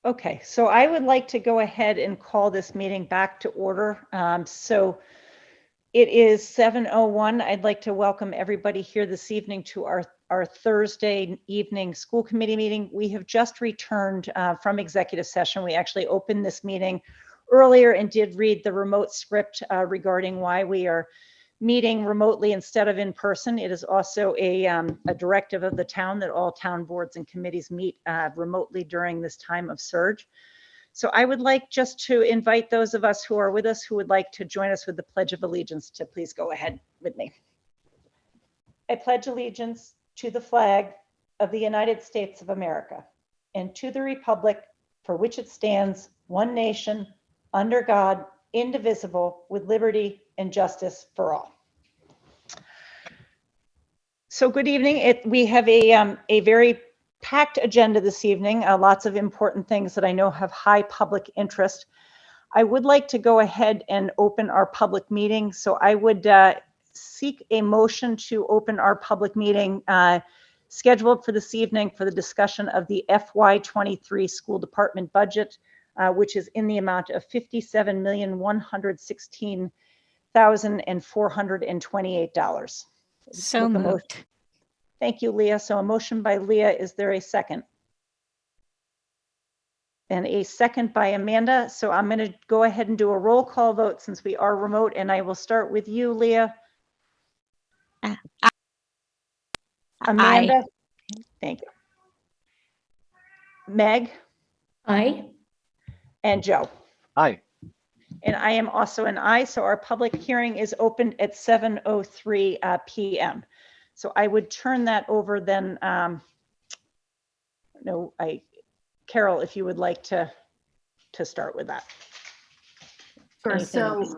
Okay, so I would like to go ahead and call this meeting back to order. So it is 7:01. I'd like to welcome everybody here this evening to our Thursday evening school committee meeting. We have just returned from executive session. We actually opened this meeting earlier and did read the remote script regarding why we are meeting remotely instead of in person. It is also a directive of the town that all town boards and committees meet remotely during this time of surge. So I would like just to invite those of us who are with us who would like to join us with the Pledge of Allegiance to please go ahead with me. I pledge allegiance to the flag of the United States of America and to the republic for which it stands, one nation, under God, indivisible, with liberty and justice for all. So good evening. We have a very packed agenda this evening, lots of important things that I know have high public interest. I would like to go ahead and open our public meeting. So I would seek a motion to open our public meeting scheduled for this evening for the discussion of the FY23 school department budget, which is in the amount of $57,116,428. So moved. Thank you, Leah. So a motion by Leah. Is there a second? And a second by Amanda. So I'm going to go ahead and do a roll call vote since we are remote, and I will start with you, Leah. Amanda? Aye. Thank you. Meg? Aye. And Joe? Aye. And I am also an aye. So our public hearing is opened at 7:03 p.m. So I would turn that over then. Carol, if you would like to start with that. Sure. Anything So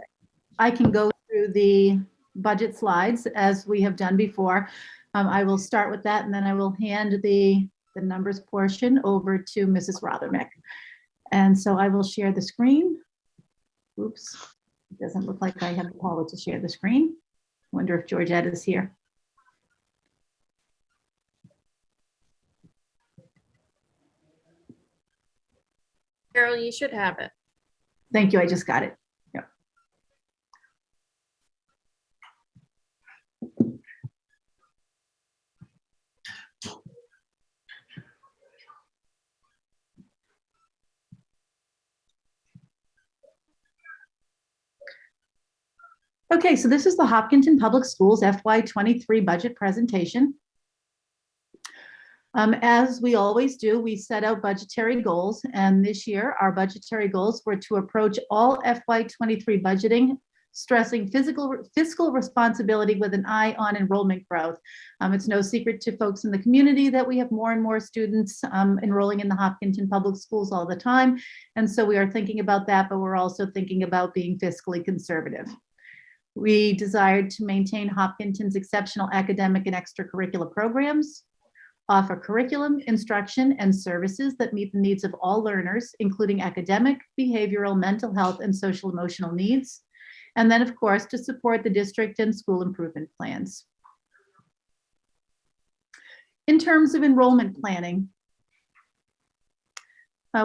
I can go through the budget slides as we have done before. I will start with that, and then I will hand the numbers portion over to Mrs. Rothermick. And so I will share the screen. Oops, it doesn't look like I have the power to share the screen. Wonder if Georgette is here. Carol, you should have it. Thank you, I just got it. Yep. Okay, so this is the Hopkinton Public Schools FY23 budget presentation. As we always do, we set out budgetary goals, and this year our budgetary goals were to approach all FY23 budgeting, stressing fiscal responsibility with an eye on enrollment growth. It's no secret to folks in the community that we have more and more students enrolling in the Hopkinton Public Schools all the time, and so we are thinking about that, but we're also thinking about being fiscally conservative. We desired to maintain Hopkinton's exceptional academic and extracurricular programs, offer curriculum, instruction, and services that meet the needs of all learners, including academic, behavioral, mental health, and social emotional needs. And then, of course, to support the district and school improvement plans. In terms of enrollment planning,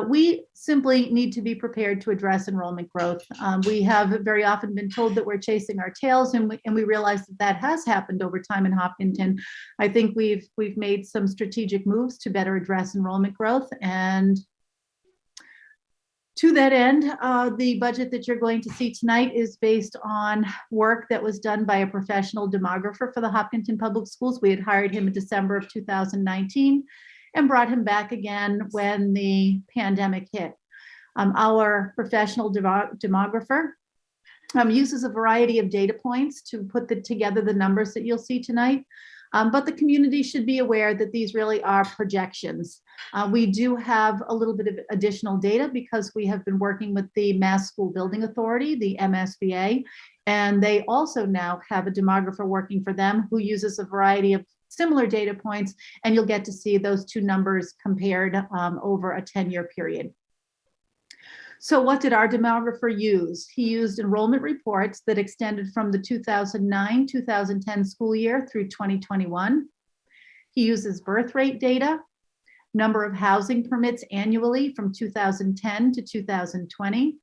we simply need to be prepared to address enrollment growth. We have very often been told that we're chasing our tails, and we realize that that has happened over time in Hopkinton. I think we've made some strategic moves to better address enrollment growth, and to that end, the budget that you're going to see tonight is based on work that was done by a professional demographer for the Hopkinton Public Schools. We had hired him in December of 2019. And brought him back again when the pandemic hit. Our professional demographer uses a variety of data points to put together the numbers that you'll see tonight. But the community should be aware that these really are projections. We do have a little bit of additional data because we have been working with the Mass School Building Authority, the MSBA, and they also now have a demographer working for them who uses a variety of similar data points, and you'll get to see those two numbers compared over a 10-year period. So what did our demographer use? He used enrollment reports that extended from the 2009-2010 school year through 2021. He uses birth rate data, number of housing permits annually from 2010 to 2020.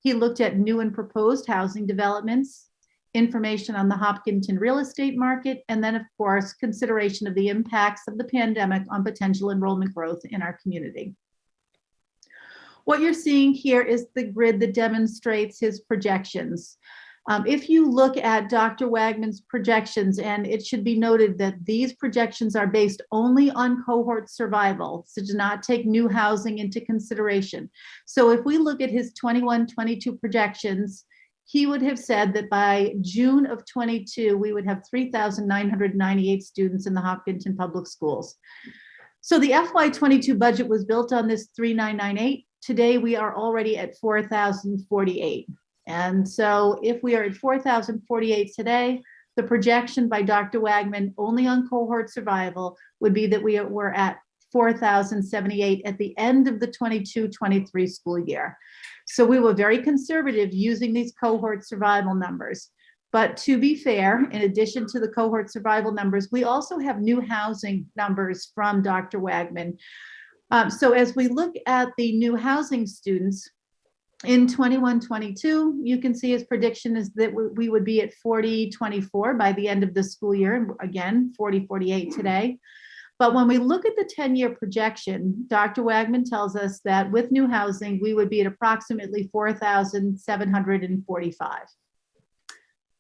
He looked at new and proposed housing developments, information on the Hopkinton real estate market, and then, of course, consideration of the impacts of the pandemic on potential enrollment growth in our community. What you're seeing here is the grid that demonstrates his projections. If you look at Dr. Wagman's projections, and it should be noted that these projections are based only on cohort survival, so do not take new housing into consideration. So if we look at his 21-22 projections, he would have said that by June of 22, we would have 3,998 students in the Hopkinton Public Schools. So the FY22 budget was built on this 3,998. Today, we are already at 4,048. And so if we are at 4,048 today, the projection by Dr. Wagman only on cohort survival would be that we're at 4,078 at the end of the 22-23 school year. So we were very conservative using these cohort survival numbers. But to be fair, in addition to the cohort survival numbers, we also have new housing numbers from Dr. Wagman. So as we look at the new housing students, in 21-22, you can see his prediction is that we would be at 40-24 by the end of the school year. And again, 40-48 today. But when we look at the 10-year projection, Dr. Wagman tells us that with new housing, we would be at approximately 4,745.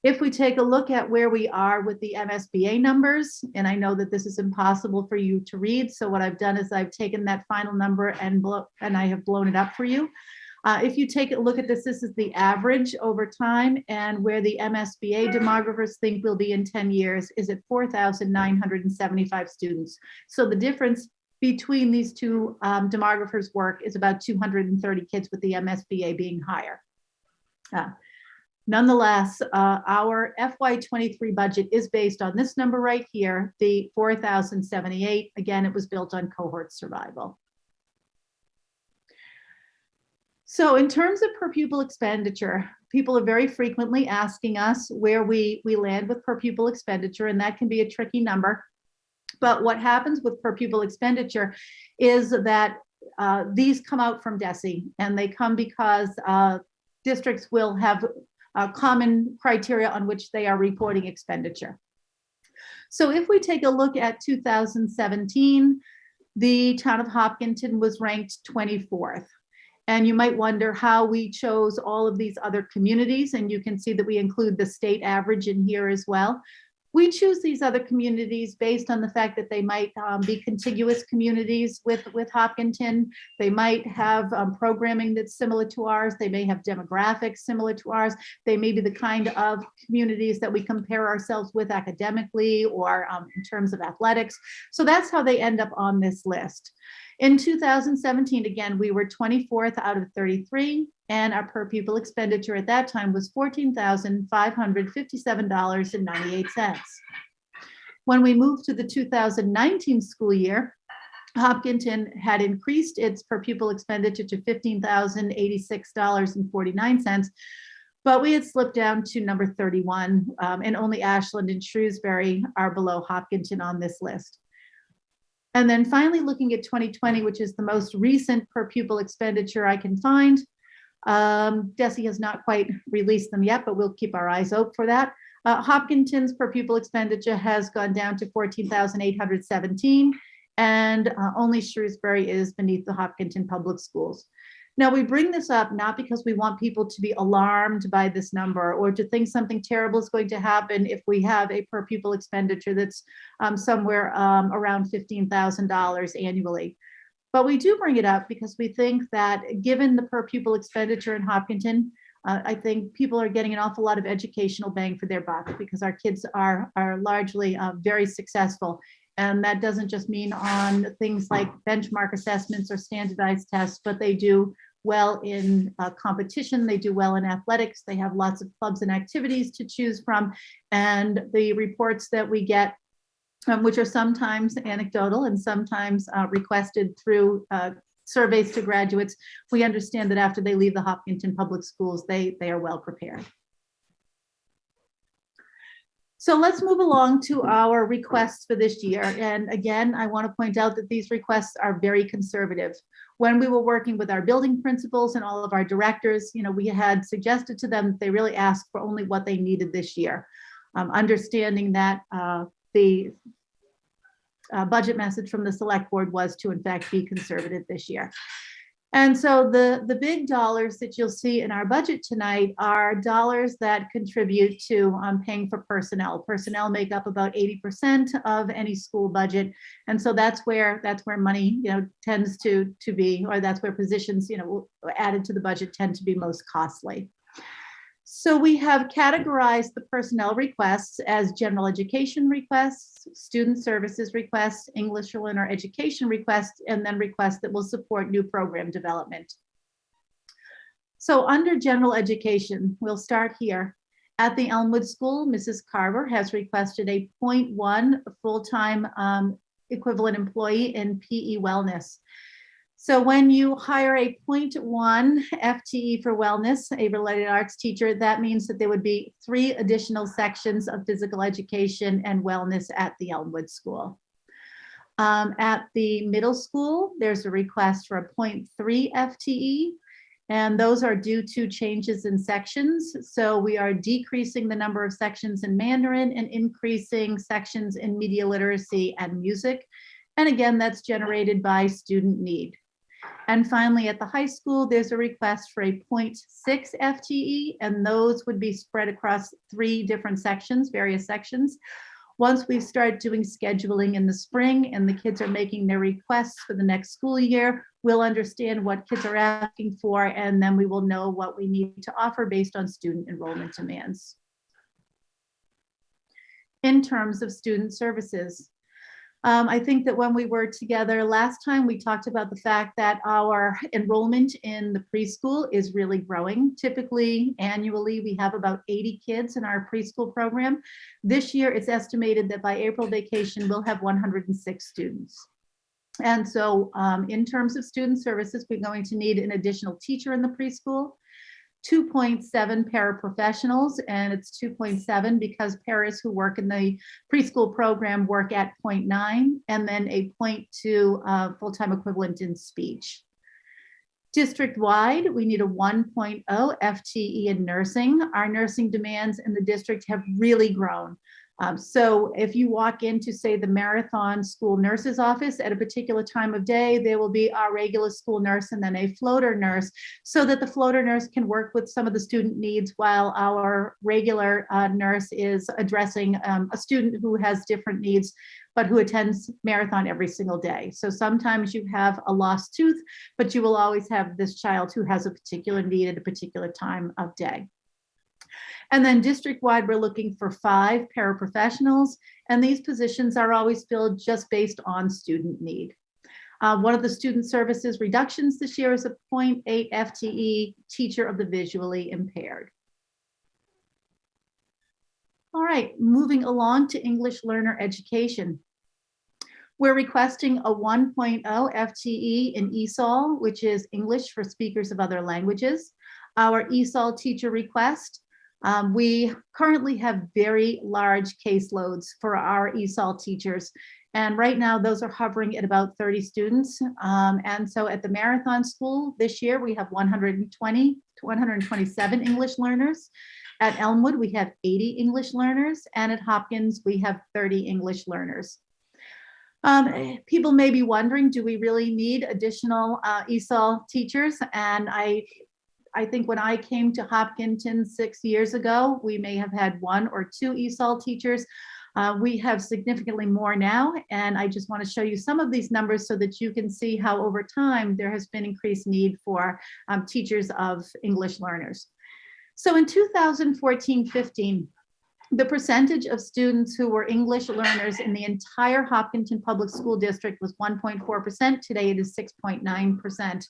If we take a look at where we are with the MSBA numbers, and I know that this is impossible for you to read, so what I've done is I've taken that final number and I have blown it up for you. If you take a look at this, this is the average over time, and where the MSBA demographers think we'll be in 10 years is at 4,975 students. So the difference between these two demographers' work is about 230 kids, with the MSBA being higher. Nonetheless, our FY23 budget is based on this number right here, the 4,078. Again, it was built on cohort survival. So in terms of per pupil expenditure, people are very frequently asking us where we land with per pupil expenditure, and that can be a tricky number. But what happens with per pupil expenditure is that these come out from DESE, and they come because districts will have common criteria on which they are reporting expenditure. So if we take a look at 2017, the town of Hopkinton was ranked 24th. And you might wonder how we chose all of these other communities, and you can see that we include the state average in here as well. We choose these other communities based on the fact that they might be contiguous communities with Hopkinton. They might have programming that's similar to ours. They may have demographics similar to ours. They may be the kind of communities that we compare ourselves with academically or in terms of athletics. So that's how they end up on this list. In 2017, again, we were 24th out of 33, and our per pupil expenditure at that time was $14,557.98. When we moved to the 2019 school year, Hopkinton had increased its per pupil expenditure to $15,086.49, but we had slipped down to number 31, and only Ashland and Shrewsbury are below Hopkinton on this list. And then finally, looking at 2020, which is the most recent per pupil expenditure I can find. DESE has not quite released them yet, but we'll keep our eyes out for that. Hopkinton's per pupil expenditure has gone down to $14,817, and only Shrewsbury is beneath the Hopkinton Public Schools. Now, we bring this up not because we want people to be alarmed by this number or to think something terrible is going to happen if we have a per pupil expenditure that's somewhere around $15,000 annually. But we do bring it up because we think that given the per pupil expenditure in Hopkinton, I think people are getting an awful lot of educational bang for their buck because our kids are largely very successful. And that doesn't just mean on things like benchmark assessments or standardized tests, but they do well in competition. They do well in athletics. They have lots of clubs and activities to choose from. And the reports that we get, which are sometimes anecdotal and sometimes requested through surveys to graduates, we understand that after they leave the Hopkinton Public Schools, they are well prepared. So let's move along to our requests for this year. And again, I want to point out that these requests are very conservative. When we were working with our building principals and all of our directors, we had suggested to them that they really ask for only what they needed this year. Understanding that the budget message from the select board was to in fact be conservative this year. And so the big dollars that you'll see in our budget tonight are dollars that contribute to paying for personnel. Personnel make up about 80% of any school budget. And so that's where money, tends to be, or that's where positions, added to the budget tend to be most costly. So we have categorized the personnel requests as general education requests, student services requests, English learner education requests, and then requests that will support new program development. So under general education, we'll start here. At the Elmwood School, Mrs. Carver has requested a 0.1 full-time equivalent employee in PE wellness. So when you hire a 0.1 FTE for wellness, a related arts teacher, that means that there would be 3 additional sections of physical education and wellness at the Elmwood School. At the middle school, there's a request for a 0.3 FTE, and those are due to changes in sections. So we are decreasing the number of sections in Mandarin and increasing sections in media literacy and music. And again, that's generated by student need. And finally, at the high school, there's a request for a 0.6 FTE, and those would be spread across 3 different sections, various sections. Once we start doing scheduling in the spring and the kids are making their requests for the next school year, we'll understand what kids are asking for, and then we will know what we need to offer based on student enrollment demands. In terms of student services, I think that when we were together last time, we talked about the fact that our enrollment in the preschool is really growing. Typically, annually, we have about 80 kids in our preschool program. This year, it's estimated that by April vacation, we'll have 106 students. And so in terms of student services, we're going to need an additional teacher in the preschool, 2.7 paraprofessionals, and it's 2.7 because paras who work in the preschool program work at 0.9, and then a 0.2 full-time equivalent in speech. District-wide, we need a 1.0 FTE in nursing. Our nursing demands in the district have really grown. So if you walk into, say, the Marathon School Nurse's office at a particular time of day, there will be our regular school nurse and then a floater nurse, so that the floater nurse can work with some of the student needs while our regular nurse is addressing a student who has different needs, but who attends Marathon every single day. So sometimes you have a lost tooth, but you will always have this child who has a particular need at a particular time of day. And then district-wide, we're looking for 5 paraprofessionals, and these positions are always filled just based on student need. One of the student services reductions this year is a 0.8 FTE teacher of the visually impaired. All right, moving along to English learner education. We're requesting a 1.0 FTE in ESOL, which is English for speakers of other languages. Our ESOL teacher request, we currently have very large caseloads for our ESOL teachers. And right now those are hovering at about 30 students. And so at the Marathon School this year, we have 120 to 127 English learners. At Elmwood, we have 80 English learners. And at Hopkins, we have 30 English learners. People may be wondering, do we really need additional ESOL teachers? And I think when I came to Hopkinton 6 years ago, we may have had 1 or 2 ESOL teachers. We have significantly more now, and I just want to show you some of these numbers so that you can see how over time there has been increased need for teachers of English learners. So in 2014-15, the percentage of students who were English learners in the entire Hopkinton Public School District was 1.4%. Today it is 6.9%.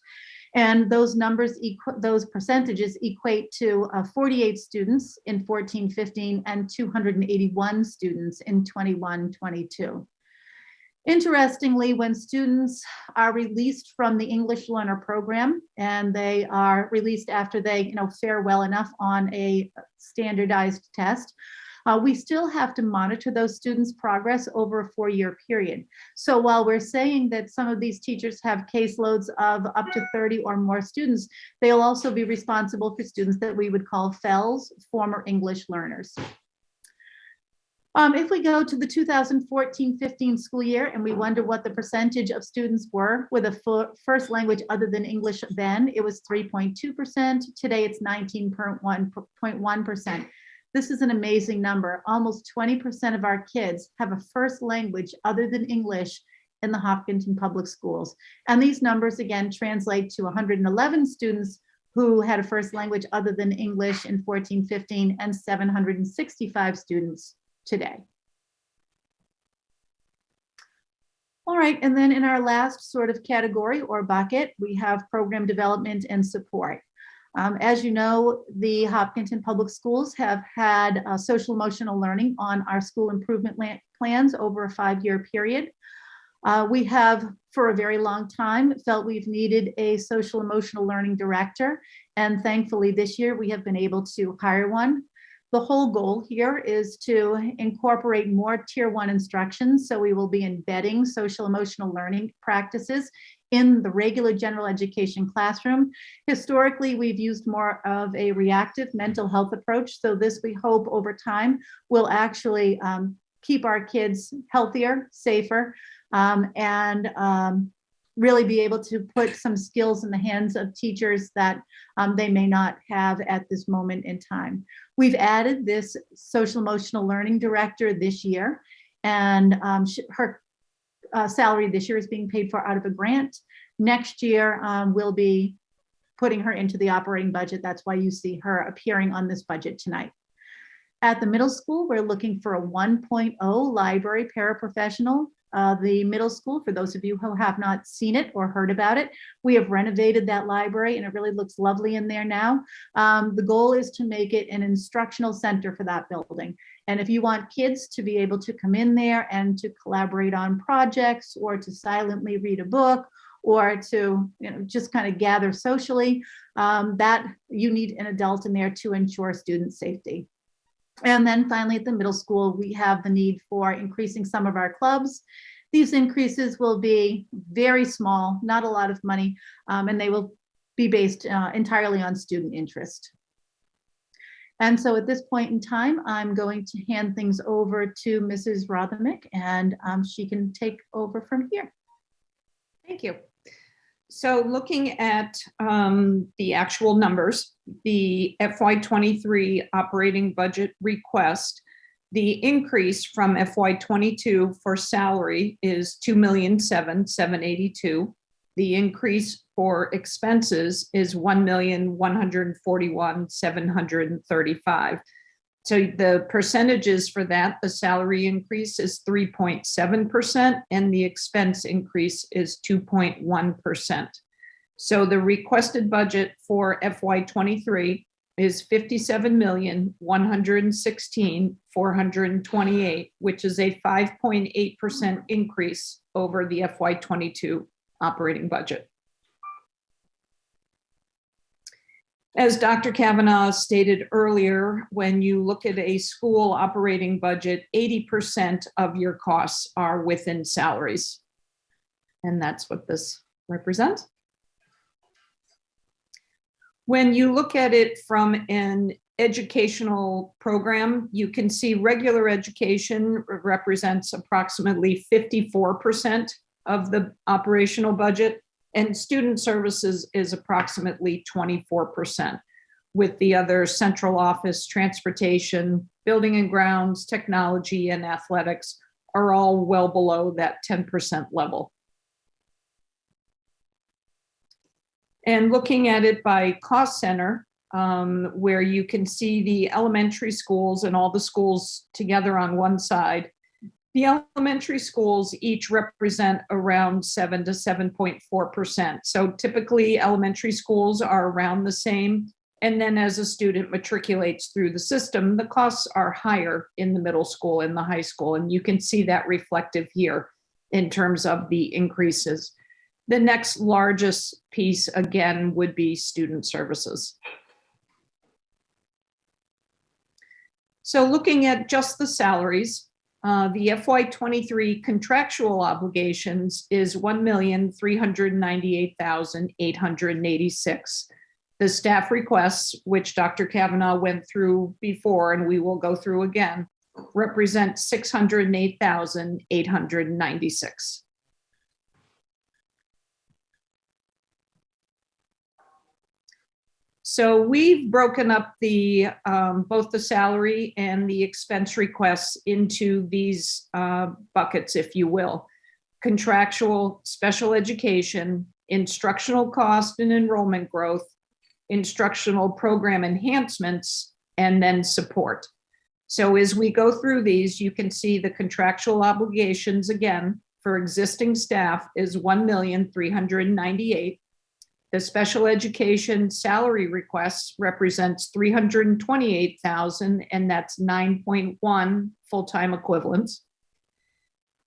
And those numbers, those percentages equate to 48 students in 14-15 and 281 students in 21-22. Interestingly, when students are released from the English learner program and they are released after they fare well enough on a standardized test, We still have to monitor those students' progress over a 4-year period. So while we're saying that some of these teachers have caseloads of up to 30 or more students, they'll also be responsible for students that we would call FELs, former English learners. If we go to the 2014-15 school year and we wonder what the percentage of students were with a first language other than English then, it was 3.2%. Today it's 19.1%. This is an amazing number. Almost 20% of our kids have a first language other than English in the Hopkinton Public Schools. And these numbers again translate to 111 students who had a first language other than English in 14-15 and 765 students today. All right, and then in our last sort of category or bucket, we have program development and support. As you know, the Hopkinton Public Schools have had social emotional learning on our school improvement plans over a 5-year period. We have, for a very long time, felt we've needed a social emotional learning director, and thankfully this year we have been able to hire one. The whole goal here is to incorporate more Tier 1 instructions, so we will be embedding social emotional learning practices in the regular general education classroom. Historically, we've used more of a reactive mental health approach, so this we hope over time will actually keep our kids healthier, safer, and really be able to put some skills in the hands of teachers that they may not have at this moment in time. We've added this social emotional learning director this year, and her salary this year is being paid for out of a grant. Next year, we'll be putting her into the operating budget. That's why you see her appearing on this budget tonight. At the middle school, we're looking for a 1.0 library paraprofessional. The middle school, for those of you who have not seen it or heard about it, we have renovated that library and it really looks lovely in there now. The goal is to make it an instructional center for that building. And if you want kids to be able to come in there and to collaborate on projects or to silently read a book or to just kind of gather socially, that you need an adult in there to ensure student safety. And then finally, at the middle school, we have the need for increasing some of our clubs. These increases will be very small, not a lot of money, and they will be based entirely on student interest. And so at this point in time, I'm going to hand things over to Mrs. Rothermick, and she can take over from here. Thank you. So looking at the actual numbers, the FY23 operating budget request, the increase from FY22 for salary is $2,782,782. The increase for expenses is $1,141,735. So the percentages for that, the salary increase is 3.7% and the expense increase is 2.1%. So the requested budget for FY23 is $57,116,428, which is a 5.8% increase over the FY22 operating budget. As Dr. Kavanaugh stated earlier, when you look at a school operating budget, 80% of your costs are within salaries. And that's what this represents. When you look at it from an educational program, you can see regular education represents approximately 54% of the operational budget, and student services is approximately 24%, with the other central office, transportation, building and grounds, technology, and athletics are all well below that 10% level. And looking at it by cost center, where you can see the elementary schools and all the schools together on one side, the elementary schools each represent around 7 to 7.4%. So typically elementary schools are around the same. And then as a student matriculates through the system, the costs are higher in the middle school and the high school. And you can see that reflective here in terms of the increases. The next largest piece, again, would be student services. So looking at just the salaries, the FY23 contractual obligations is $1,398,886. The staff requests, which Dr. Kavanaugh went through before and we will go through again, represent $608,896. So we've broken up the both the salary and the expense requests into these buckets, if you will: contractual, special education, instructional cost and enrollment growth, instructional program enhancements, and then support. So as we go through these, you can see the contractual obligations again for existing staff is $1,398,000. The special education salary requests represents $328,000, and that's 9.1 full-time equivalents.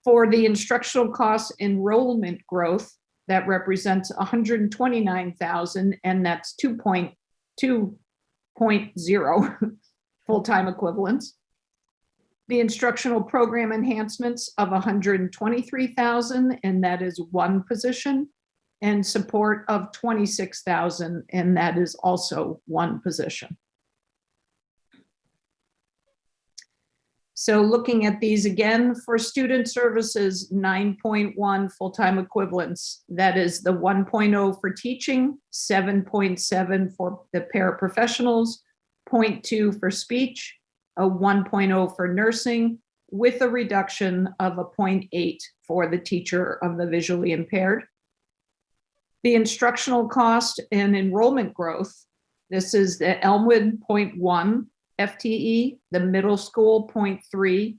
For the instructional cost enrollment growth, that represents $129,000, and that's 2.0 full-time equivalents. The instructional program enhancements of $123,000, and that is one position, and support of $26,000, and that is also one position. So looking at these again, for student services, 9.1 full-time equivalents. That is the 1.0 for teaching, 7.7 for the paraprofessionals, 0.2 for speech, a 1.0 for nursing, with a reduction of a 0.8 for the teacher of the visually impaired. The instructional cost and enrollment growth, this is the Elmwood 0.1 FTE, the middle school 0.3,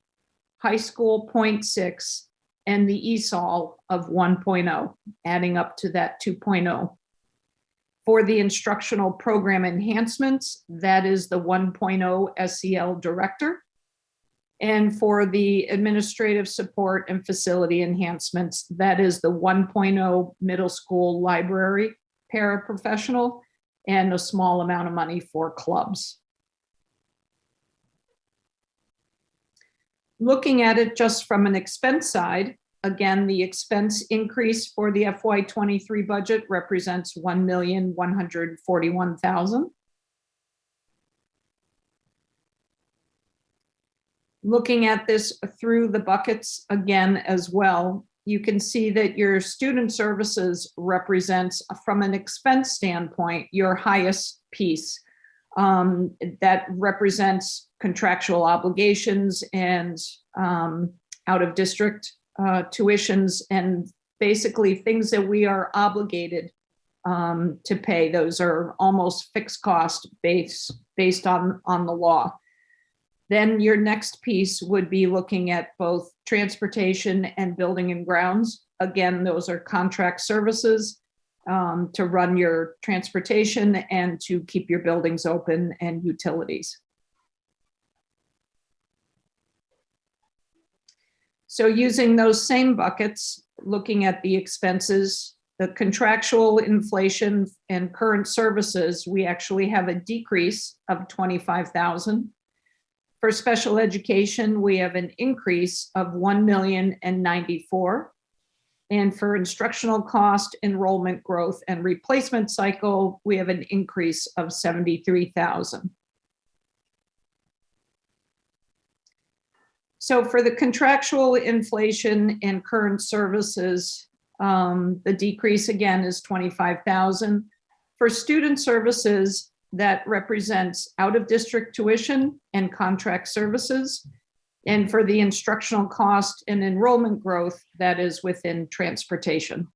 high school 0.6, and the ESOL of 1.0, adding up to that 2.0. For the instructional program enhancements, that is the 1.0 SEL director. And for the administrative support and facility enhancements, that is the 1.0 middle school library paraprofessional, and a small amount of money for clubs. Looking at it just from an expense side, again, the expense increase for the FY23 budget represents $1,141,000. Looking at this through the buckets again as well, you can see that your student services represents, from an expense standpoint, your highest piece. That represents contractual obligations and out of district tuitions, and basically things that we are obligated to pay. Those are almost fixed cost based on the law. Then your next piece would be looking at both transportation and building and grounds. Again, those are contract services to run your transportation and to keep your buildings open, and utilities. So using those same buckets, looking at the expenses, the contractual inflation and current services, we actually have a decrease of $25,000. For special education, we have an increase of $1,094,000. And for instructional cost, enrollment growth, and replacement cycle, we have an increase of $73,000. So for the contractual inflation and current services, the decrease again is $25,000. For student services, that represents out-of-district tuition and contract services. And for the instructional cost and enrollment growth, that is within transportation.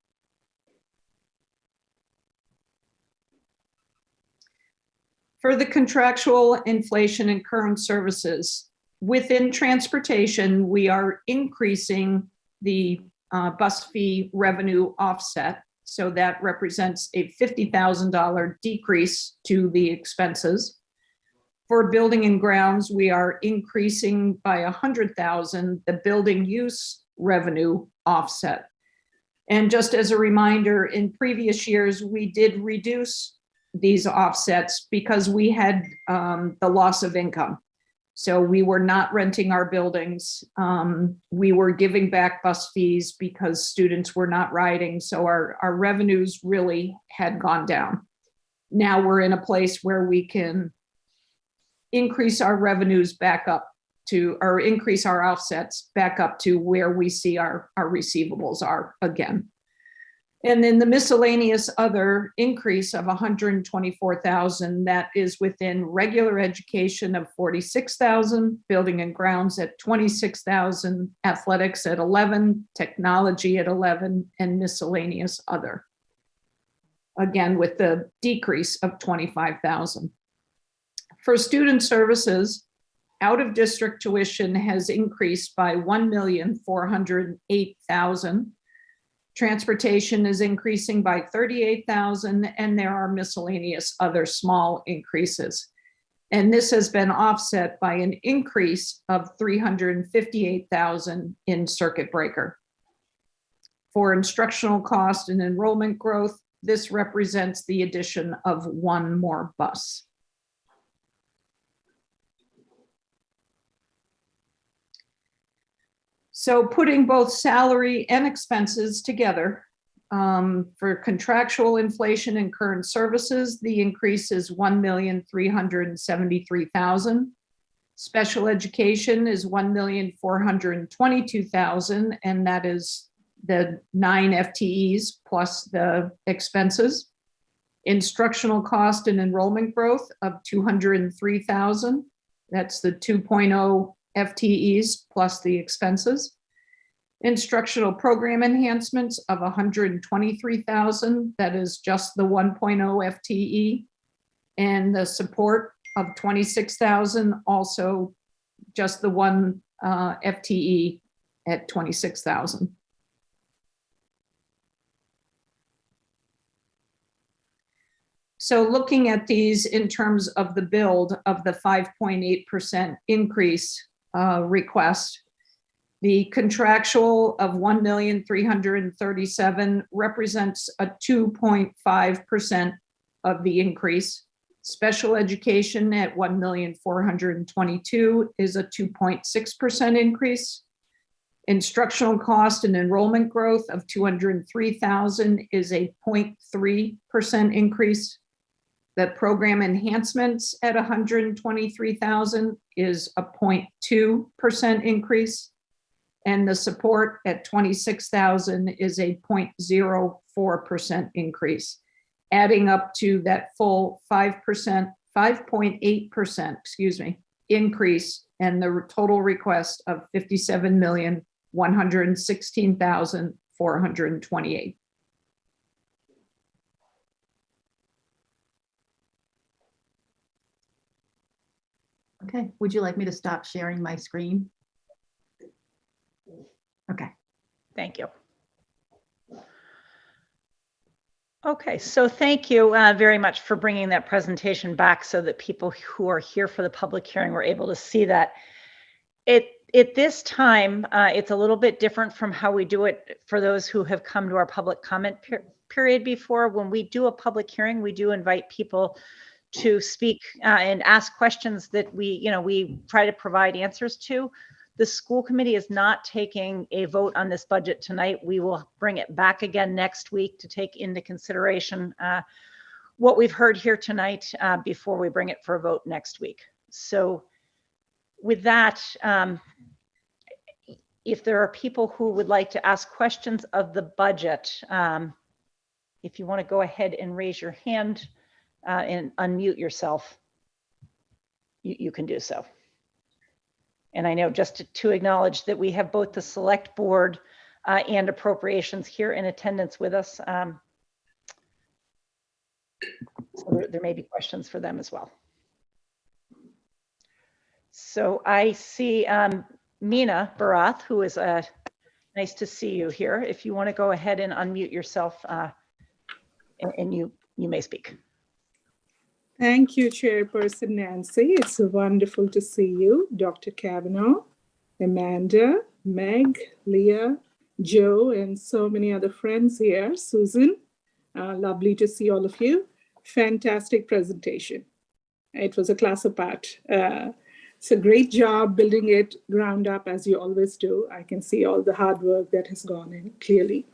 For the contractual inflation and current services, within transportation, we are increasing the bus fee revenue offset. So that represents a $50,000 decrease to the expenses. For building and grounds, we are increasing by $100,000 the building use revenue offset. And just as a reminder, in previous years, we did reduce these offsets because we had the loss of income. So we were not renting our buildings. We were giving back bus fees because students were not riding. So our revenues really had gone down. Now we're in a place where we can increase our revenues back up to, or increase our offsets back up to where we see our receivables are again. And then the miscellaneous other increase of 124,000, that is within regular education of 46,000, building and grounds at 26,000, athletics at 11, technology at 11, and miscellaneous other. Again, with the decrease of 25,000. For student services, out of district tuition has increased by 1,408,000. Transportation is increasing by 38,000, and there are miscellaneous other small increases. And this has been offset by an increase of 358,000 in circuit breaker. For instructional cost and enrollment growth, this represents the addition of one more bus. So putting both salary and expenses together, for contractual inflation and current services, the increase is 1,373,000. Special education is 1,422,000, and that is the 9 FTEs plus the expenses. Instructional cost and enrollment growth of 203,000. That's the 2.0 FTEs plus the expenses. Instructional program enhancements of 123,000. That is just the 1.0 FTE. And the support of 26,000, also just the one FTE at 26,000. So looking at these in terms of the build of the 5.8% increase request, the contractual of 1,337,000 represents a 2.5% of the increase. Special education at 1,422,000 is a 2.6% increase. Instructional cost and enrollment growth of 203,000 is a 0.3% increase. The program enhancements at 123,000 is a 0.2% increase. And the support at 26,000 is a 0.04% increase, adding up to that full 5.8%, increase, and the total request of 57,116,428. Okay, would you like me to stop sharing my screen? Okay. Thank you. Okay, so thank you very much for bringing that presentation back so that people who are here for the public hearing were able to see that. At this time, it's a little bit different from how we do it for those who have come to our public comment period before. When we do a public hearing, we do invite people to speak and ask questions that we try to provide answers to. The school committee is not taking a vote on this budget tonight. We will bring it back again next week to take into consideration what we've heard here tonight before we bring it for a vote next week. So with that, if there are people who would like to ask questions of the budget, if you want to go ahead and raise your hand and unmute yourself, you can do so. And I know just to acknowledge that we have both the select board and appropriations here in attendance with us. So there may be questions for them as well. So I see Mina Barath, who is nice to see you here. If you want to go ahead and unmute yourself and you may speak. Thank you, Chairperson Nancy. It's wonderful to see you, Dr. Kavanaugh, Amanda, Meg, Leah, Joe, and so many other friends here. Susan, lovely to see all of you. Fantastic presentation. It was a class apart. It's a great job building it ground up, as you always do. I can see all the hard work that has gone in clearly.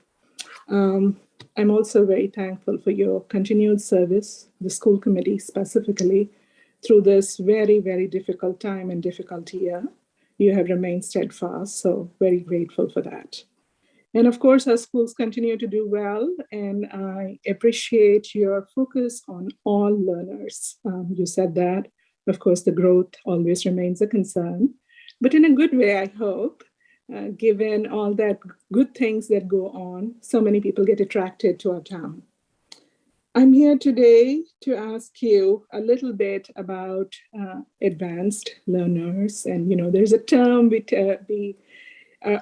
I'm also very thankful for your continued service, the school committee specifically, through this very, very difficult time and difficult year. You have remained steadfast, so very grateful for that. And of course, our schools continue to do well, and I appreciate your focus on all learners. You said that. Of course, the growth always remains a concern, but in a good way, I hope, given all that good things that go on, so many people get attracted to our town. I'm here today to ask you a little bit about advanced learners. And, there's a term we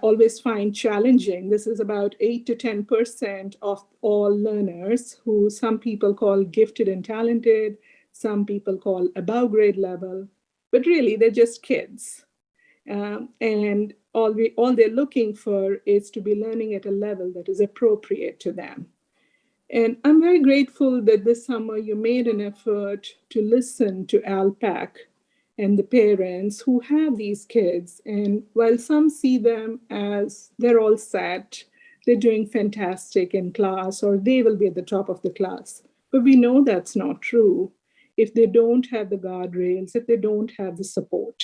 always find challenging. This is about 8 to 10% of all learners, who some people call gifted and talented, some people call above grade level, but really they're just kids. And all they're looking for is to be learning at a level that is appropriate to them. And I'm very grateful that this summer you made an effort to listen to ALPAC and the parents who have these kids. And while some see them as they're all set, they're doing fantastic in class, or they will be at the top of the class. But we know that's not true if they don't have the guardrails, if they don't have the support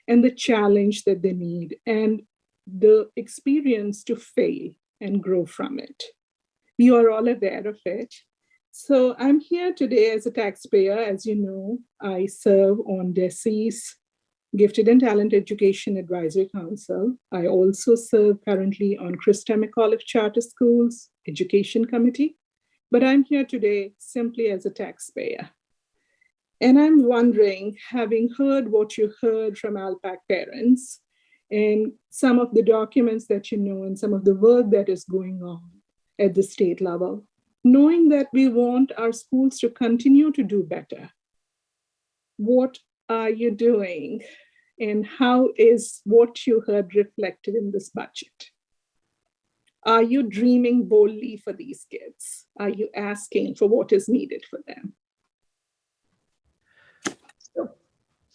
and the challenge that they need and the experience to fail and grow from it. You are all aware of it. So I'm here today as a taxpayer. As you know, I serve on DESE's Gifted and Talented Education Advisory Council. I also serve currently on Christa McAuliffe Charter Schools Education Committee, but I'm here today simply as a taxpayer. And I'm wondering, having heard what you heard from ALPAC parents and some of the documents that you know and some of the work that is going on at the state level, knowing that we want our schools to continue to do better, what are you doing and how is what you heard reflected in this budget? Are you dreaming boldly for these kids? Are you asking for what is needed for them?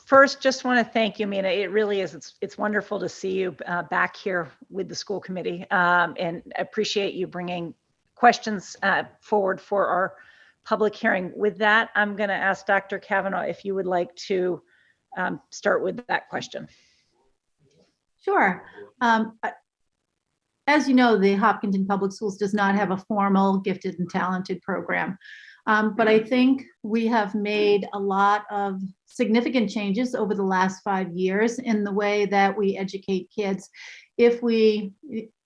First, just want to thank you, Meena. It really is. It's wonderful to see you back here with the school committee, and appreciate you bringing questions forward for our public hearing. With that, I'm going to ask Dr. Kavanaugh if you would like to start with that question. Sure. As you know, the Hopkinton Public Schools does not have a formal gifted and talented program. But I think we have made a lot of significant changes over the last 5 years in the way that we educate kids. If we,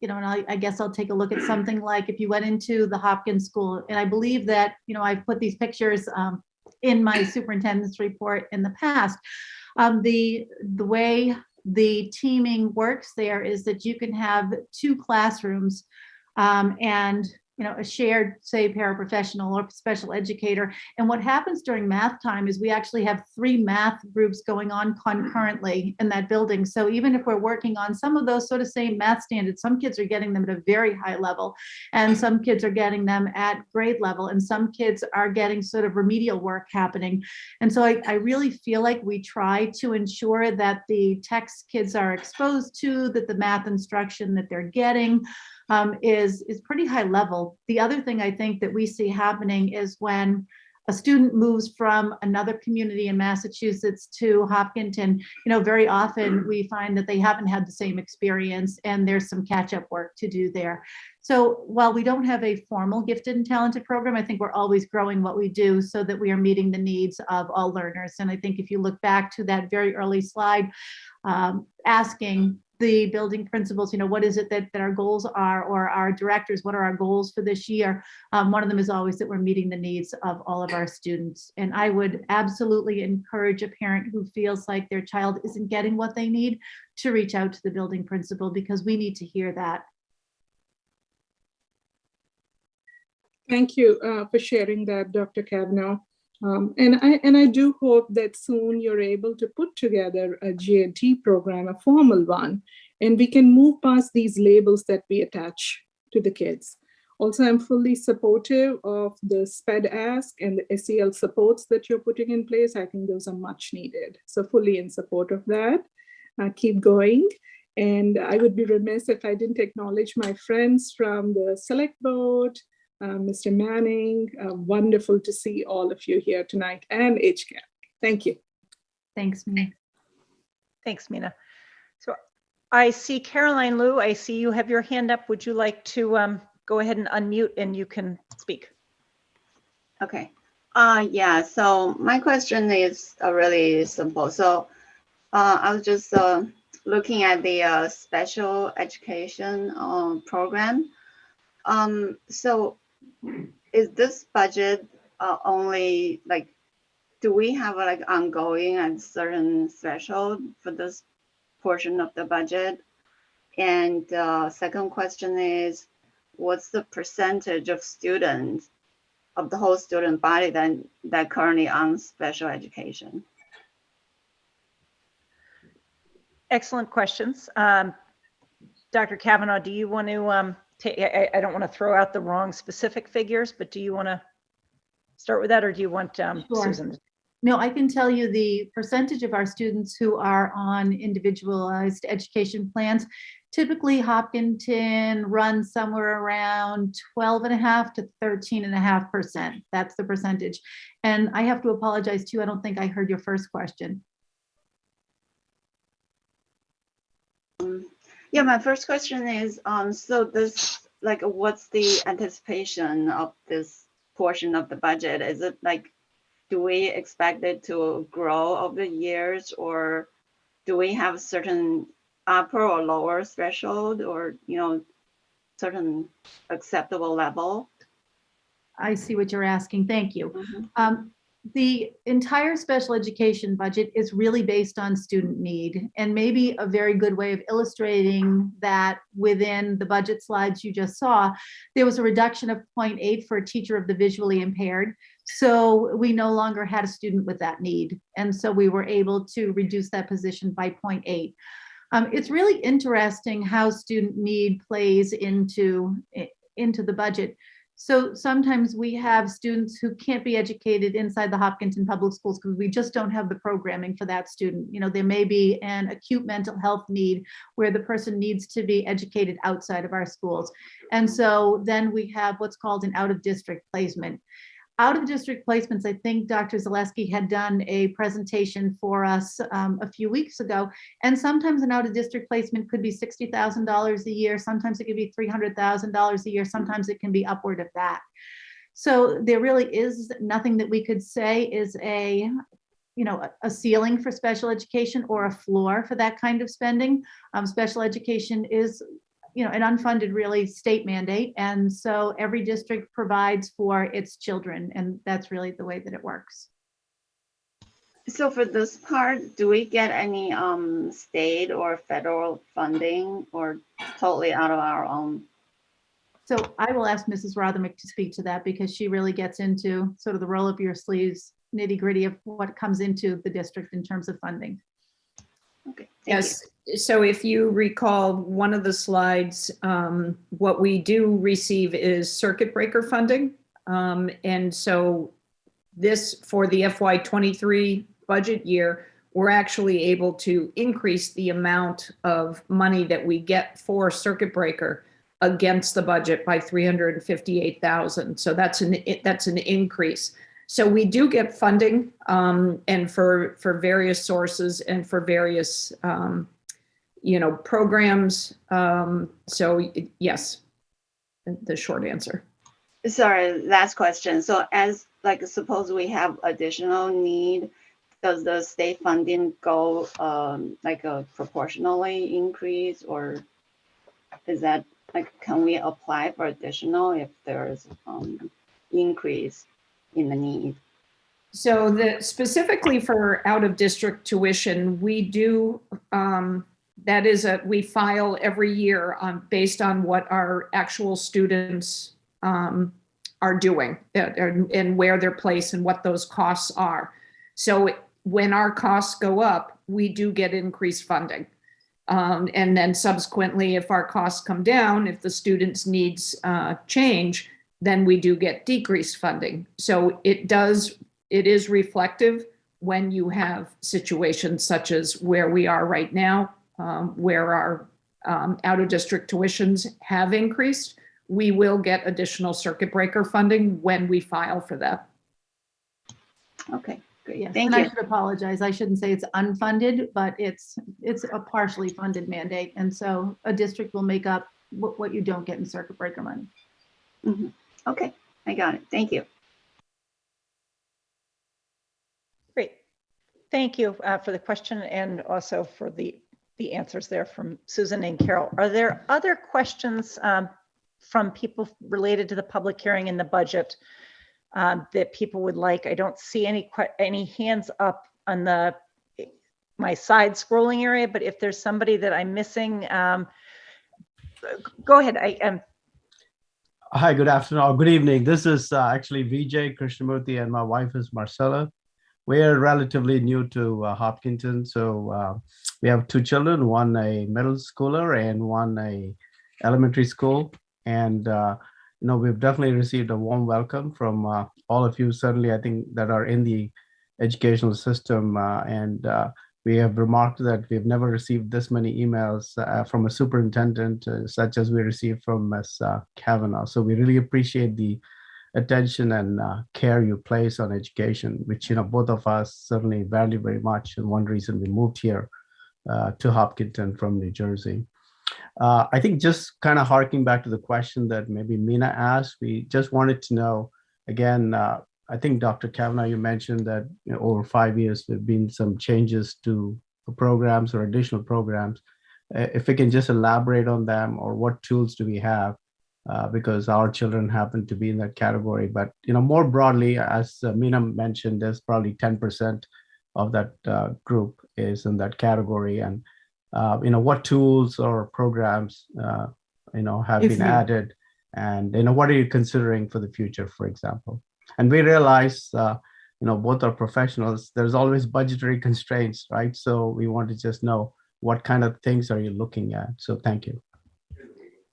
and I guess I'll take a look at something like if you went into the Hopkins school, and I believe that, I've put these pictures in my superintendent's report in the past. The way the teaming works there is that you can have 2 classrooms and a shared, say, paraprofessional or special educator. And what happens during math time is we actually have 3 math groups going on concurrently in that building. So even if we're working on some of those sort of same math standards, some kids are getting them at a very high level, and some kids are getting them at grade level, and some kids are getting sort of remedial work happening. And so I really feel like we try to ensure that the text kids are exposed to, that the math instruction that they're getting is pretty high level. The other thing I think that we see happening is when a student moves from another community in Massachusetts to Hopkinton, very often we find that they haven't had the same experience and there's some catch-up work to do there. So while we don't have a formal gifted and talented program, I think we're always growing what we do so that we are meeting the needs of all learners. And I think if you look back to that very early slide, asking the building principals, what is it that our goals are, or our directors, what are our goals for this year? One of them is always that we're meeting the needs of all of our students. And I would absolutely encourage a parent who feels like their child isn't getting what they need to reach out to the building principal, because we need to hear that. Thank you for sharing that, Dr. Kavanaugh. And I do hope that soon you're able to put together a G&T program, a formal one, and we can move past these labels that we attach to the kids. Also, I'm fully supportive of the SPED ask and the SEL supports that you're putting in place. I think those are much needed. So fully in support of that. Keep going. And I would be remiss if I didn't acknowledge my friends from the Select Board, Mr. Manning. Wonderful to see all of you here tonight, and HCAP. Thank you. Thanks, Mina. Thanks, Mina. So I see Caroline Liu, I see you have your hand up. Would you like to go ahead and unmute and you can speak? Okay. Yeah, so my question is really simple. So I was just looking at the special education program. So is this budget only like, do we have like ongoing and certain threshold for this portion of the budget? And second question is, what's the percentage of students of the whole student body that currently on special education? Excellent questions. Dr. Kavanaugh, do you want to take, I don't want to throw out the wrong specific figures, but do you want to start with that, or do you want Sure. Susan? No, I can tell you the percentage of our students who are on individualized education plans. Typically, Hopkinton runs somewhere around 12.5% to 13.5%. That's the percentage. And I have to apologize too. I don't think I heard your first question. Yeah, my first question is, so this, like, what's the anticipation of this portion of the budget? Is it like, do we expect it to grow over the years, or do we have certain upper or lower threshold, or, you know, certain acceptable level? I see what you're asking. Thank you. The entire special education budget is really based on student need, and maybe a very good way of illustrating that within the budget slides you just saw, there was a reduction of 0.8 for a teacher of the visually impaired. So we no longer had a student with that need. And so we were able to reduce that position by 0.8. It's really interesting how student need plays into the budget. So sometimes we have students who can't be educated inside the Hopkinton Public Schools because we just don't have the programming for that student. You know, there may be an acute mental health need where the person needs to be educated outside of our schools. And so then we have what's called an out-of-district placement. Out-of-district placements, I think Dr. Zaleski had done a presentation for us a few weeks ago, and sometimes an out-of-district placement could be $60,000 a year, sometimes it could be $300,000 a year, sometimes it can be upward of that. So there really is nothing that we could say is a ceiling for special education or a floor for that kind of spending. Special education is an unfunded really state mandate. And so every district provides for its children, and that's really the way that it works. So for this part, do we get any state or federal funding, or totally out of our own? So I will ask Mrs. Rothermick to speak to that, because she really gets into sort of the roll up your sleeves nitty gritty of what comes into the district in terms of funding. Okay. Yes. So if you recall one of the slides, what we do receive is circuit breaker funding. And so this, for the FY23 budget year, we're actually able to increase the amount of money that we get for circuit breaker against the budget by $358,000. So that's an increase. So we do get funding, and for various sources and for various programs. So yes, the short answer. Sorry, last question. So as like, suppose we have additional need, does the state funding go proportionally increase, or is that like, can we apply for additional if there's increase in the need? So specifically for out of district tuition, we do, we file every year based on what our actual students are doing and where they're placed and what those costs are. So when our costs go up, we do get increased funding. And then subsequently, if our costs come down, if the students' needs change, then we do get decreased funding. So it is reflective when you have situations such as where we are right now, where our out-of-district tuitions have increased. We will get additional circuit breaker funding when we file for that. Okay, great. Yes, Thank and I you. should apologize. I shouldn't say it's unfunded, but it's a partially funded mandate. And so a district will make up what you don't get in circuit breaker money. Mhm. Okay, I got it. Thank you. Great. Thank you for the question and also for the answers there from Susan and Carol. Are there other questions from people related to the public hearing and the budget that people would like? I don't see any hands up on my side scrolling area, but if there's somebody that I'm missing, go ahead. Hi, good afternoon or good evening. This is actually Vijay Krishnamurthy and my wife is Marcella. We're relatively new to Hopkinton. So we have two children, one a middle schooler and one a elementary school. And, we've definitely received a warm welcome from all of you, certainly I think that are in the educational system. And we have remarked that we've never received this many emails from a superintendent such as we received from Ms. Kavanaugh. So we really appreciate the attention and care you place on education, which, both of us certainly value very much. And one reason we moved here to Hopkinton from New Jersey. I think just kind of harking back to the question that maybe Mina asked, we just wanted to know, again, I think Dr. Kavanaugh, you mentioned that over 5 years, there have been some changes to programs or additional programs. If we can just elaborate on them or what tools do we have? Because our children happen to be in that category. But more broadly, as Mina mentioned, there's probably 10% of that group is in that category. And what tools or programs have been added, and what are you considering for the future, for example? And we realize, both are professionals. There's always budgetary constraints, right? So we want to just know what kind of things are you looking at? So thank you.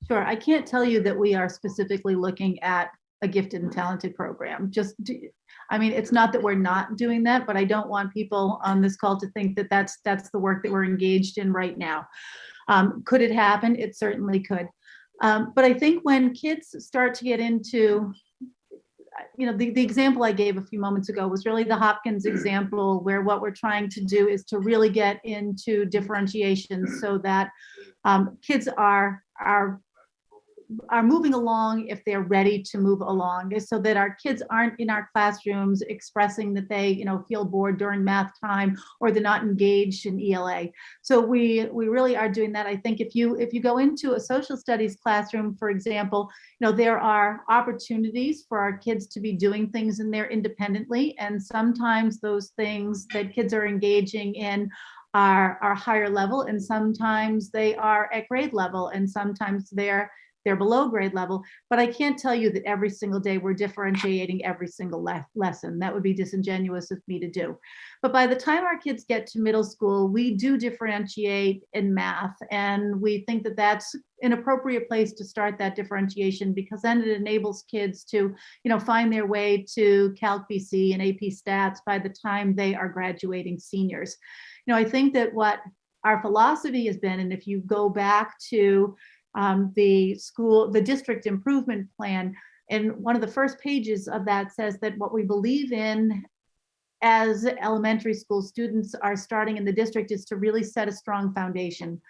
Sure. I can't tell you that we are specifically looking at a gifted and talented program. It's not that we're not doing that, but I don't want people on this call to think that that's the work that we're engaged in right now. Could it happen? It certainly could. But I think when kids start to get into, the example I gave a few moments ago was really the Hopkins example, where what we're trying to do is to really get into differentiation so that kids are moving along if they're ready to move along, so that our kids aren't in our classrooms expressing that they feel bored during math time or they're not engaged in ELA. So we really are doing that. I think if you go into a social studies classroom, for example, there are opportunities for our kids to be doing things in there independently, and sometimes those things that kids are engaging in are higher level, and sometimes they are at grade level, and sometimes they're below grade level. But I can't tell you that every single day we're differentiating every single lesson. That would be disingenuous of me to do. But by the time our kids get to middle school, we do differentiate in math. And we think that that's an appropriate place to start that differentiation, because then it enables kids to, find their way to Calc BC and AP Stats by the time they are graduating seniors. I think that what our philosophy has been, and if you go back to the district improvement plan, and one of the first pages of that says that what we believe in as elementary school students are starting in the district is to really set a strong foundation.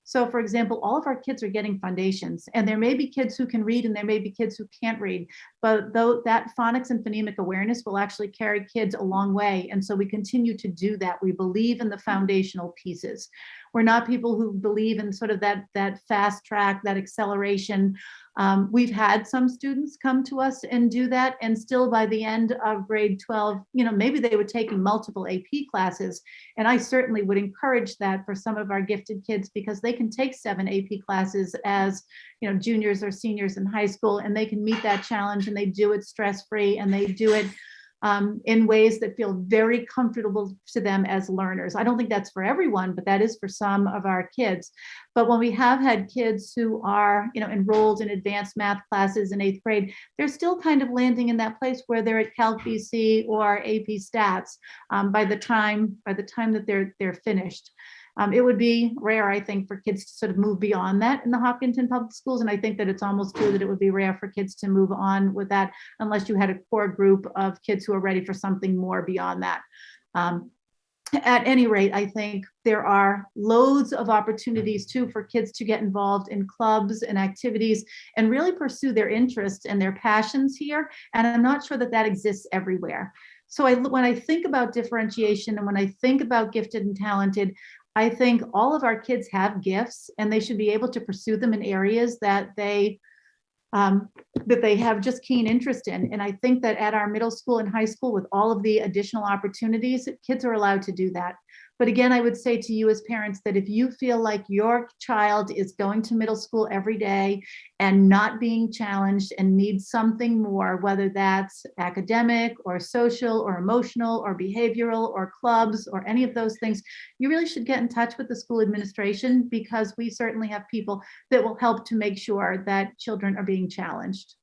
So for example, all of our kids are getting foundations, and there may be kids who can read and there may be kids who can't read, but though that phonics and phonemic awareness will actually carry kids a long way. And so we continue to do that. We believe in the foundational pieces. We're not people who believe in sort of that fast track, that acceleration. We've had some students come to us and do that, and still by the end of grade 12, maybe they were taking multiple AP classes. And I certainly would encourage that for some of our gifted kids, because they can take 7 AP classes as juniors or seniors in high school, and they can meet that challenge, and they do it stress-free, and they do it in ways that feel very comfortable to them as learners. I don't think that's for everyone, but that is for some of our kids. But when we have had kids who are, enrolled in advanced math classes in 8th grade, they're still kind of landing in that place where they're at Calc BC or AP Stats by the time that they're finished. It would be rare, I think, for kids to sort of move beyond that in the Hopkinton Public Schools. And I think that it's almost true that it would be rare for kids to move on with that unless you had a core group of kids who are ready for something more beyond that. At any rate, I think there are loads of opportunities too for kids to get involved in clubs and activities and really pursue their interests and their passions here. And I'm not sure that that exists everywhere. So when I think about differentiation and when I think about gifted and talented, I think all of our kids have gifts and they should be able to pursue them in areas that they have just keen interest in. And I think that at our middle school and high school, with all of the additional opportunities, kids are allowed to do that. But again, I would say to you as parents that if you feel like your child is going to middle school every day and not being challenged and needs something more, whether that's academic or social or emotional or behavioral or clubs or any of those things, you really should get in touch with the school administration, because we certainly have people that will help to make sure that children are being challenged.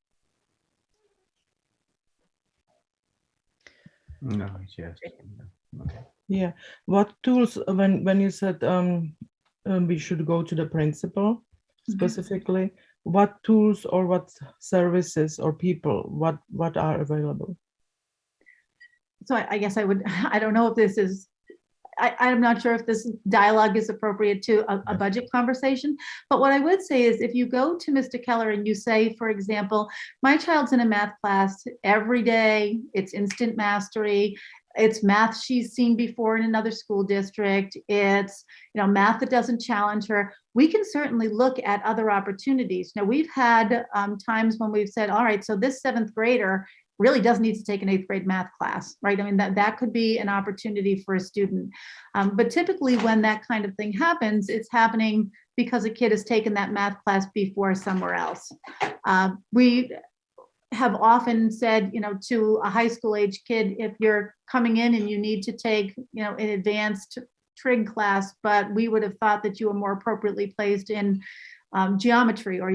No, yes. Okay. Yeah. What tools, when you said we should go to the principal specifically, what tools or what services or people, what are available? So I guess I don't know if this is, I'm not sure if this dialogue is appropriate to a budget conversation, but what I would say is if you go to Mr. Keller and you say, for example, my child's in a math class every day, it's instant mastery, it's math she's seen before in another school district, it's math that doesn't challenge her, we can certainly look at other opportunities. Now we've had times when we've said, all right, so this 7th grader really does need to take an 8th grade math class, right? I mean, that could be an opportunity for a student. But typically when that kind of thing happens, it's happening because a kid has taken that math class before somewhere else. We have often said, to a high school age kid, if you're coming in and you need to take, an advanced trig class, but we would have thought that you were more appropriately placed in geometry, or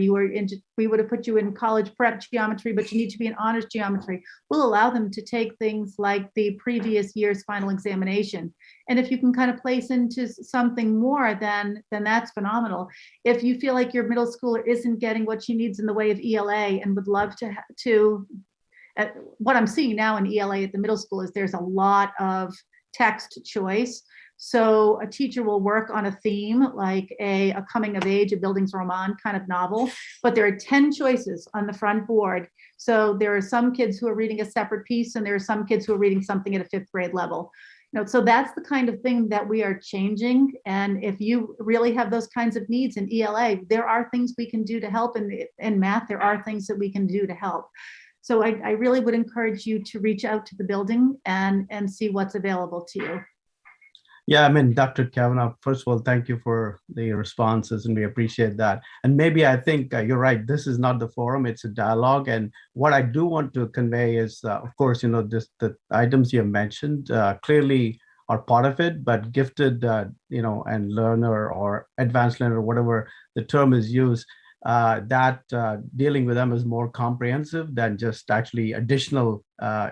we would have put you in college prep geometry, but you need to be in honors geometry. We'll allow them to take things like the previous year's final examination. And if you can kind of place into something more, then that's phenomenal. If you feel like your middle schooler isn't getting what she needs in the way of ELA and would love to what I'm seeing now in ELA at the middle school is there's a lot of text choice. So a teacher will work on a theme like a coming of age, a Bildungsroman roman kind of novel, but there are 10 choices on the front board. So there are some kids who are reading a separate piece and there are some kids who are reading something at a 5th grade level. So that's the kind of thing that we are changing. And if you really have those kinds of needs in ELA, there are things we can do to help. In math, there are things that we can do to help. So I really would encourage you to reach out to the building and see what's available to you. Yeah, I mean, Dr. Kavanaugh, first of all, thank you for the responses and we appreciate that. And maybe I think you're right, this is not the forum, it's a dialogue. And what I do want to convey is, of course, the items you have mentioned clearly are part of it, but gifted, and learner or advanced learner, whatever the term is used, dealing with them is more comprehensive than just actually additional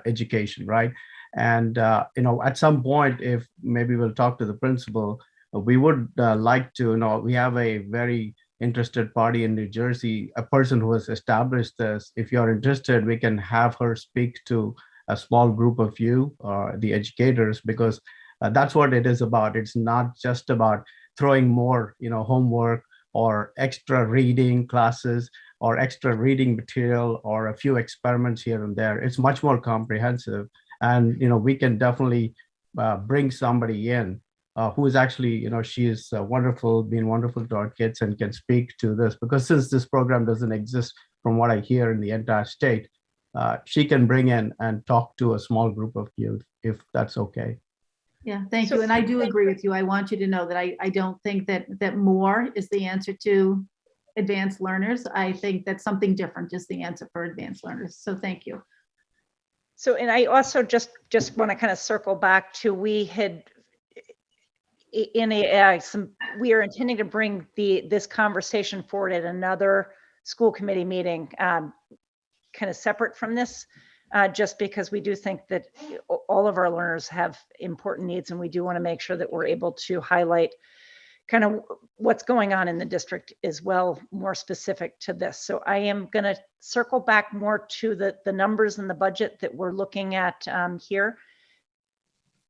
education, right? And, at some point, if maybe we'll talk to the principal, we would like to, we have a very interested party in New Jersey, a person who has established this. If you're interested, we can have her speak to a small group of you, the educators, because that's what it is about. It's not just about throwing more, homework or extra reading classes or extra reading material or a few experiments here and there. It's much more comprehensive. And, we can definitely bring somebody in who is actually, she is wonderful, been wonderful to our kids and can speak to this, because since this program doesn't exist from what I hear in the entire state, she can bring in and talk to a small group of youth, if that's okay. Yeah, thank you. And I do agree with you. I want you to know that I don't think that more is the answer to advanced learners. I think that something different is the answer for advanced learners. So thank you. So, and I also just want to kind of circle back to, we had we are intending to bring this conversation forward at another school committee meeting, kind of separate from this, just because we do think that all of our learners have important needs, and we do want to make sure that we're able to highlight kind of what's going on in the district as well, more specific to this. So I am going to circle back more to the numbers and the budget that we're looking at here.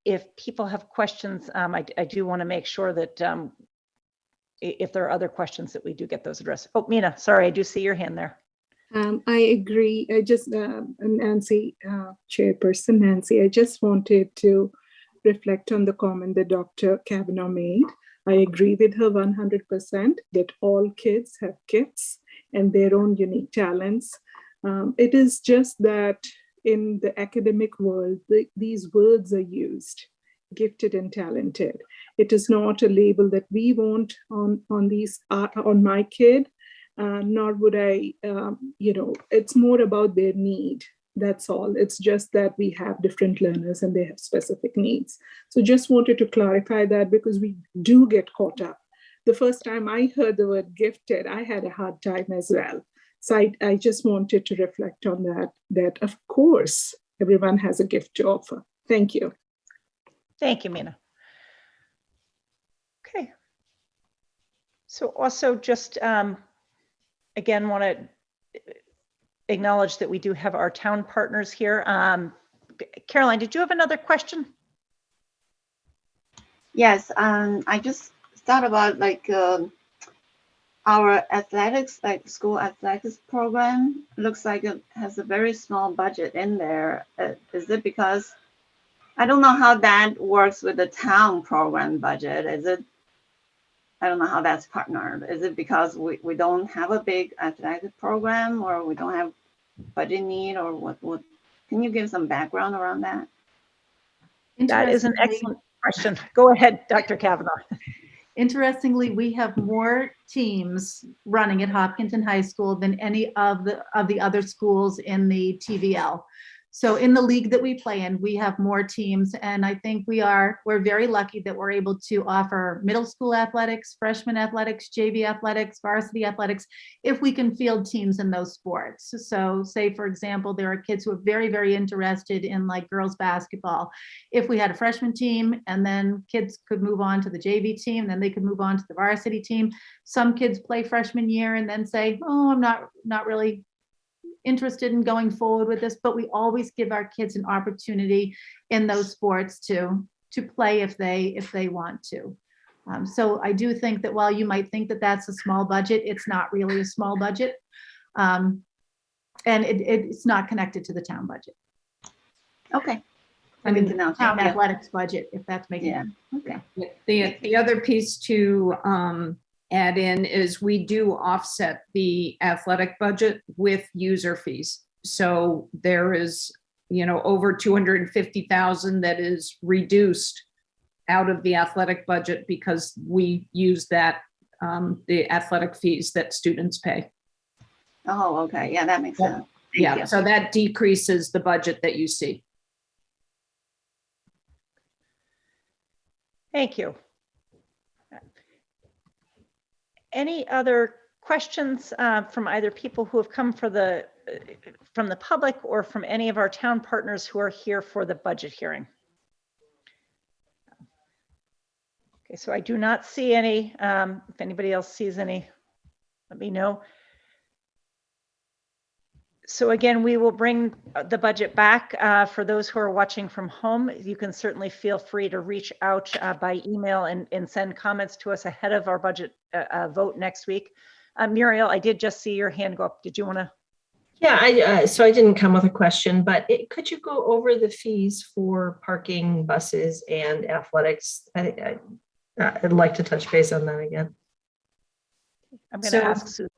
If people have questions, I do want to make sure that if there are other questions, that we do get those addressed. Oh, Mina, sorry, I do see your hand there. I agree. I just, Nancy, Chairperson Nancy, I just wanted to reflect on the comment that Dr. Kavanaugh made. I agree with her 100% that all kids have gifts and their own unique talents. It is just that in the academic world, these words are used, gifted and talented. It is not a label that we want on my kid, nor would I, it's more about their need. That's all. It's just that we have different learners and they have specific needs. So just wanted to clarify that, because we do get caught up. The first time I heard the word gifted, I had a hard time as well. So I just wanted to reflect on that of course, everyone has a gift to offer. Thank you. Thank you, Mina. Okay. So also just, again, want to acknowledge that we do have our town partners here. Caroline, did you have another question? Yes, I just thought about our athletics, like school athletics program. Looks like it has a very small budget in there. Is it because, I don't know how that works with the town program budget. I don't know how that's partnered. Is it because we don't have a big athletic program, or we don't have budget need, or what? Can you give some background around that? That is an excellent question. Go ahead, Dr. Kavanaugh. Interestingly, we have more teams running at Hopkinton High School than any of the other schools in the TVL. So in the league that we play in, we have more teams, and I think we're very lucky that we're able to offer middle school athletics, freshman athletics, JV athletics, varsity athletics, if we can field teams in those sports. So say, for example, there are kids who are very, very interested in like girls basketball. If we had a freshman team, and then kids could move on to the JV team, then they could move on to the varsity team. Some kids play freshman year and then say, oh, I'm not really interested in going forward with this, but we always give our kids an opportunity in those sports to play if they want to. So I do think that while you might think that that's a small budget, it's not really a small budget. And it's not connected to the town budget. Okay. I mean, the town athletics budget, if that's making sense. Okay. The other piece to add in is we do offset the athletic budget with user fees. So there is, over 250,000 that is reduced out of the athletic budget because we use that, the athletic fees that students pay. Oh, okay. Yeah, that makes sense. Thank you. So that decreases the budget that you see. Thank you. Any other questions from either people who have come from the public or from any of our town partners who are here for the budget hearing? Okay, so I do not see any. If anybody else sees any, let me know. So again, we will bring the budget back. For those who are watching from home, you can certainly feel free to reach out by email and send comments to us ahead of our budget vote next week. Muriel, I did just see your hand go up. Did you want to? Yeah, so I didn't come with a question, but could you go over the fees for parking, buses, and athletics? I'd like to touch base on that again. I'm going to ask Susan.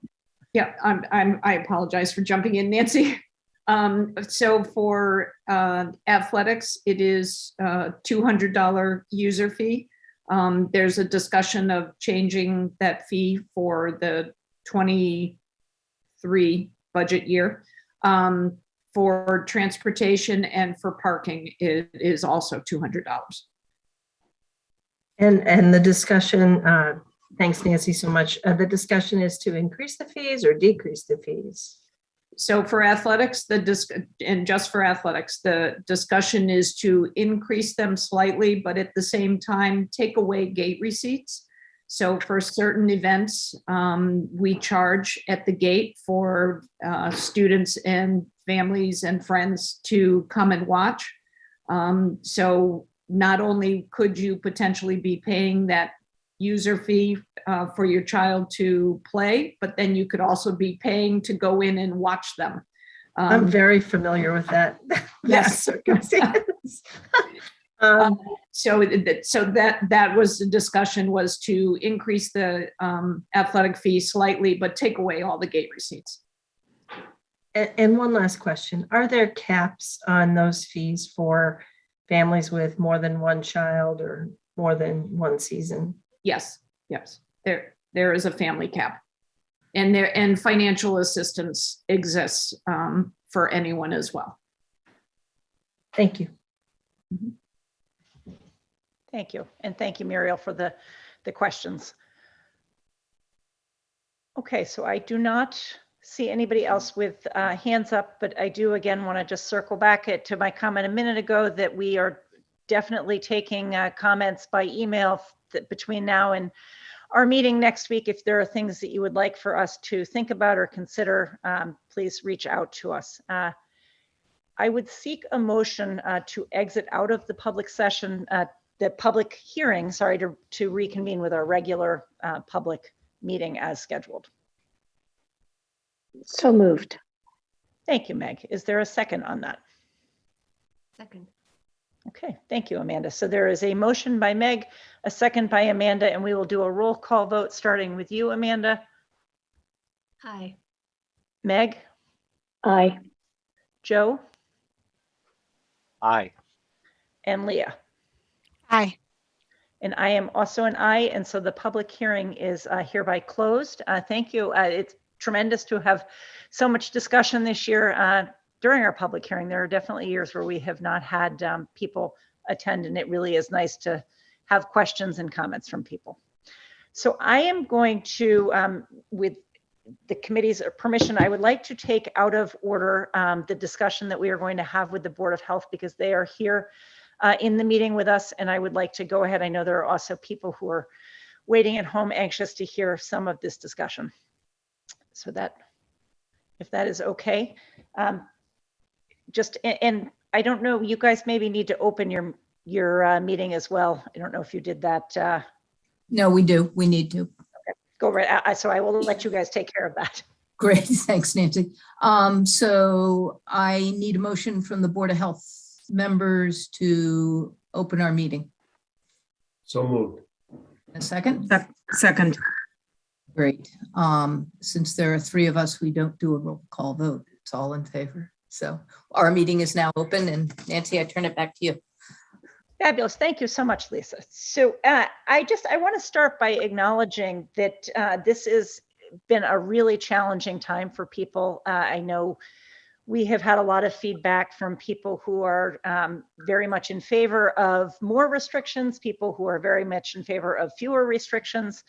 Yeah, I apologize for jumping in, Nancy. So for athletics, it is a $200 user fee. There's a discussion of changing that fee for the 23 budget year. For For transportation and for parking, it is also $200. And the discussion, thanks Nancy so much. The discussion is to increase the fees or decrease the fees? So for athletics, and just for athletics, the discussion is to increase them slightly, but at the same time, take away gate receipts. So for certain events, we charge at the gate for students and families and friends to come and watch. So not only could you potentially be paying that user fee for your child to play, but then you could also be paying to go in and watch them. I'm very familiar with that. Yes. Circumstance. So that was the discussion, was to increase the athletic fee slightly, but take away all the gate receipts. And one last question. Are there caps on those fees for families with more than one child or more than one season? Yes, there is a family cap, and financial assistance exists for anyone as well. Thank you. Thank you. And thank you, Muriel, for the questions. Okay, so I do not see anybody else with hands up, but I do again want to just circle back to my comment a minute ago that we are definitely taking comments by email between now and our meeting next week. If there are things that you would like for us to think about or consider, please reach out to us. I would seek a motion to exit out of the public session, the public hearing, sorry, to reconvene with our regular public meeting as scheduled. So moved. Thank you, Meg. Is there a second on that? Second. Okay, thank you, Amanda. So there is a motion by Meg, a second by Amanda, and we will do a roll call vote starting with you, Amanda. Aye. Meg? Aye. Joe? Aye. And Leah? Aye. And I am also an aye, and so the public hearing is hereby closed. Thank you. It's tremendous to have so much discussion this year during our public hearing. There are definitely years where we have not had people attend, and it really is nice to have questions and comments from people. So I am going to, with the committee's permission, I would like to take out of order the discussion that we are going to have with the Board of Health, because they are here in the meeting with us, and I would like to go ahead. I know there are also people who are waiting at home anxious to hear some of this discussion. So that, if that is okay, and I don't know, you guys maybe need to open your meeting as well. I don't know if you did that. No, we do. We need to. Okay, go right. So I will let you guys take care of that. Great. Thanks, Nancy. So I need a motion from the Board of Health members to open our meeting. So moved. A second? Second. Great. Since there are three of us, we don't do a roll call vote. It's all in favor. So our meeting is now open, and Nancy, I turn it back to you. Fabulous. Thank you so much, Lisa. So I want to start by acknowledging that this has been a really challenging time for people. I know we have had a lot of feedback from people who are very much in favor of more restrictions, people who are very much in favor of fewer restrictions,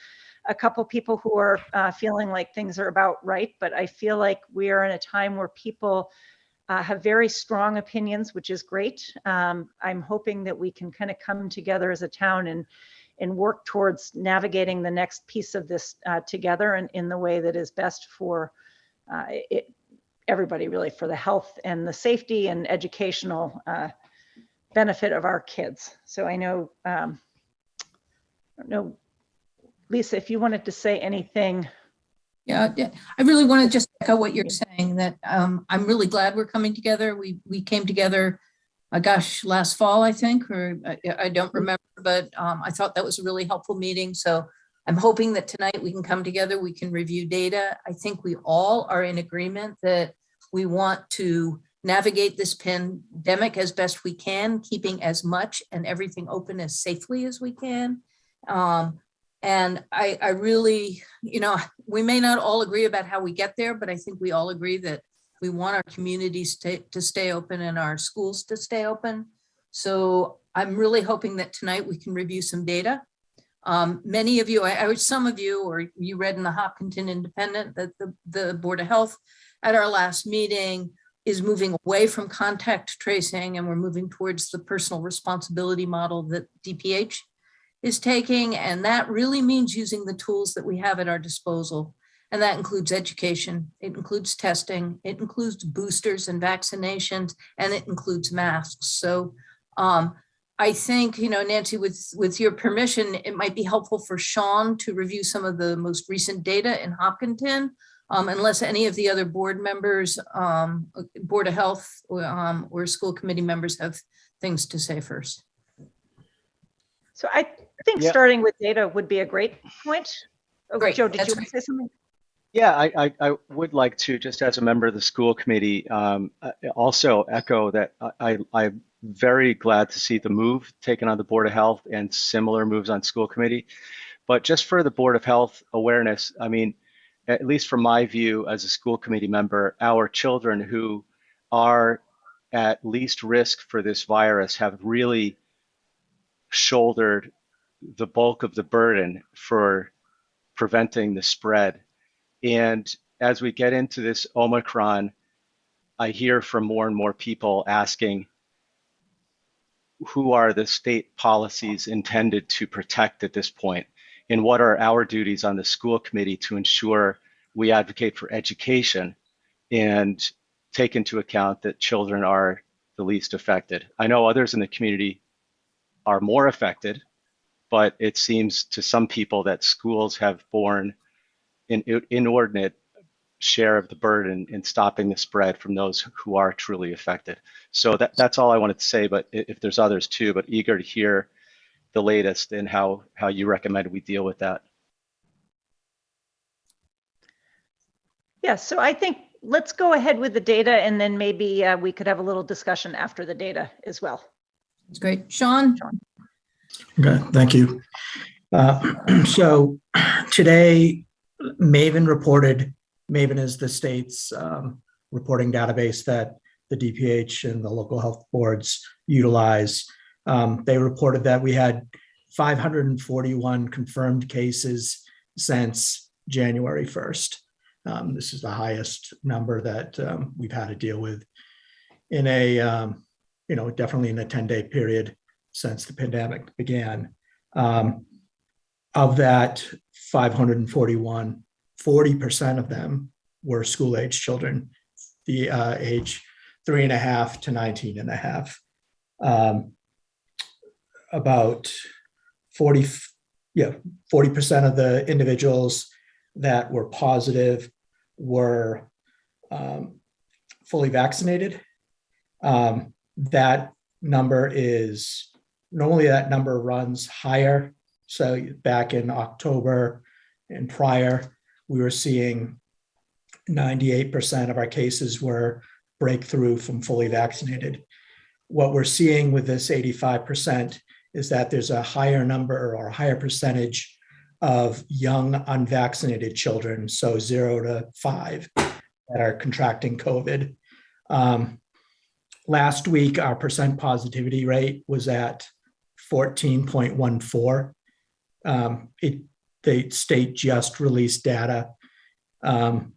a couple people who are feeling like things are about right. But I feel like we are in a time where people have very strong opinions, which is great. I'm hoping that we can kind of come together as a town and work towards navigating the next piece of this together and in the way that is best for everybody, really, for the health and the safety and educational benefit of our kids. So I know, I don't know, Lisa, if you wanted to say anything. Yeah, I really want to just echo what you're saying, that I'm really glad we're coming together. We came together, gosh, last fall, I think, or I don't remember, but I thought that was a really helpful meeting. So I'm hoping that tonight we can come together, we can review data. I think we all are in agreement that we want to navigate this pandemic as best we can, keeping as much and everything open as safely as we can. And I really, we may not all agree about how we get there, but I think we all agree that We want our communities to stay open and our schools to stay open. So I'm really hoping that tonight we can review some data. Many of you, some of you, or you read in the Hopkinton Independent that the Board of Health at our last meeting is moving away from contact tracing, and we're moving towards the personal responsibility model that DPH is taking. And that really means using the tools that we have at our disposal. And that includes education, it includes testing, it includes boosters and vaccinations, and it includes masks. So I think, Nancy, with your permission, it might be helpful for Sean to review some of the most recent data in Hopkinton, unless any of the other board members, Board of Health or school committee members have things to say first. So I think starting with data would be a great point. Oh, Great. Joe, did you want to say something? Yeah, I would like to, just as a member of the school committee, also echo that I'm very glad to see the move taken on the Board of Health and similar moves on school committee. But just for the Board of Health awareness, I mean, at least from my view as a school committee member, our children who are at least risk for this virus have really shouldered the bulk of the burden for preventing the spread. And as we get into this Omicron, I hear from more and more people asking, who are the state policies intended to protect at this point? And what are our duties on the school committee to ensure we advocate for education and take into account that children are the least affected? I know others in the community are more affected, but it seems to some people that schools have borne an inordinate share of the burden in stopping the spread from those who are truly affected. So that's all I wanted to say, but if there's others too, but eager to hear the latest and how you recommend we deal with that. Yeah, so I think let's go ahead with the data, and then maybe we could have a little discussion after the data as well. That's great. Sean? Okay, thank you. So today, Maven is the state's reporting database that the DPH and the local health boards utilize. They reported that we had 541 confirmed cases since January 1st. This is the highest number that we've had to deal with in a, definitely in a 10-day period since the pandemic began. Of that 541, 40% of them were school-age children, the age 3.5 to 19.5. About 40% of the individuals that were positive were fully vaccinated. That number is, normally that number runs higher. So back in October and prior, we were seeing 98% of our cases were breakthrough from fully vaccinated. What we're seeing with this 85% is that there's a higher number or a higher percentage of young unvaccinated children, so 0 to 5, that are contracting COVID. Last week, our percent positivity rate was at 14.14. The state just released data, and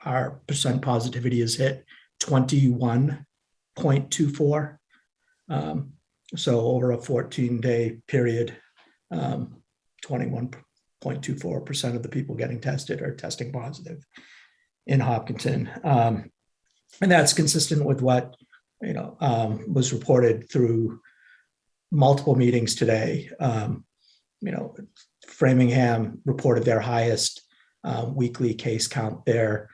our percent positivity has hit 21.24. So over a 14-day period, 21.24% of the people getting tested are testing positive in Hopkinton. And that's consistent with what was reported through multiple meetings today. Framingham reported their highest weekly case count there,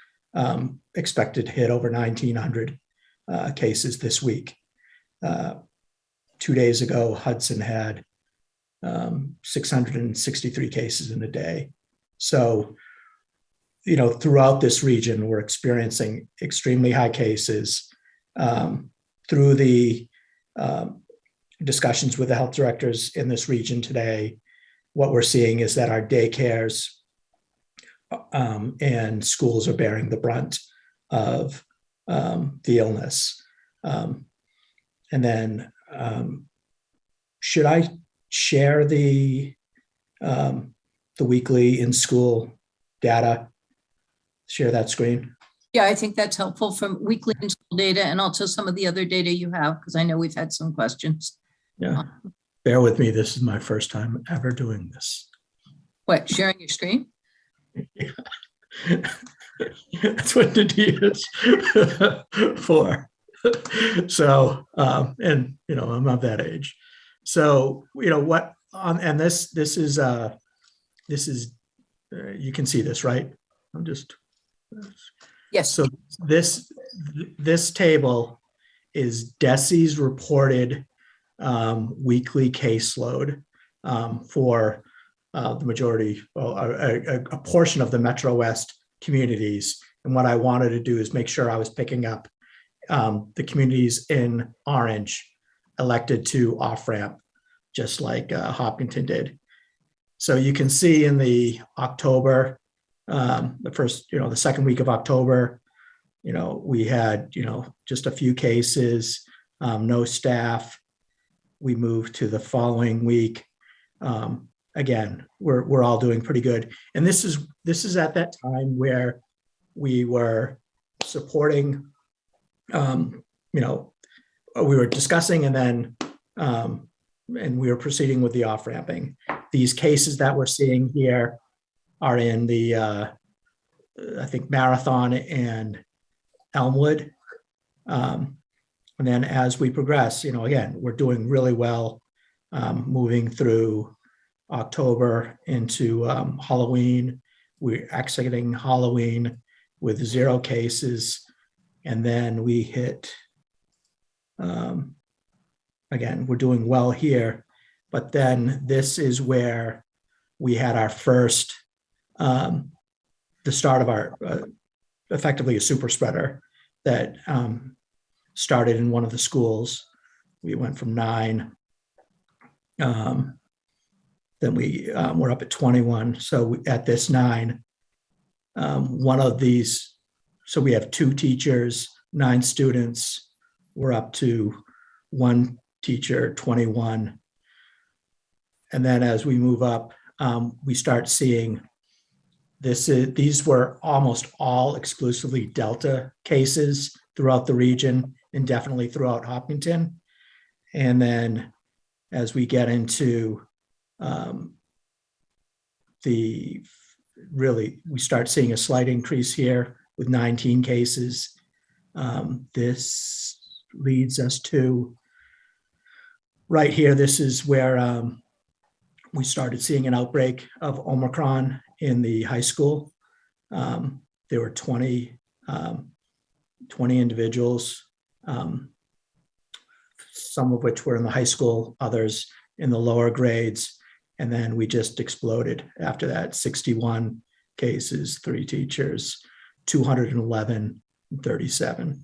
expected to hit over 1,900 cases this week. 2 days ago, Hudson had 663 cases in a day. So, throughout this region, we're experiencing extremely high cases. Through the discussions with the health directors in this region today, what we're seeing is that our daycares and schools are bearing the brunt of the illness. And then should I share the weekly in-school data? Share that screen? Yeah, I think that's helpful from weekly in-school data and also some of the other data you have, because I know we've had some questions. Yeah, bear with me. This is my first time ever doing this. What, sharing your screen? Yeah. That's what the D is for. So, and I'm of that age. So, what and this is you can see this, right? I'm just. Yes. So this table is DESE's reported weekly caseload for the majority, a portion of the Metro West communities. And what I wanted to do is make sure I was picking up the communities in orange elected to off-ramp, just like Hopkinton did. So you can see in the October, the second week of October, we had, just a few cases, no staff. We moved to the following week. Again, we're all doing pretty good. And this is at that time where we were supporting, we were discussing and then, and we were proceeding with the off-ramping. These cases that we're seeing here are in the, I think, Marathon and Elmwood. And then as we progress, again, we're doing really well, moving through October into Halloween. We're exiting Halloween with 0 cases. And then we hit, again, we're doing well here. But then this is where we had our first, the start of our, effectively a super spreader that started in one of the schools. We went from 9, then we were up at 21. So at this 9, one of these, so we have 2 teachers, 9 students. We're up to 1 teacher, 21. And then as we move up, we start seeing these were almost all exclusively Delta cases throughout the region and definitely throughout Hopkinton. And then as we get into we start seeing a slight increase here with 19 cases. This leads us to right here. This is where we started seeing an outbreak of Omicron in the high school. There were 20 individuals, some of which were in the high school, others in the lower grades. And then we just exploded after that, 61 cases, 3 teachers, 211, 37.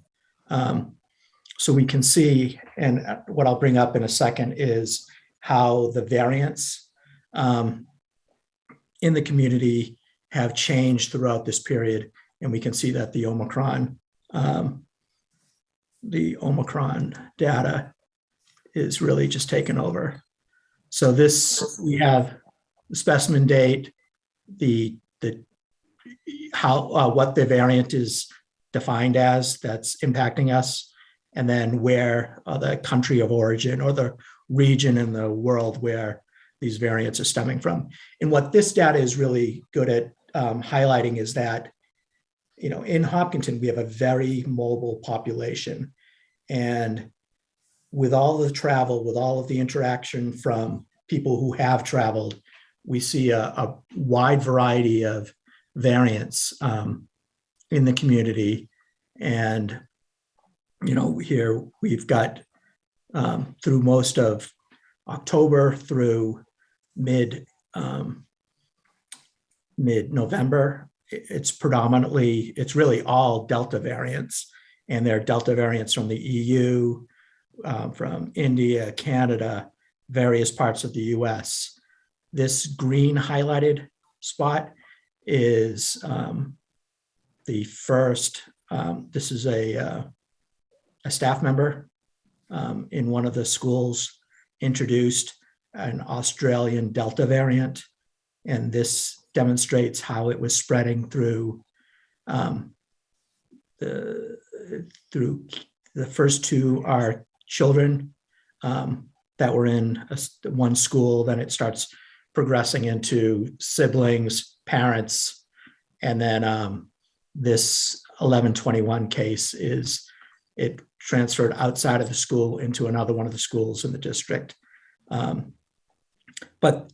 So we can see, and what I'll bring up in a second is how the variants in the community have changed throughout this period. And we can see that the Omicron data is really just taken over. So this, we have the specimen date, what the variant is defined as that's impacting us, and then where the country of origin or the region in the world where these variants are stemming from. And what this data is really good at highlighting is that, in Hopkinton, we have a very mobile population. And with all the travel, with all of the interaction from people who have traveled, we see a wide variety of variants in the community. And, here we've got through most of October through mid-November, it's really all Delta variants, and they're Delta variants from the EU, from India, Canada, various parts of the US. This green highlighted spot is the first this is a staff member in one of the schools introduced an Australian Delta variant, and this demonstrates how it was spreading through the first two are children that were in one school. Then it starts progressing into siblings, parents, and then this 1121 case it transferred outside of the school into another one of the schools in the district. But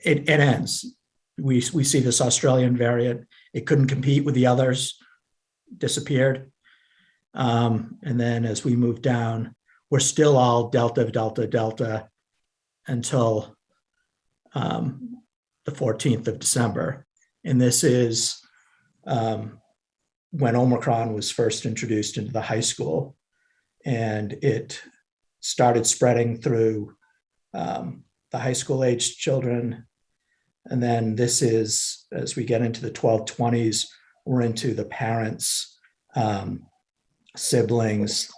it ends. We see this Australian variant. It couldn't compete with the others, disappeared. And then as we move down, we're still all Delta, Delta, Delta until the 14th of December. And this is when Omicron was first introduced into the high school, and it started spreading through the high school aged children. And then this is, as we get into the 1220s, we're into the parents, siblings,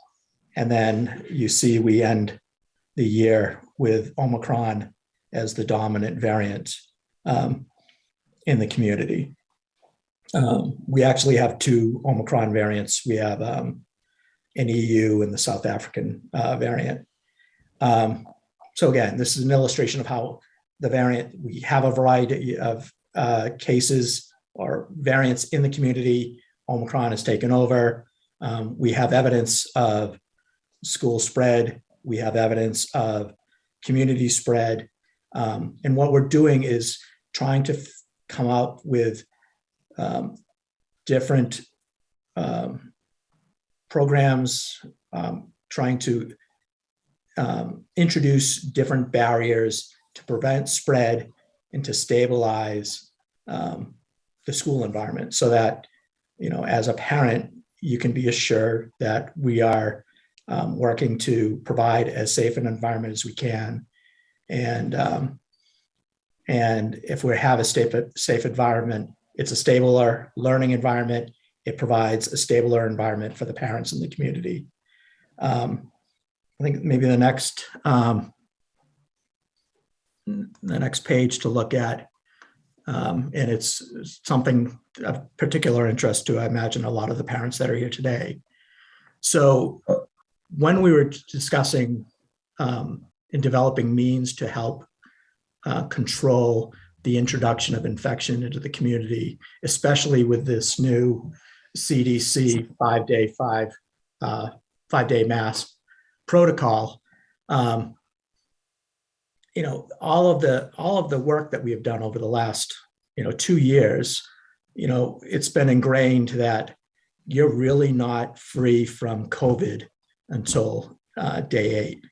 and then you see we end the year with Omicron as the dominant variant in the community. We actually have two Omicron variants. We have an EU and the South African variant. So again, this is an illustration of how the variant, we have a variety of cases or variants in the community. Omicron has taken over. We have evidence of school spread. We have evidence of community spread. And what we're doing is trying to come up with different programs, trying to introduce different barriers to prevent spread and to stabilize the school environment so that, as a parent, you can be assured that we are working to provide as safe an environment as we can. And if we have a safe environment, it's a stabler learning environment. It provides a stabler environment for the parents in the community. I think maybe the next page to look at, and it's something of particular interest to, I imagine, a lot of the parents that are here today. So when we were discussing in developing means to help control the introduction of infection into the community, especially with this new CDC 5-day mask protocol, all of the work that we have done over the last 2 years, it's been ingrained that you're really not free from COVID until day 8.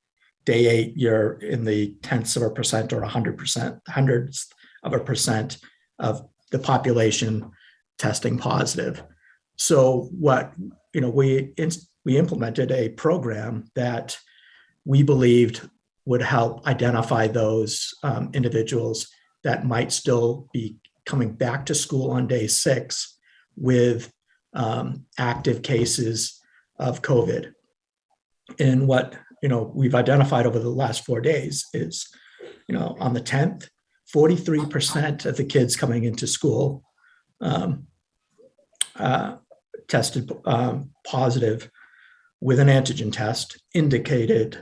Day 8, you're in the tenths of a percent or 100%, hundreds of a percent of the population testing positive. So what we implemented a program that we believed would help identify those individuals that might still be coming back to school on day 6 with active cases of COVID. And what we've identified over the last 4 days is, on the 10th, 43% of the kids coming into school tested positive with an antigen test indicative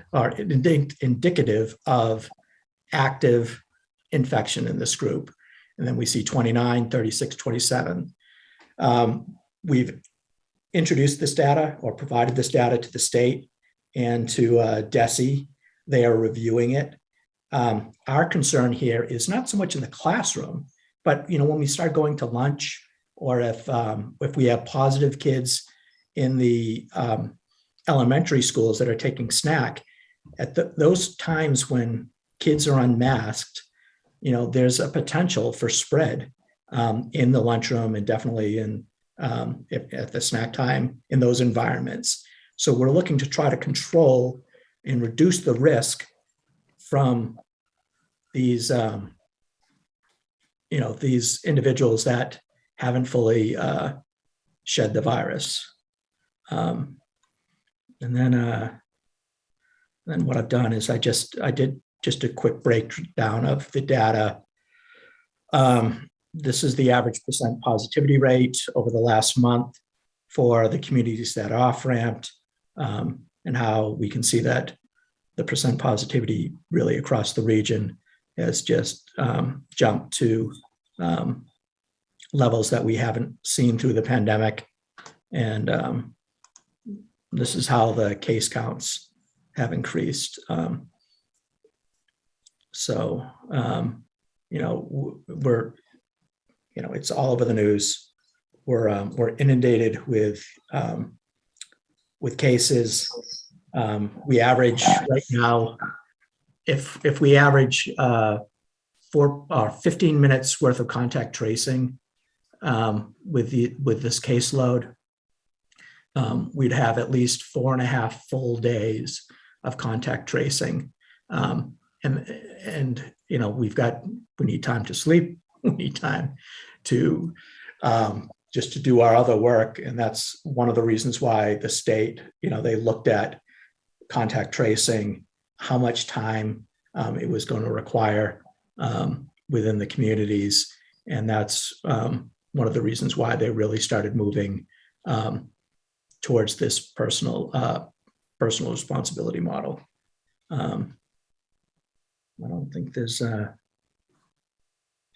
of active infection in this group. And then we see 29, 36, 27. We've introduced this data or provided this data to the state and to DESE. They are reviewing it. Our concern here is not so much in the classroom, but when we start going to lunch, or if we have positive kids in the elementary schools that are taking snack, at those times when kids are unmasked, there's a potential for spread in the lunchroom and definitely at the snack time in those environments. So we're looking to try to control and reduce the risk from these, these individuals that haven't fully shed the virus. And then what I've done is I did just a quick breakdown of the data. This is the average percent positivity rate over the last month for the communities that are off-ramped, and how we can see that the percent positivity really across the region has just jumped to levels that we haven't seen through the pandemic. And this is how the case counts have increased. It's all over the news. We're inundated with cases. We average right now, if we average 15 minutes worth of contact tracing with this caseload, we'd have at least 4.5 full days of contact tracing. And we need time to sleep. We need time to just to do our other work. And that's one of the reasons why the state, they looked at contact tracing, how much time it was going to require within the communities. And that's one of the reasons why they really started moving towards this personal responsibility model. I don't think there's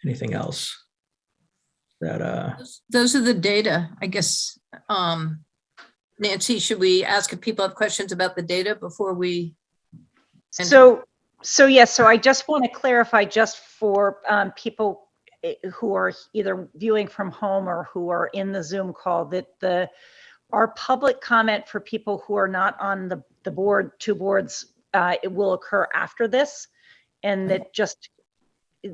anything else that. Those are the data, I guess. Nancy, should we ask if people have questions about the data before we? So I just want to clarify, just for people who are either viewing from home or who are in the Zoom call, that our public comment for people who are not on the board, two boards, it will occur after this. And that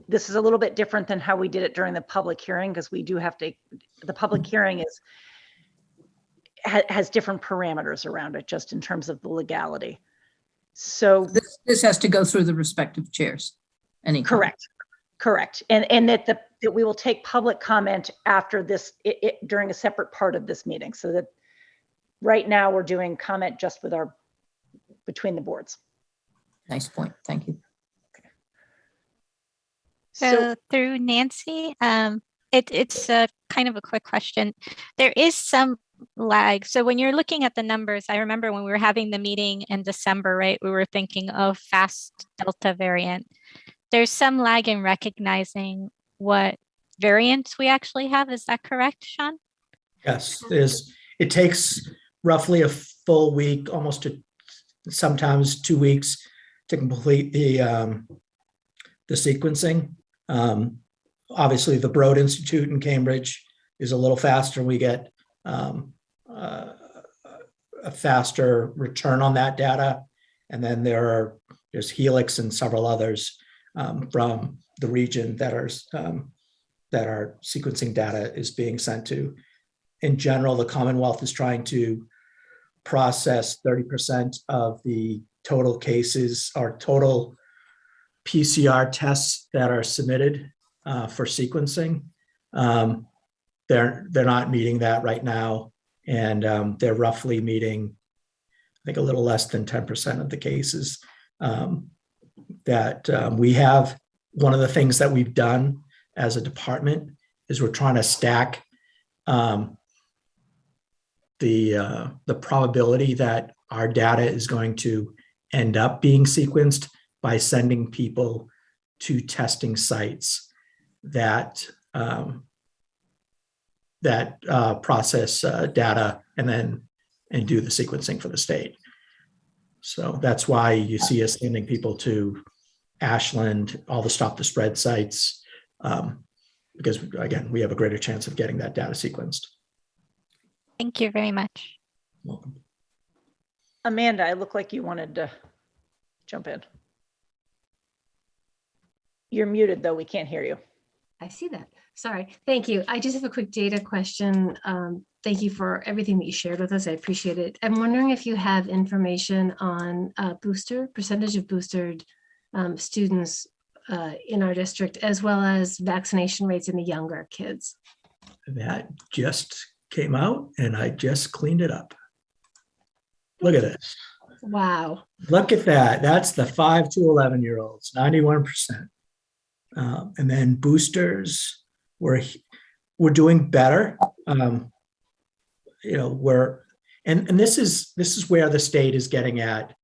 this is a little bit different than how we did it during the public hearing, because we do have to, the public hearing has different parameters around it, just in terms of the legality. So this has to go through the respective chairs. Correct. And that we will take public comment after this, during a separate part of this meeting. So that right now we're doing comment just with between the boards. Nice point. Thank you. So through Nancy, it's a kind of a quick question. There is some lag. So when you're looking at the numbers, I remember when we were having the meeting in December, right, we were thinking of fast Delta variant. There's some lag in recognizing what variants we actually have. Is that correct, Sean? Yes, it takes roughly a full week, almost sometimes 2 weeks to complete the sequencing. Obviously, the Broad Institute in Cambridge is a little faster. We get a faster return on that data. And then there's Helix and several others from the region that our sequencing data is being sent to. In general, the Commonwealth is trying to process 30% of the total cases or total PCR tests that are submitted for sequencing. They're not meeting that right now, and they're roughly meeting, I think, a little less than 10% of the cases that we have. One of the things that we've done as a department is we're trying to stack the probability that our data is going to end up being sequenced by sending people to testing sites that process data and do the sequencing for the state. So that's why you see us sending people to Ashland, all the Stop the Spread sites, because again, we have a greater chance of getting that data sequenced. Thank you very much. Welcome. Amanda, I look like you wanted to jump in. You're muted though, we can't hear you. I see that. Sorry. Thank you. I just have a quick data question. Thank you for everything that you shared with us. I appreciate it. I'm wondering if you have information on percentage of boosted students in our district, as well as vaccination rates in the younger kids. That just came out and I just cleaned it up. Look at this. Wow. Look at that. That's the 5 to 11-year-olds, 91%. And then boosters, we're doing better. And this is where the state is getting at,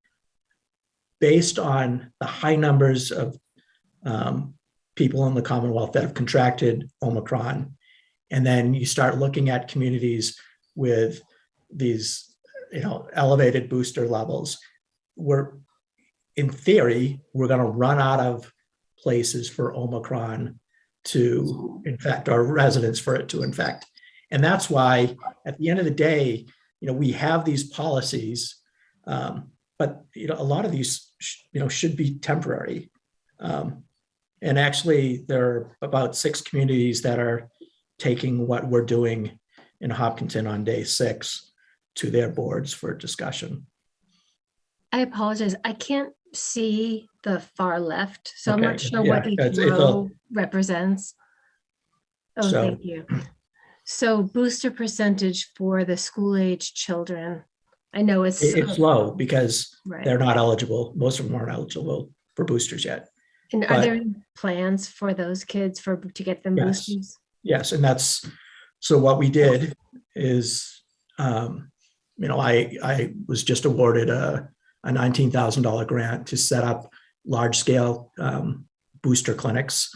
based on the high numbers of people in the Commonwealth that have contracted Omicron. And then you start looking at communities with these, elevated booster levels. In theory, we're going to run out of places for Omicron to infect, our residents for it to infect. And that's why at the end of the day, we have these policies, but a lot of these, should be temporary. And actually, there are about 6 communities that are taking what we're doing in Hopkinton on day 6 to their boards for discussion. I apologize. I can't see the far left, so I'm Okay, not sure yeah, what each it's row represents. Oh, So- thank you. So booster percentage for the school-age children. I know it's low because right. they're not eligible. Most of them aren't eligible for boosters yet. And are but- there any plans for those kids to get them Yes. boosters? Yes, and so what we did is, I was just awarded a $19,000 grant to set up large-scale booster clinics.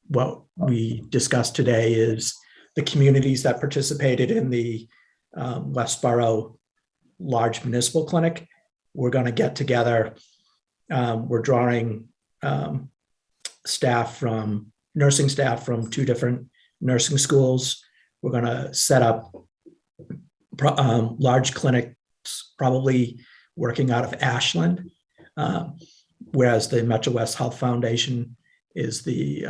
What we discussed today is the communities that participated in the Westboro large municipal clinic. We're going to get together. We're drawing nursing staff from 2 different nursing schools. We're going to set up large clinics, probably working out of Ashland, whereas the Metro West Health Foundation is the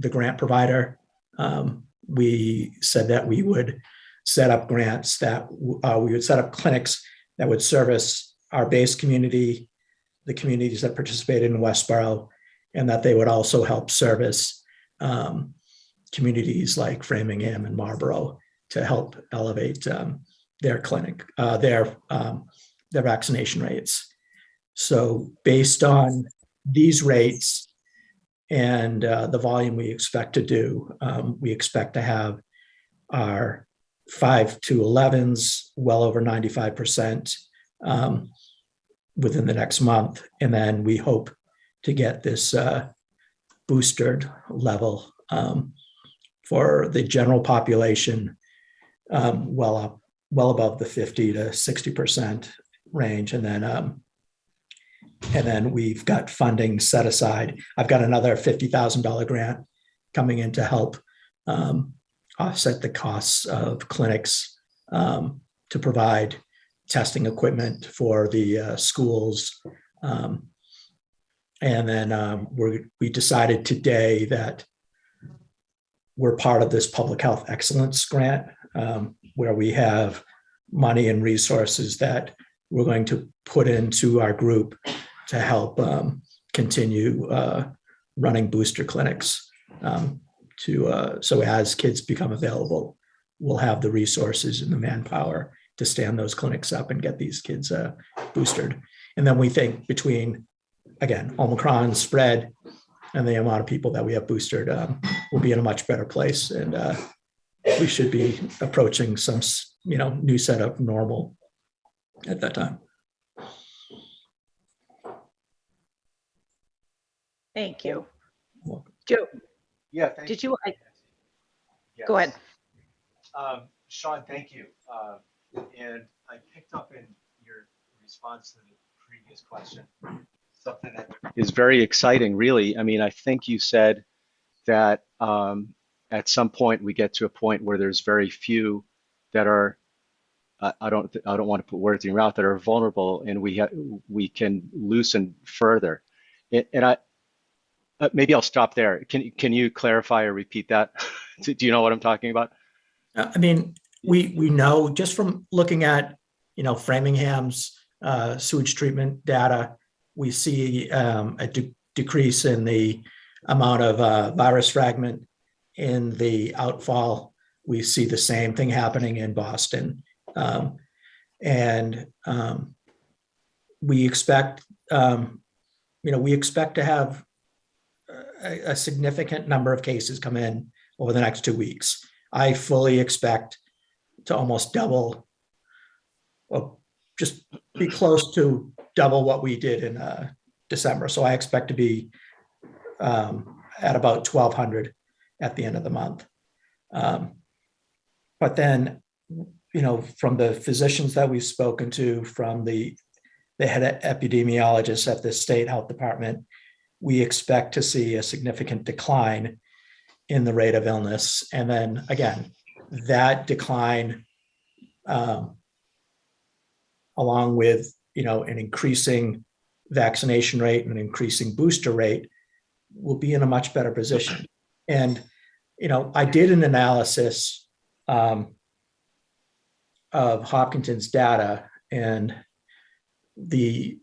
grant provider. We said that we would set up grants that we would set up clinics that would service our base community, the communities that participated in Westboro, and that they would also help service communities like Framingham and Marlboro to help elevate their clinic, their vaccination rates. So based on these rates and the volume we expect to do, we expect to have our 5 to 11s well over 95% within the next month. And then we hope to get this boosted level for the general population well above the 50 to 60% range. And then we've got funding set aside. I've got another $50,000 grant coming in to help offset the costs of clinics to provide testing equipment for the schools. And then we decided today that we're part of this public health excellence grant where we have money and resources that we're going to put into our group to help continue running booster clinics. So as kids become available, we'll have the resources and the manpower to stand those clinics up and get these kids boosted. And then we think between, again, Omicron spread and the amount of people that we have boosted, we'll be in a much better place. And we should be approaching some, new set of normal at that time. Thank you. Joe, Yeah. did you? Yes. Go ahead. Sean, thank you. And I picked up in your response to the previous question, something that is very exciting, really. I mean, I think you said that at some point we get to a point where there's very few that are, I don't want to put words in your mouth, that are vulnerable, and we can loosen further. And maybe I'll stop there. Can you clarify or repeat that? Do you know what I'm talking about? I mean, we know just from looking at, Framingham's sewage treatment data, we see a decrease in the amount of virus fragment in the outfall. We see the same thing happening in Boston. And we expect, we expect to have a significant number of cases come in over the next 2 weeks. I fully expect to almost double, or just be close to double what we did in December. So I expect to be at about 1,200 at the end of the month. But then, from the physicians that we've spoken to, from the head epidemiologist at the state health department, we expect to see a significant decline in the rate of illness. And then again, that decline, along with, an increasing vaccination rate and an increasing booster rate, will be in a much better position. And, I did an analysis of Hopkinton's data, and the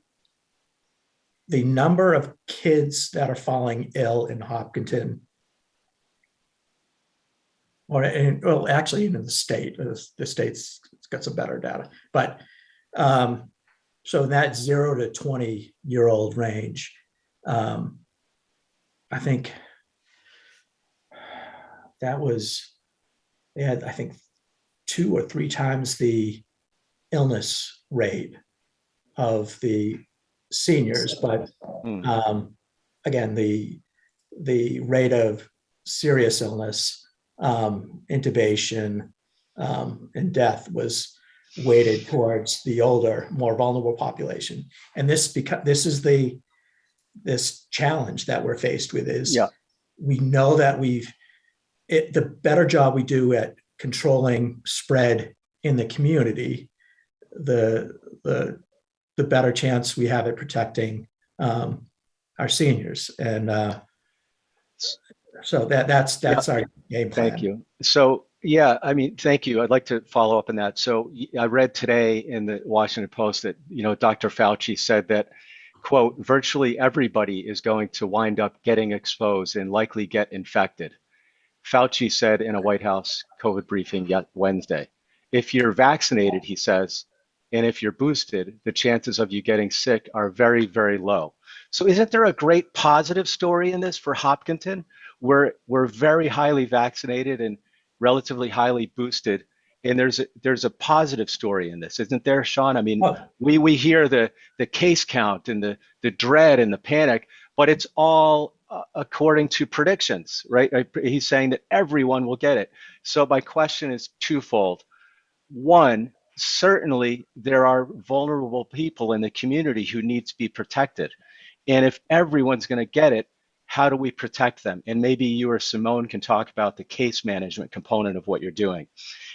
number of kids that are falling ill in Hopkinton, well, actually in the state, the state's got some better data, but so in that 0 to 20-year-old range, I think that was, they had, I think, 2 or 3 times the illness rate of the seniors, but again, the rate of serious illness, intubation, and death was weighted towards the older, more vulnerable population. And this is this challenge that we're faced with is, we know that the better job we do at controlling spread in the community, the better chance we have at protecting our seniors. And so that's our game plan. Thank you. So yeah, thank you. I'd like to follow up on that. So I read today in the Washington Post that, Dr. Fauci said that, quote, virtually everybody is going to wind up getting exposed and likely get infected. Fauci said in a White House COVID briefing yet Wednesday, if you're vaccinated, he says, and if you're boosted, the chances of you getting sick are very, very low. So isn't there a great positive story in this for Hopkinton? We're very highly vaccinated and relatively highly boosted, and there's a positive story in this, isn't there, Sean? We hear the case count and the dread and the panic, but it's all according to predictions, right? He's saying that everyone will get it. So my question is twofold. One, certainly there are vulnerable people in the community who need to be protected. And if everyone's going to get it, how do we protect them? And maybe you or Simone can talk about the case management component of what you're doing.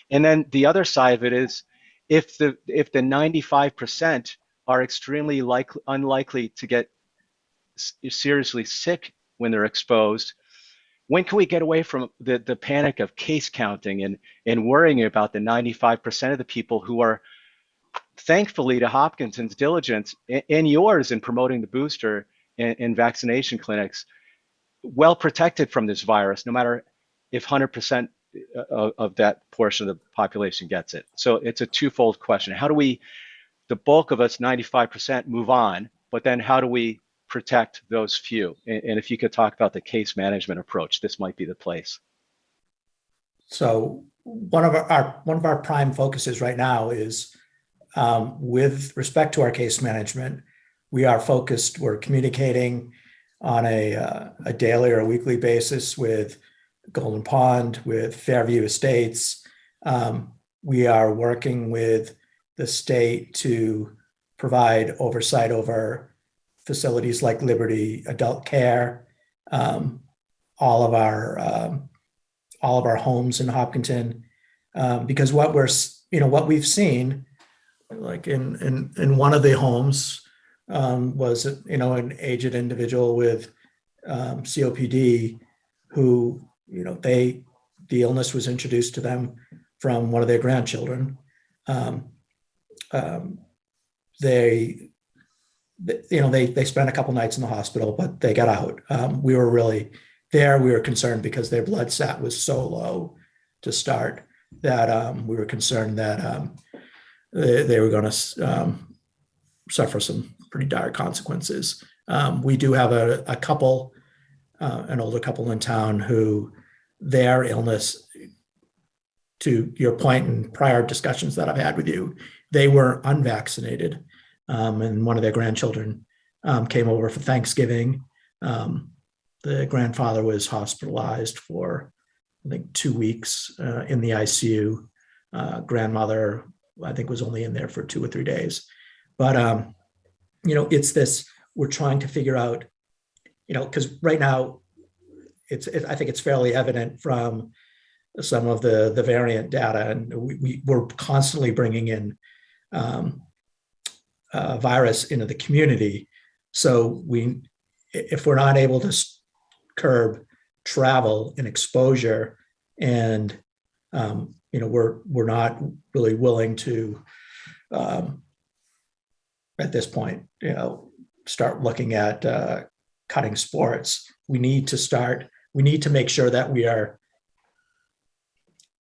And then the other side of it is, if the 95% are extremely unlikely to get seriously sick when they're exposed, when can we get away from the panic of case counting and worrying about the 95% of the people who are, thankfully to Hopkinson's diligence and yours in promoting the booster and vaccination clinics, well protected from this virus, no matter if 100% of that portion of the population gets it. So it's a twofold question. How do we, the bulk of us, 95%, move on, but then how do we protect those few? And if you could talk about the case management approach, this might be the place. So one of our prime focuses right now is, with respect to our case management, we're communicating on a daily or a weekly basis with Golden Pond, with Fairview Estates. We are working with the state to provide oversight over facilities like Liberty Adult Care, all of our homes in Hopkinton, because what we've seen, like in one of the homes, was an aged individual with COPD who the illness was introduced to them from one of their grandchildren. They spent a couple nights in the hospital, but they got out. We were concerned because their blood sat was so low to start that we were concerned that they were going to suffer some pretty dire consequences. We do have a couple, an older couple in town who their illness, to your point in prior discussions that I've had with you, they were unvaccinated, and one of their grandchildren came over for Thanksgiving. The grandfather was hospitalized for, I think, 2 weeks in the ICU. Grandmother, I think, was only in there for 2 or 3 days. But, it's this, we're trying to figure out, because right now, I think it's fairly evident from some of the variant data, and we're constantly bringing in virus into the community. So if we're not able to curb travel and exposure, and we're not really willing to at this point start looking at cutting sports, we need to make sure that we are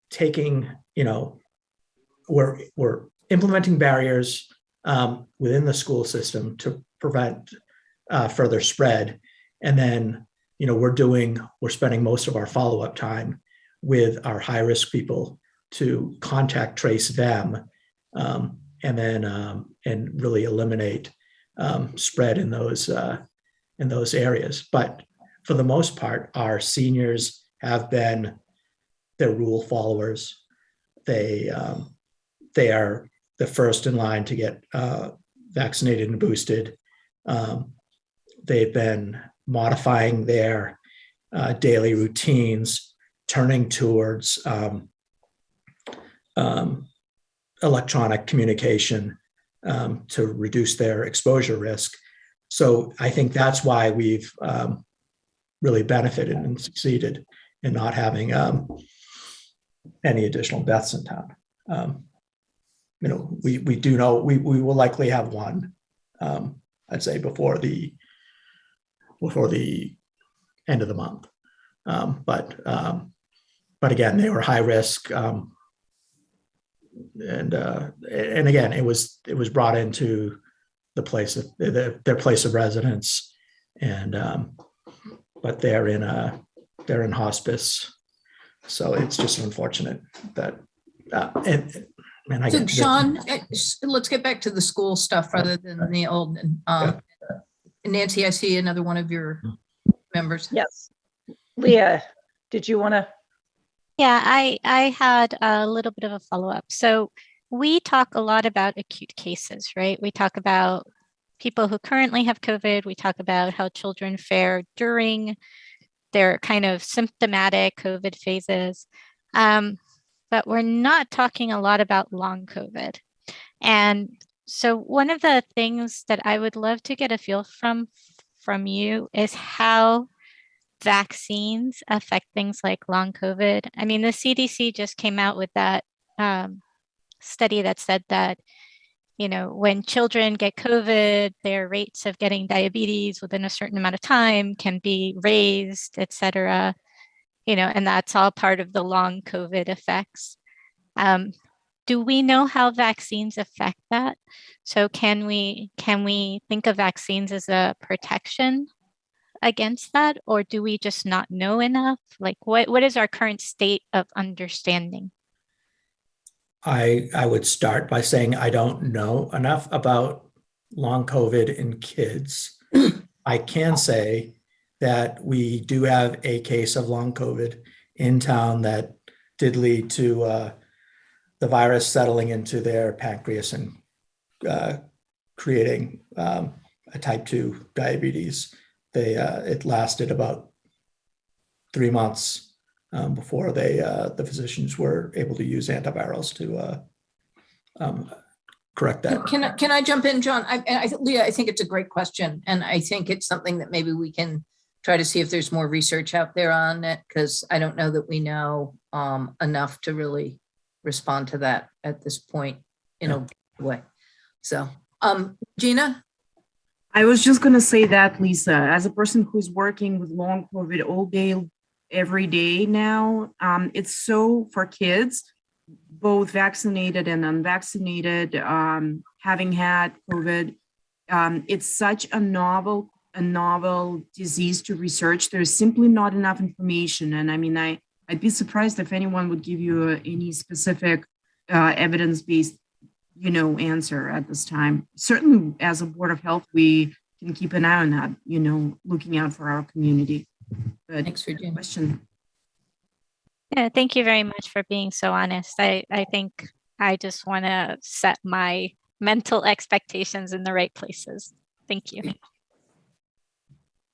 taking, we're implementing barriers within the school system to prevent further spread. And then, we're spending most of our follow-up time with our high-risk people to contact trace them, and then and really eliminate spread in those areas. But for the most part, our seniors have been, they're rule followers. They are the first in line to get vaccinated and boosted. They've been modifying their daily routines, turning towards electronic communication to reduce their exposure risk. So I think that's why we've really benefited and succeeded in not having any additional deaths in town. We do know we will likely have one, I'd say before the end of the month. But again, they were high risk, and again, it was brought into the place of their place of residence, and but they're in hospice, so it's just unfortunate that and I So get Sean, let's get back to the school stuff rather than the old. Nancy, I see another one of your members. Yes. Leah, did you want to? Yeah, I had a little bit of a follow-up. So we talk a lot about acute cases, right? We talk about people who currently have COVID. We talk about how children fare during their kind of symptomatic COVID phases. But we're not talking a lot about long COVID. And so one of the things that I would love to get a feel from you is how vaccines affect things like long COVID. I mean, the CDC just came out with that study that said that, when children get COVID, their rates of getting diabetes within a certain amount of time can be raised, et cetera. And that's all part of the long COVID effects. Do we know how vaccines affect that? So can we think of vaccines as a protection against that, or do we just not know enough? Like, what is our current state of understanding? I would start by saying I don't know enough about long COVID in kids. I can say that we do have a case of long COVID in town that did lead to the virus settling into their pancreas and creating a type 2 diabetes. It lasted about 3 months before the physicians were able to use antivirals to correct that. Can I jump in, John? Leah, I think it's a great question. And I think it's something that maybe we can try to see if there's more research out there on it, because I don't know that we know enough to really respond to that at this point in a way. So, Gina? I was just going to say that, Lisa, as a person who's working with long COVID all day, every day now, it's so, for kids, both vaccinated and unvaccinated, having had COVID. It's such a novel disease to research. There's simply not enough information. And I mean, I'd be surprised if anyone would give you any specific evidence-based, answer at this time. Certainly, as a Board of Health, we can keep an eye on that, looking out for our community. But Thanks, Virginia. Question. Yeah, thank you very much for being so honest. I think I just want to set my mental expectations in the right places. Thank you. I'd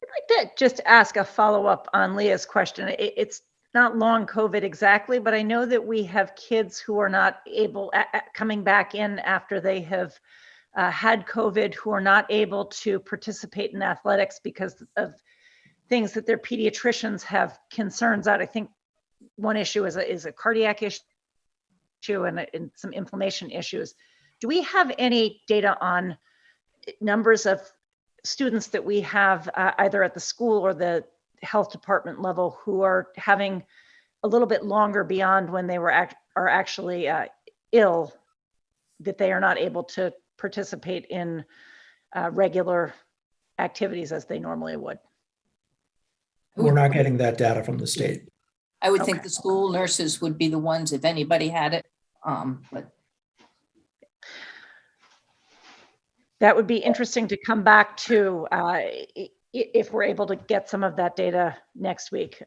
like to just ask a follow-up on Leah's question. It's not long COVID exactly, but I know that we have kids who are not able, coming back in after they have had COVID, who are not able to participate in athletics because of things that their pediatricians have concerns at. I think one issue is a cardiac issue and some inflammation issues. Do we have any data on numbers of students that we have either at the school or the health department level who are having a little bit longer beyond when they are actually ill, that they are not able to participate in regular activities as they normally would? We're not getting that data from the state. I would think the school nurses would be the ones if anybody had it. But that would be interesting to come back to if we're able to get some of that data next week.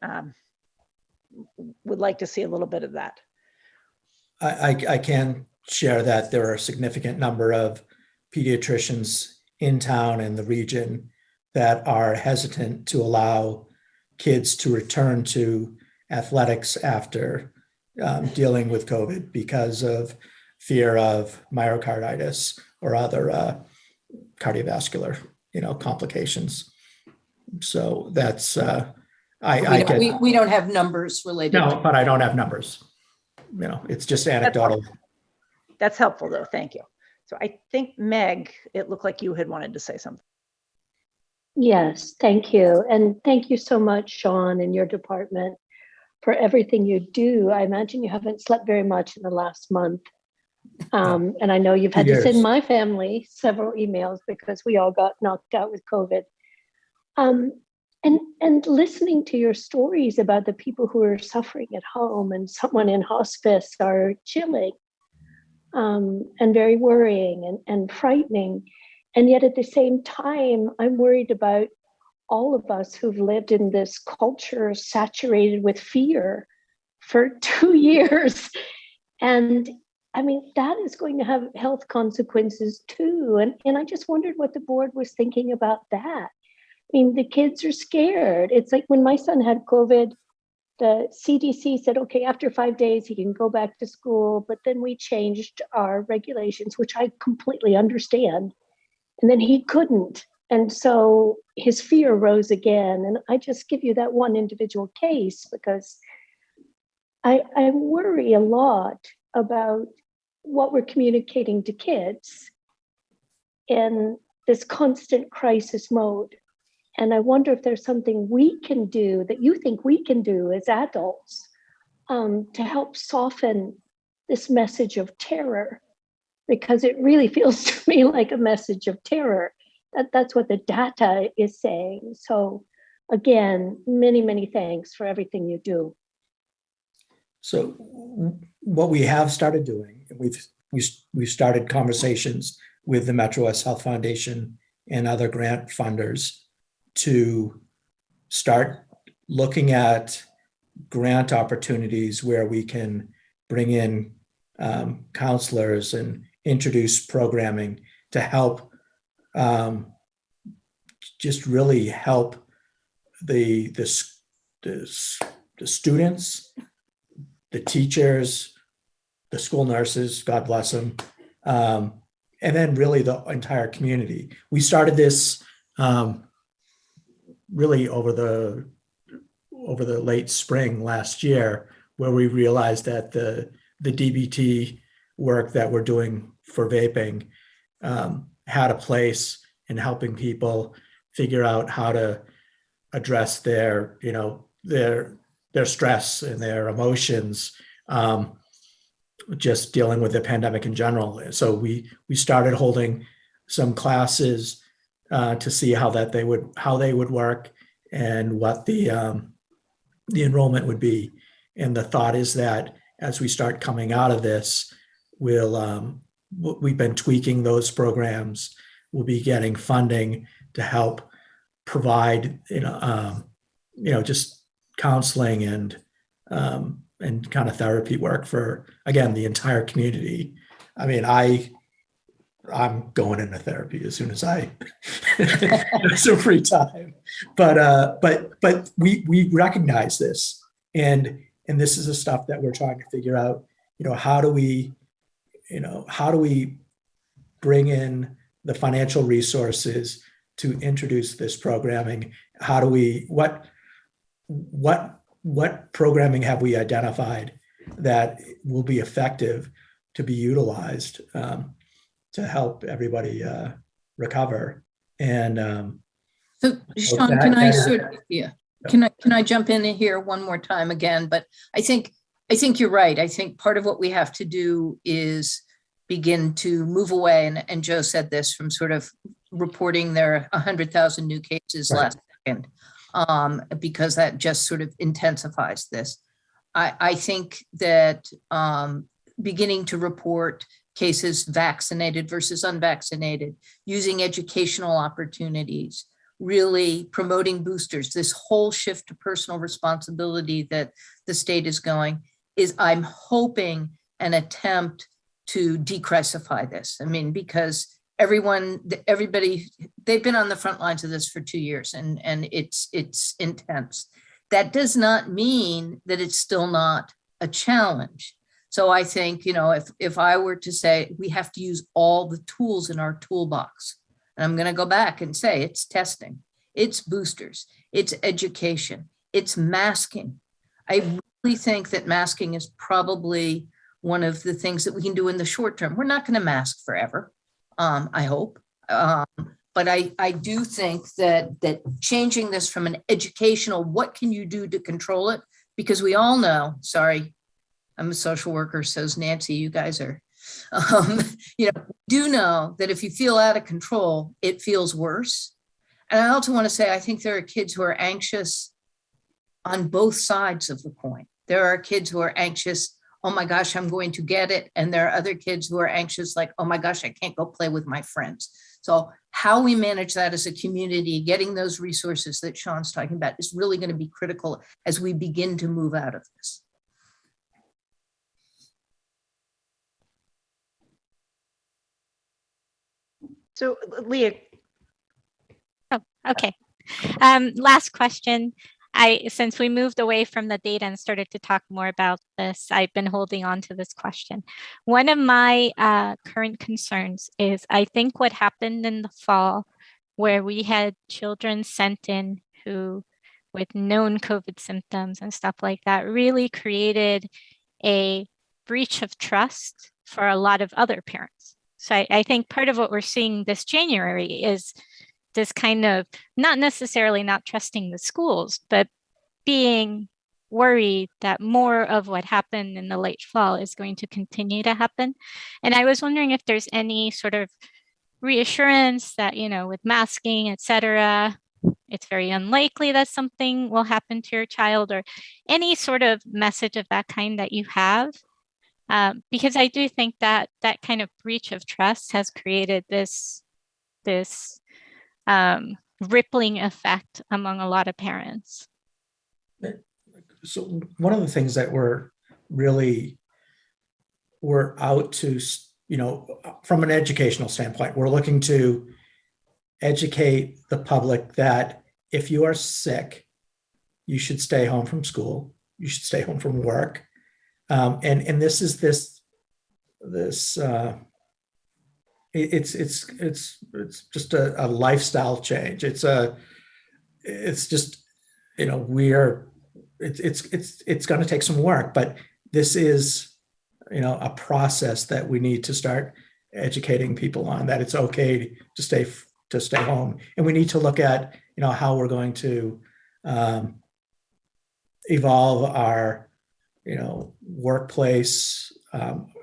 Would like to see a little bit of that. I can share that there are a significant number of pediatricians in town and the region that are hesitant to allow kids to return to athletics after dealing with COVID because of fear of myocarditis or other cardiovascular, complications. So that's we don't have numbers related. No, but I don't have numbers. It's just anecdotal. That's helpful though. Thank you. So I think Meg, it looked like you had wanted to say something. Yes, thank you. And thank you so much, Sean, and your department for everything you do. I imagine you haven't slept very much in the last month. And I know you've had to send my family several emails because we all got knocked out with COVID. And listening to your stories about the people who are suffering at home and someone in hospice are chilling and very worrying and frightening. And yet at the same time, I'm worried about all of us who've lived in this culture saturated with fear for 2 years. And I mean, that is going to have health consequences too. And I just wondered what the board was thinking about that. I mean, the kids are scared. It's like when my son had COVID, the CDC said, okay, after 5 days, he can go back to school. But then we changed our regulations, which I completely understand. And then he couldn't. And so his fear rose again. And I just give you that one individual case because I worry a lot about what we're communicating to kids in this constant crisis mode. And I wonder if there's something we can do that you think we can do as adults to help soften this message of terror, because it really feels to me like a message of terror. That's what the data is saying. So again, many, many thanks for everything you do. So what we have started doing, we've started conversations with the Metro West Health Foundation and other grant funders to start looking at grant opportunities where we can bring in counselors and introduce programming to help just really help the students, the teachers, the school nurses, God bless them, and then really the entire community. We started this really over the late spring last year, where we realized that the DBT work that we're doing for vaping had a place in helping people figure out how to address their stress and their emotions just dealing with the pandemic in general. So we started holding some classes to see how they would work and what the enrollment would be. And the thought is that as we start coming out of this, we've been tweaking those programs. We'll be getting funding to help provide, just counseling and kind of therapy work for, again, the entire community. I mean, I'm going into therapy as soon as I have some free time. But we recognize this, and this is the stuff that we're trying to figure out. How do we bring in the financial resources to introduce this programming? How do we what programming have we identified that will be effective to be utilized to help everybody recover? And so, Sean, can I jump in here one more time again? But I think you're right. I think part of what we have to do is begin to move away, and Joe said this, from sort of reporting there 100,000 new cases last second, because that just sort of intensifies this. I think that beginning to report cases vaccinated versus unvaccinated, using educational opportunities, really promoting boosters, this whole shift to personal responsibility that the state is going, is, I'm hoping, an attempt to decrissify this. I mean, because everybody, they've been on the front lines of this for 2 years, and it's intense. That does not mean that it's still not a challenge. So I think, if I were to say we have to use all the tools in our toolbox, and I'm going to go back and say it's testing, it's boosters, it's education, it's masking. I really think that masking is probably one of the things that we can do in the short term. We're not going to mask forever, I hope. But I do think that changing this from an educational, what can you do to control it? Because we all know, sorry, I'm a social worker, so's Nancy, you guys are, do know that if you feel out of control, it feels worse. And I also want to say, I think there are kids who are anxious on both sides of the coin. There are kids who are anxious, oh my gosh, I'm going to get it. And there are other kids who are anxious, like, oh my gosh, I can't go play with my friends. So how we manage that as a community, getting those resources that Sean's talking about, is really going to be critical as we begin to move out of this. So Leah. Oh, okay. Last question. Since we moved away from the data and started to talk more about this, I've been holding on to this question. One of my current concerns is, I think what happened in the fall, where we had children sent in who, with known COVID symptoms and stuff like that, really created a breach of trust for a lot of other parents. So I think part of what we're seeing this January is this kind of, not necessarily not trusting the schools, but being worried that more of what happened in the late fall is going to continue to happen. And I was wondering if there's any sort of reassurance that, with masking, et cetera, it's very unlikely that something will happen to your child, or any sort of message of that kind that you have. Because I do think that that kind of breach of trust has created this rippling effect among a lot of parents. So one of the things that we're out to, from an educational standpoint, we're looking to educate the public that if you are sick, you should stay home from school, you should stay home from work. And this is it's just a lifestyle change. It's just, it's going to take some work, but this is, a process that we need to start educating people on, that it's okay to stay home. And we need to look at, how we're going to evolve our, workplace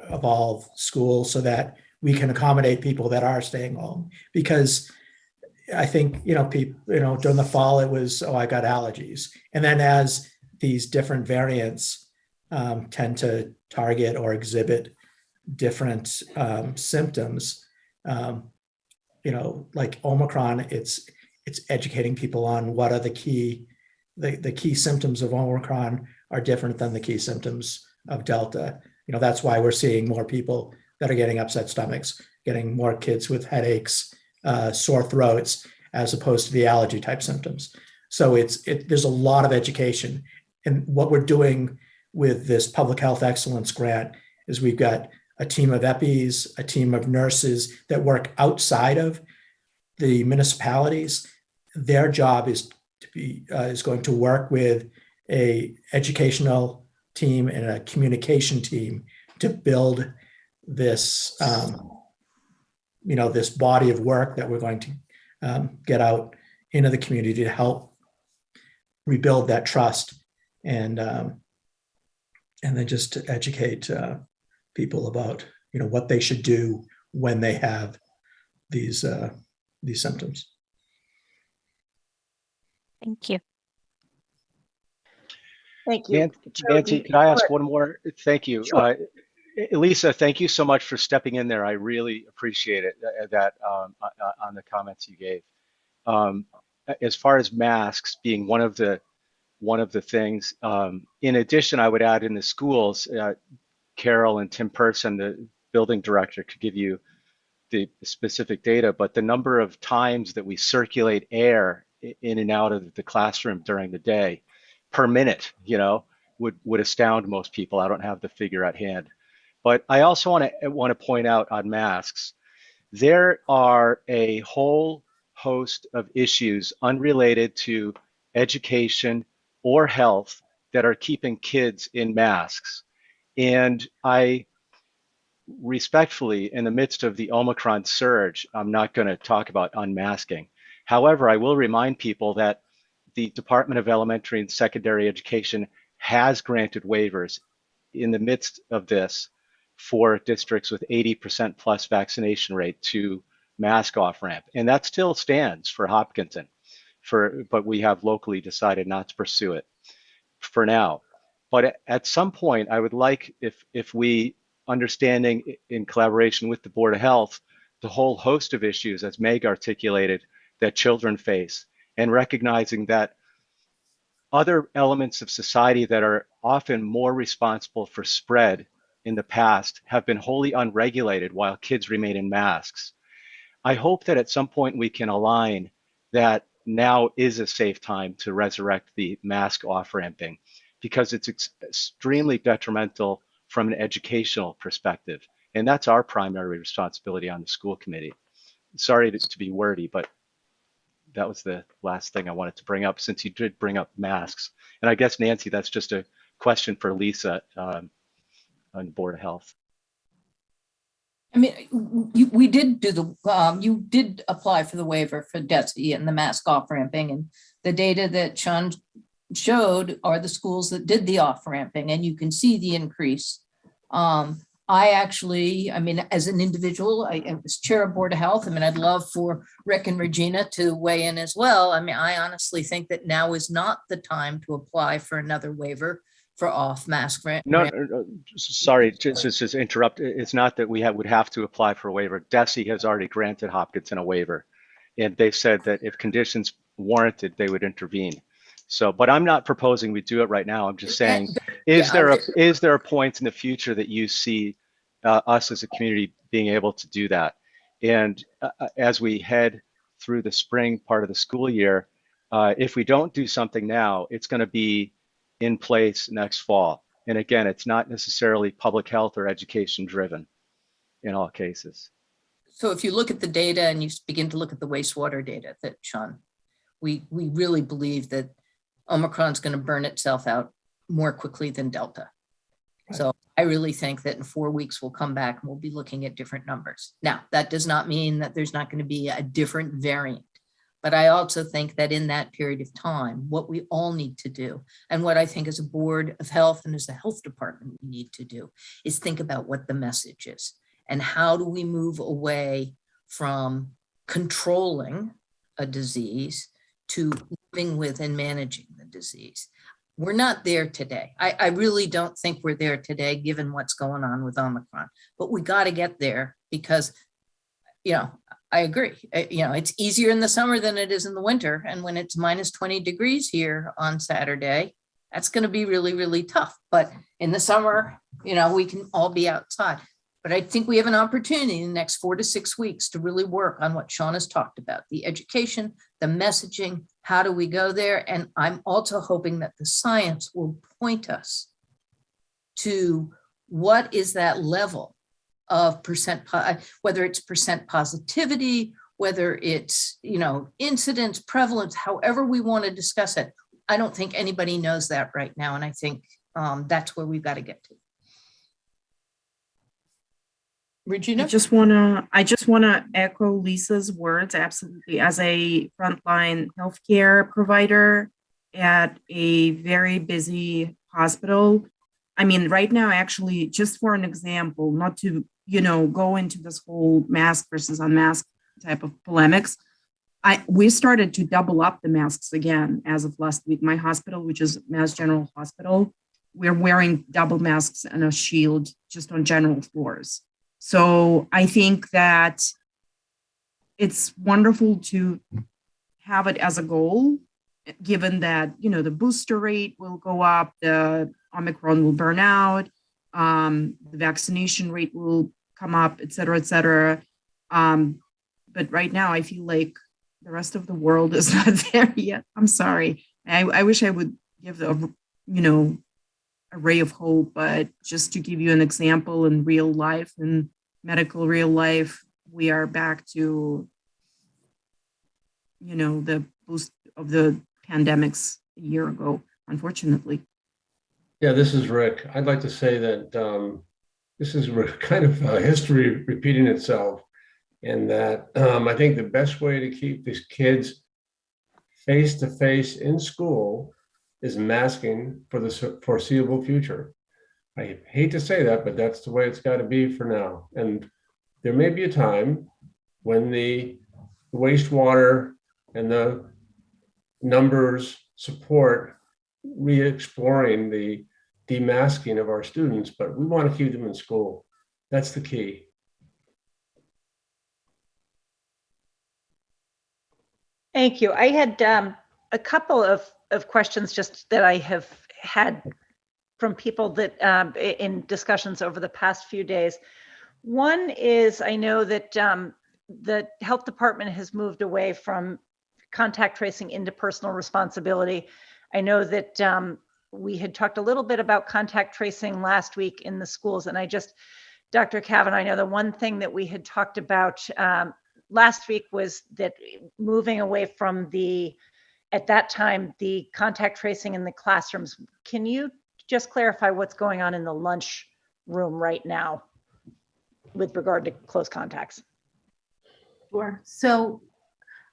of all schools so that we can accommodate people that are staying home. Because I think, people, during the fall, it was, oh, I got allergies. And then as these different variants tend to target or exhibit different symptoms, like Omicron, it's educating people on what are the key symptoms of Omicron are different than the key symptoms of Delta. That's why we're seeing more people that are getting upset stomachs, getting more kids with headaches, sore throats, as opposed to the allergy type symptoms. So there's a lot of education. And what we're doing with this public health excellence grant is we've got a team of EPIs, a team of nurses that work outside of the municipalities. Their job is going to work with a educational team and a communication team to build this, this body of work that we're going to get out into the community to help rebuild that trust and then just to educate people about what they should do when they have these symptoms. Thank you. Thank you. Nancy, can I ask one more? Thank you. Sure. Lisa, thank you so much for stepping in there. I really appreciate it on the comments you gave. As far as masks being one of the things, in addition, I would add in the schools, Carol and Tim Person, the building director, could give you the specific data, but the number of times that we circulate air in and out of the classroom during the day per minute, would astound most people. I don't have the figure at hand. But I also want to point out on masks, there are a whole host of issues unrelated to education or health that are keeping kids in masks. And I respectfully, in the midst of the Omicron surge, I'm not going to talk about unmasking. However, I will remind people that the Department of Elementary and Secondary Education has granted waivers in the midst of this for districts with 80% plus vaccination rate to mask off ramp. And that still stands for Hopkinton, but we have locally decided not to pursue it for now. But at some point, I would like, if we, understanding in collaboration with the Board of Health, the whole host of issues, as Meg articulated, that children face, and recognizing that other elements of society that are often more responsible for spread in the past have been wholly unregulated while kids remain in masks. I hope that at some point we can align that now is a safe time to resurrect the mask off-ramping, because it's extremely detrimental from an educational perspective. And that's our primary responsibility on the school committee. Sorry to be wordy, but that was the last thing I wanted to bring up, since you did bring up masks. And I guess, Nancy, that's just a question for Lisa on the Board of Health. I mean, we did do you did apply for the waiver for DESE and the mask off ramping, and the data that Sean showed are the schools that did the off ramping, and you can see the increase. I mean, as an individual, I was chair of Board of Health. I mean, I'd love for Rick and Regina to weigh in as well. I mean, I honestly think that now is not the time to apply for another waiver for off mask ramp. No, sorry, just interrupt. It's not that we would have to apply for a waiver. DESE has already granted Hopkinton a waiver, and they said that if conditions warranted, they would intervene. So, but I'm not proposing we do it right now. I'm just saying, is there a point in the future that you see us as a community being able to do that? And as we head through the spring part of the school year, if we don't do something now, it's going to be in place next fall. And again, it's not necessarily public health or education driven in all cases. So if you look at the data and you begin to look at the wastewater data that Sean, we really believe that Omicron's going to burn itself out more quickly than Delta. Right. So I really think that in 4 weeks, we'll come back and we'll be looking at different numbers. Now, that does not mean that there's not going to be a different variant. But I also think that in that period of time, what we all need to do, and what I think as a board of health and as the health department we need to do, is think about what the message is and how do we move away from controlling a disease to living with and managing the disease. We're not there today. I really don't think we're there today, given what's going on with Omicron, but we got to get there because, I agree. It's easier in the summer than it is in the winter. And when it's minus 20 degrees here on Saturday, that's going to be really, really tough. But in the summer, we can all be outside. But I think we have an opportunity in the next 4 to 6 weeks to really work on what Sean has talked about, the education, the messaging, how do we go there? And I'm also hoping that the science will point us to what is that level of whether it's percent positivity, whether it's, incidence, prevalence, however we want to discuss it. I don't think anybody knows that right now. And I think that's where we've got to get to. Regina? I just wanna echo Lisa's words, absolutely. As a frontline healthcare provider at a very busy hospital, I mean, right now, actually, just for an example, not to, go into this whole mask versus unmasked type of polemics, we started to double up the masks again as of last week. My hospital, which is Mass General Hospital, we're wearing double masks and a shield just on general floors. So I think that it's wonderful to have it as a goal, given that, the booster rate will go up, the Omicron will burn out, the vaccination rate will come up, et cetera, et cetera. But right now I feel like the rest of the world is not there yet. I'm sorry. I wish I would give a ray of hope, but just to give you an example in real life, in medical real life, we are back to, the boost of the pandemics a year ago, unfortunately. Yeah, this is Rick. I'd like to say that this is kind of history repeating itself, and that I think the best way to keep these kids face to face in school is masking for the foreseeable future. I hate to say that, but that's the way it's got to be for now. And there may be a time when the wastewater and the numbers support re-exploring the demasking of our students, but we want to keep them in school. That's the key. Thank you. I had a couple of questions just that I have had from people that in discussions over the past few days. One is, I know that the health department has moved away from contact tracing into personal responsibility. I know that we had talked a little bit about contact tracing last week in the schools, and Dr. Kavanaugh, I know the one thing that we had talked about last week was that moving away from at that time, the contact tracing in the classrooms. Can you just clarify what's going on in the lunch room right now with regard to close contacts? Sure. So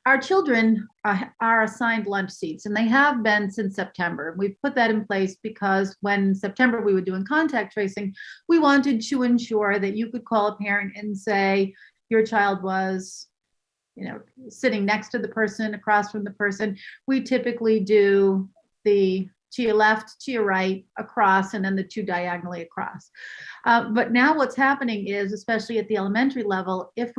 our children are assigned lunch seats, and they have been since September. We've put that in place because when September we were doing contact tracing, we wanted to ensure that you could call a parent and say your child was, sitting next to the person, across from the person. We typically do the to your left, to your right, across, and then the two diagonally across. But now what's happening is, especially at the elementary level, if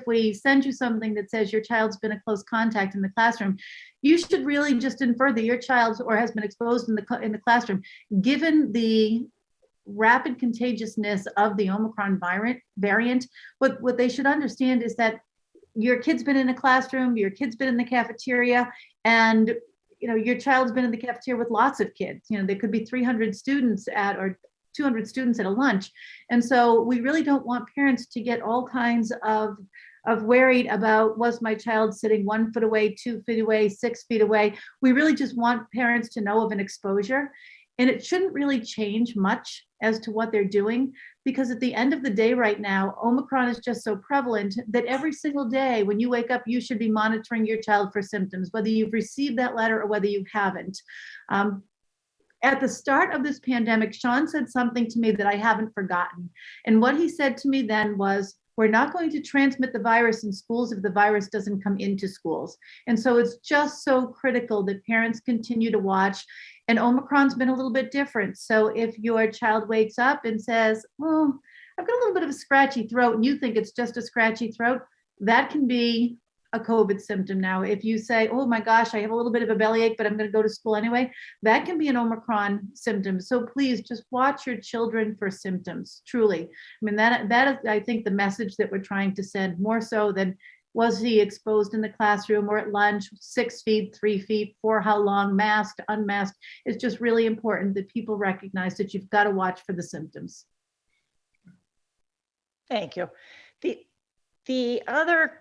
we send you something that says your child's been a close contact in the classroom, you should really just infer that your child or has been exposed in the classroom. Given the rapid contagiousness of the Omicron variant, what they should understand is that your kid's been in a classroom, your kid's been in the cafeteria, and your child's been in the cafeteria with lots of kids. There could be 300 students or 200 students at a lunch. And so we really don't want parents to get all kinds of worried about, was my child sitting 1 foot away, 2 feet away, 6 feet away? We really just want parents to know of an exposure. And it shouldn't really change much as to what they're doing, because at the end of the day right now, Omicron is just so prevalent that every single day when you wake up, you should be monitoring your child for symptoms, whether you've received that letter or whether you haven't. At the start of this pandemic, Sean said something to me that I haven't forgotten. And what he said to me then was, we're not going to transmit the virus in schools if the virus doesn't come into schools. And so it's just so critical that parents continue to watch. And Omicron's been a little bit different. So if your child wakes up and says, oh, I've got a little bit of a scratchy throat, and you think it's just a scratchy throat, that can be a COVID symptom. Now, if you say, oh my gosh, I have a little bit of a bellyache, but I'm going to go to school anyway, that can be an Omicron symptom. So please just watch your children for symptoms, truly. I mean, that is, I think, the message that we're trying to send, more so than was he exposed in the classroom or at lunch, 6 feet, 3 feet, for how long, masked, unmasked. It's just really important that people recognize that you've got to watch for the symptoms. Thank you. The other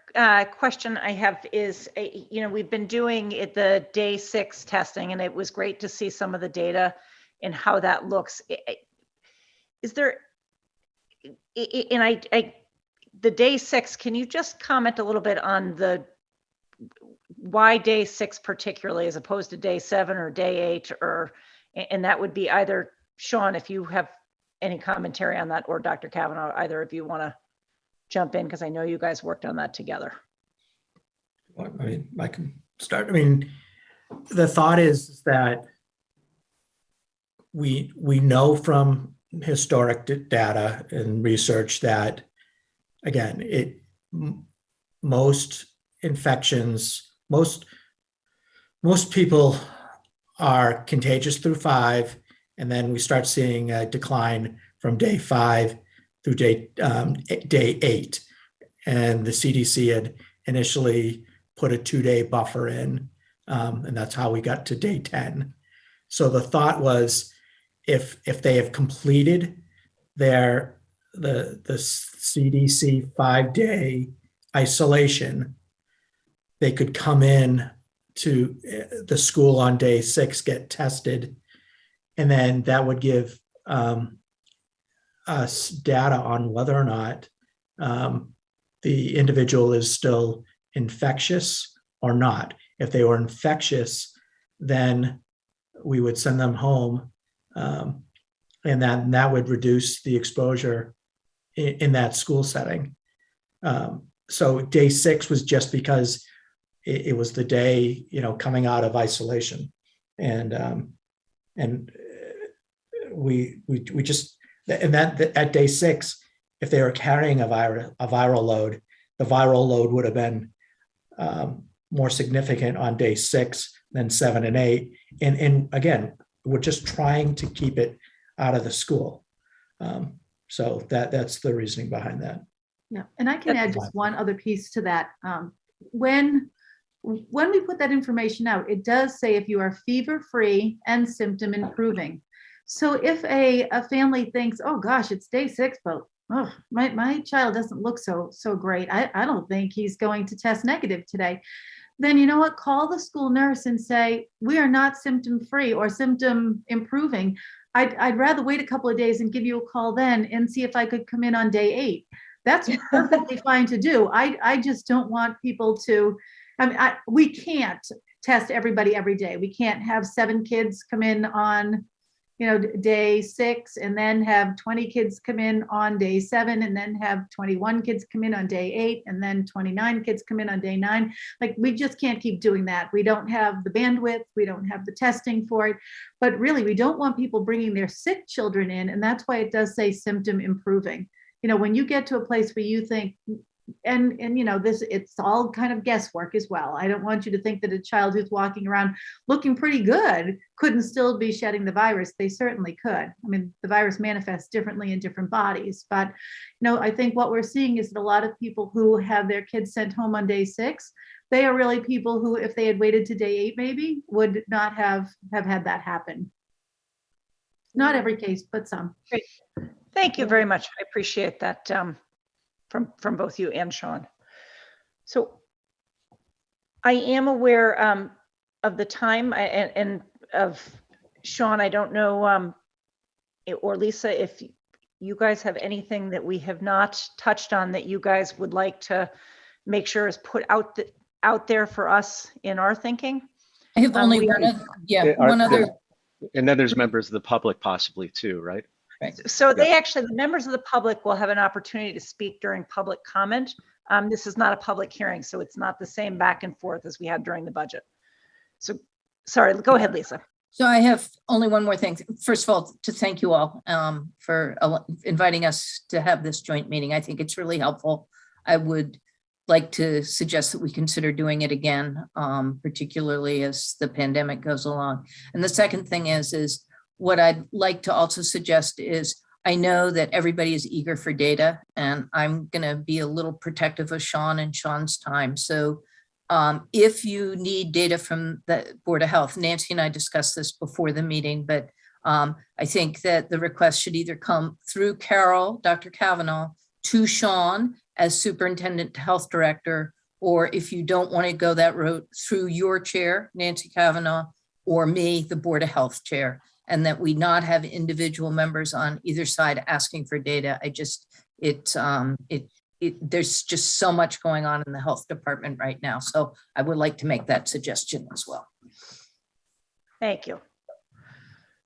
question I have is, we've been doing it, the day 6 testing, and it was great to see some of the data and how that looks. Is there, the day 6, can you just comment a little bit on why day 6 particularly, as opposed to day 7 or day 8, and that would be either Sean, if you have any commentary on that, or Dr. Kavanaugh, either of you want to jump in, because I know you guys worked on that together. I mean, I can start. I mean, the thought is that we know from historic data and research that, again, most infections, most people are contagious through 5, and then we start seeing a decline from day 5 through day 8. And the CDC had initially put a 2-day buffer in, and that's how we got to day 10. So the thought was, if they have completed the CDC 5-day isolation, they could come in to the school on day 6, get tested, and then that would give us data on whether or not the individual is still infectious or not. If they were infectious, then we would send them home, and that would reduce the exposure in that school setting. So day 6 was just because it was the day, coming out of isolation, and we just. And that at day 6, if they were carrying a viral load, the viral load would have been more significant on day 6 than 7 and 8. And again, we're just trying to keep it out of the school. So that's the reasoning behind that. Yeah, and I can add just one other piece to that. When we put that information out, it does say if you are fever-free and symptom improving. So if a family thinks, oh gosh, it's day 6, but my child doesn't look so great, I don't think he's going to test negative today, then you know what, call the school nurse and say, we are not symptom free or symptom improving. I'd rather wait a couple of days and give you a call then and see if I could come in on day 8. That's perfectly fine to do. I just don't want people to, we can't test everybody every day. We can't have 7 kids come in on day 6 and then have 20 kids come in on day 7 and then have 21 kids come in on day 8 and then 29 kids come in on day 9. Like, we just can't keep doing that. We don't have the bandwidth. We don't have the testing for it. But really, we don't want people bringing their sick children in. And that's why it does say symptom improving. When you get to a place where you think, and this, it's all kind of guesswork as well. I don't want you to think that a child who's walking around looking pretty good couldn't still be shedding the virus. They certainly could. I mean, the virus manifests differently in different bodies, but I think what we're seeing is that a lot of people who have their kids sent home on day 6, they are really people who, if they had waited to day 8, maybe would not have had that happen. Not every case, but some. Great. Thank you very much. I appreciate that. From both you and Sean. So I am aware of the time and of Sean, I don't know, or Lisa, if you guys have anything that we have not touched on that you guys would like to make sure is put out there for us in our thinking. I have only one other. And then there's members of the public possibly too, right? So they actually, the members of the public will have an opportunity to speak during public comment. This is not a public hearing, so it's not the same back and forth as we had during the budget. So, sorry, go ahead, Lisa. So I have only one more thing. First of all, to thank you all for inviting us to have this joint meeting. I think it's really helpful. I would like to suggest that we consider doing it again, particularly as the pandemic goes along. And the second thing is what I'd like to also suggest is, I know that everybody is eager for data, and I'm going to be a little protective of Sean and Sean's time. So if you need data from the Board of Health, Nancy and I discussed this before the meeting, but I think that the request should either come through Carol, Dr. Kavanaugh, to Sean as Superintendent Health Director, or if you don't want to go that route, through your chair, Nancy Kavanaugh, or me, the Board of Health Chair, and that we not have individual members on either side asking for data. There's just so much going on in the health department right now. So I would like to make that suggestion as well. Thank you.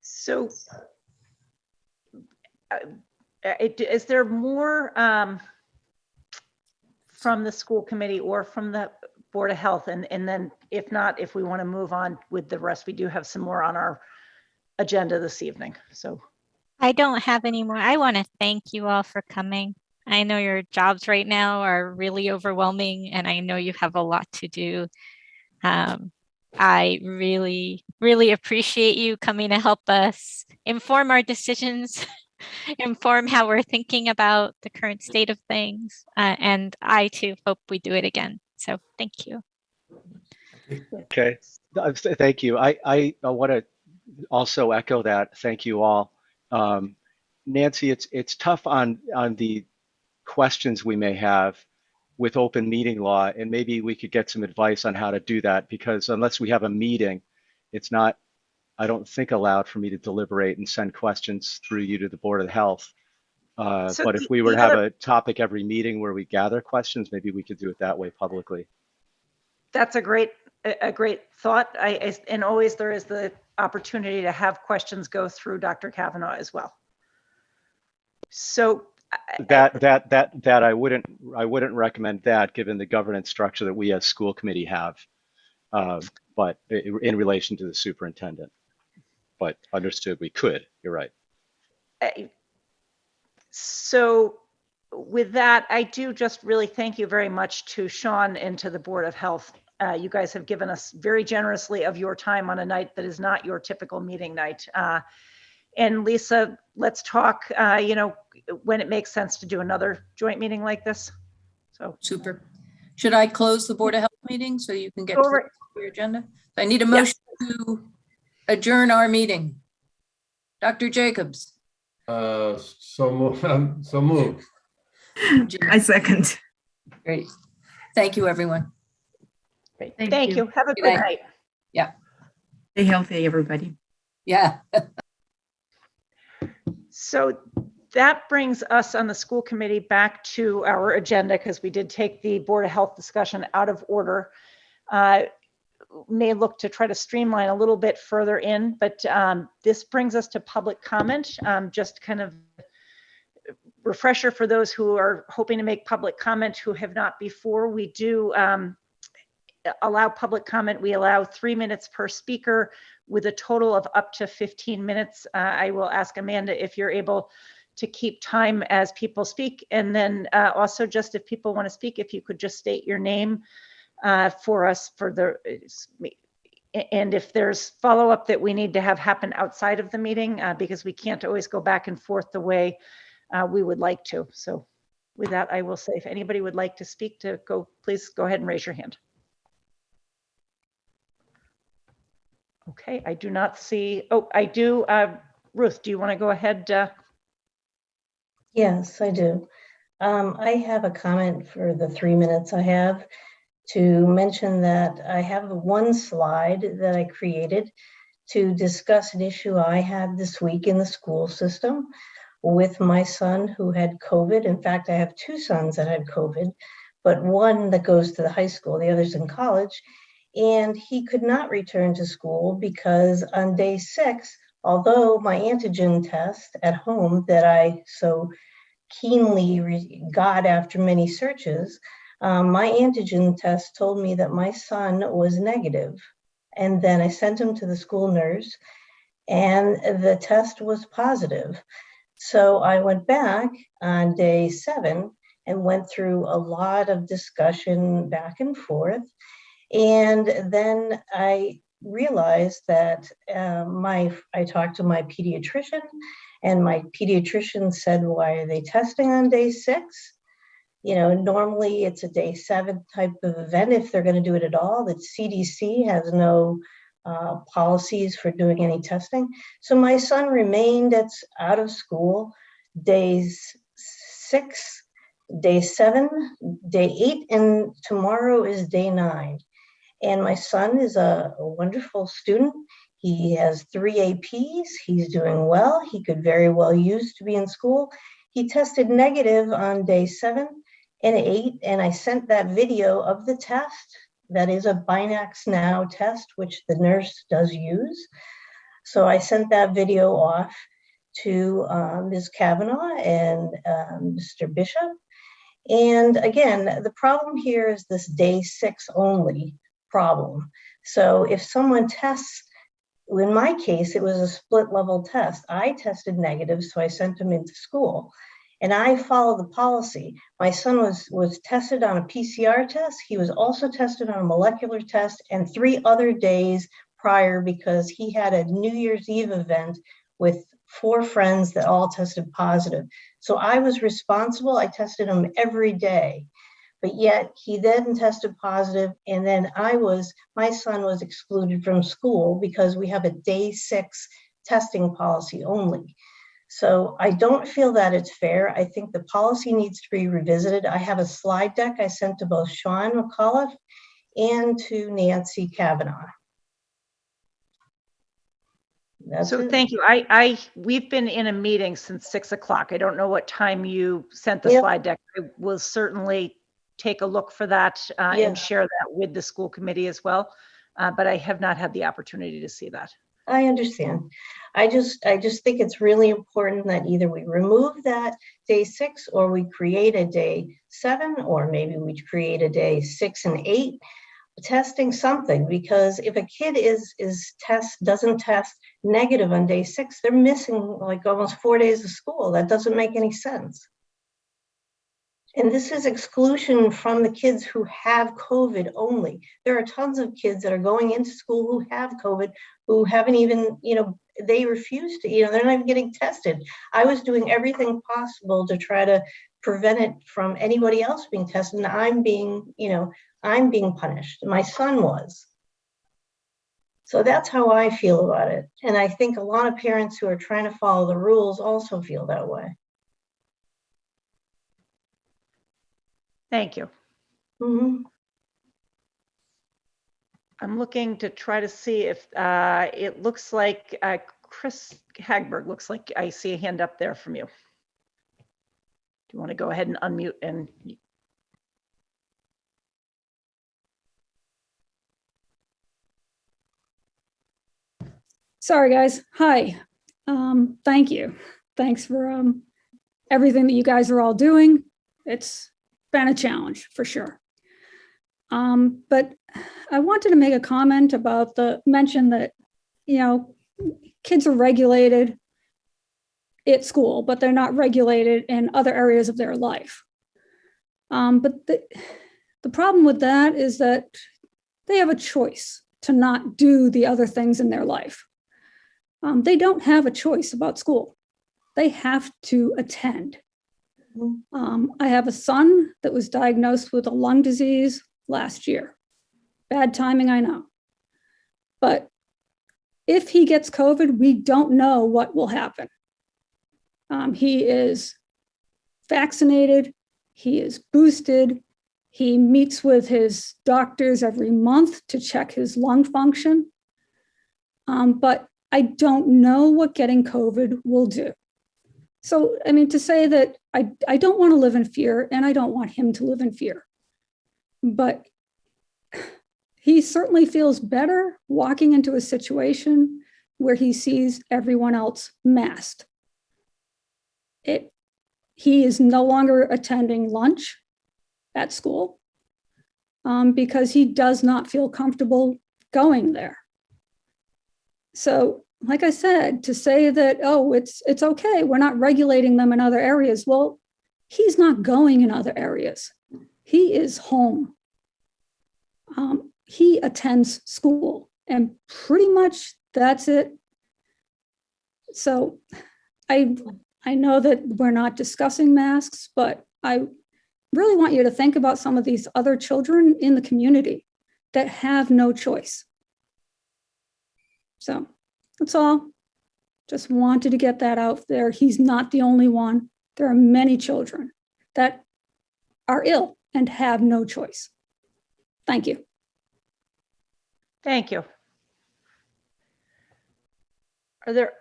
So is there more from the school committee or from the Board of Health? And then if not, if we want to move on with the rest, we do have some more on our agenda this evening. So I don't have any more. I want to thank you all for coming. I know your jobs right now are really overwhelming, and I know you have a lot to do. I really, really appreciate you coming to help us inform our decisions, inform how we're thinking about the current state of things. And I too hope we do it again. So thank you. Okay, thank you. I want to also echo that. Thank you all. Nancy, it's tough on the questions we may have with open meeting law, and maybe we could get some advice on how to do that, because unless we have a meeting, it's not, I don't think, allowed for me to deliberate and send questions through you to the Board of Health. But if we were to have a topic every meeting where we gather questions, maybe we could do it that way publicly. That's a great thought. And always there is the opportunity to have questions go through Dr. Kavanaugh as well. So that I wouldn't recommend that, given the governance structure that we as school committee have, but in relation to the superintendent. But understood, we could. You're right. So with that, I do just really thank you very much to Sean and to the Board of Health. You guys have given us very generously of your time on a night that is not your typical meeting night. And Lisa, let's talk, when it makes sense to do another joint meeting like this. So super. Should I close the Board of Health meeting so you can get to your agenda? I need a motion to adjourn our meeting. Dr. Jacobs. So moved. I second. Great. Thank you, everyone. Great. Thank you. Have a good night. Yeah. Stay healthy, everybody. Yeah. So that brings us on the school committee back to our agenda, because we did take the Board of Health discussion out of order. May look to try to streamline a little bit further in, but this brings us to public comment. Just kind of refresher for those who are hoping to make public comment who have not before. We do allow public comment. We allow 3 minutes per speaker with a total of up to 15 minutes. I will ask Amanda if you're able to keep time as people speak. And then also just if people want to speak, if you could just state your name for us for the, and if there's follow-up that we need to have happen outside of the meeting, because we can't always go back and forth the way we would like to. So with that, I will say, if anybody would like to speak, please go ahead and raise your hand. Okay, I do not see, oh, I do. Ruth, do you want to go ahead? Yes, I do. I have a comment for the 3 minutes I have to mention that I have one slide that I created to discuss an issue I had this week in the school system with my son who had COVID. In fact, I have two sons that had COVID, but one that goes to the high school, the other's in college. And he could not return to school because on day 6, although my antigen test at home that I so keenly got after many searches, my antigen test told me that my son was negative. And then I sent him to the school nurse and the test was positive. So I went back on day 7 and went through a lot of discussion back and forth. And then I realized that I talked to my pediatrician, and my pediatrician said, why are they testing on day 6? You know, normally it's a day 7 type of event if they're going to do it at all. The CDC has no policies for doing any testing. So my son remained out of school days 6, day 7, day 8, and tomorrow is day 9. And my son is a wonderful student. He has 3 APs. He's doing well. He could very well use to be in school. He tested negative on day 7 and 8, and I sent that video of the test. That is a Binax Now test, which the nurse does use. So I sent that video off to Ms. Kavanaugh and Mr. Bishop. And again, the problem here is this day 6 only problem. So if someone tests, in my case, it was a split level test. I tested negative, so I sent him into school. And I follow the policy. My son was tested on a PCR test. He was also tested on a molecular test and 3 other days prior because he had a New Year's Eve event with 4 friends that all tested positive. So I was responsible. I tested him every day. But yet he then tested positive, and then my son was excluded from school because we have a day 6 testing policy only. So I don't feel that it's fair. I think the policy needs to be revisited. I have a slide deck I sent to both Sean McAuliffe and to Nancy Kavanaugh. Thank you. We've been in a meeting since 6 o'clock. I don't know what time you sent the slide deck. I will certainly take a look for that and share that with the school committee as well. But I have not had the opportunity to see that. I understand. I just think it's really important that either we remove that day 6 or we create a day 7, or maybe we create a day 6 and 8, testing something, because if a kid doesn't test negative on day 6, they're missing like almost 4 days of school. That doesn't make any sense. And this is exclusion from the kids who have COVID only. There are tons of kids that are going into school who have COVID, who haven't even, they refuse to, they're not even getting tested. I was doing everything possible to try to prevent it from anybody else being tested. And I'm being punished. My son was. So that's how I feel about it. And I think a lot of parents who are trying to follow the rules also feel that way. Thank you. Mm-hmm. I'm looking to try to see if it looks like Chris Hagberg, looks like I see a hand up there from you. Do you want to go ahead and unmute and... Sorry, guys. Hi. Thank you. Thanks for everything that you guys are all doing. It's been a challenge for sure. But I wanted to make a comment about the mention that, kids are regulated at school, but they're not regulated in other areas of their life. But the problem with that is that they have a choice to not do the other things in their life. They don't have a choice about school. They have to attend. I have a son that was diagnosed with a lung disease last year. Bad timing, I know. But if he gets COVID, we don't know what will happen. He is vaccinated, he is boosted, he meets with his doctors every month to check his lung function. But I don't know what getting COVID will do. So, I mean, to say that I don't want to live in fear, and I don't want him to live in fear, but he certainly feels better walking into a situation where he sees everyone else masked. He is no longer attending lunch at school because he does not feel comfortable going there. So, like I said, to say that, oh, it's okay, we're not regulating them in other areas. Well, he's not going in other areas. He is home. He attends school, and pretty much that's it. So I know that we're not discussing masks, but I really want you to think about some of these other children in the community that have no choice. So that's all. Just wanted to get that out there. He's not the only one. There are many children that are ill and have no choice. Thank you. Thank you. Are there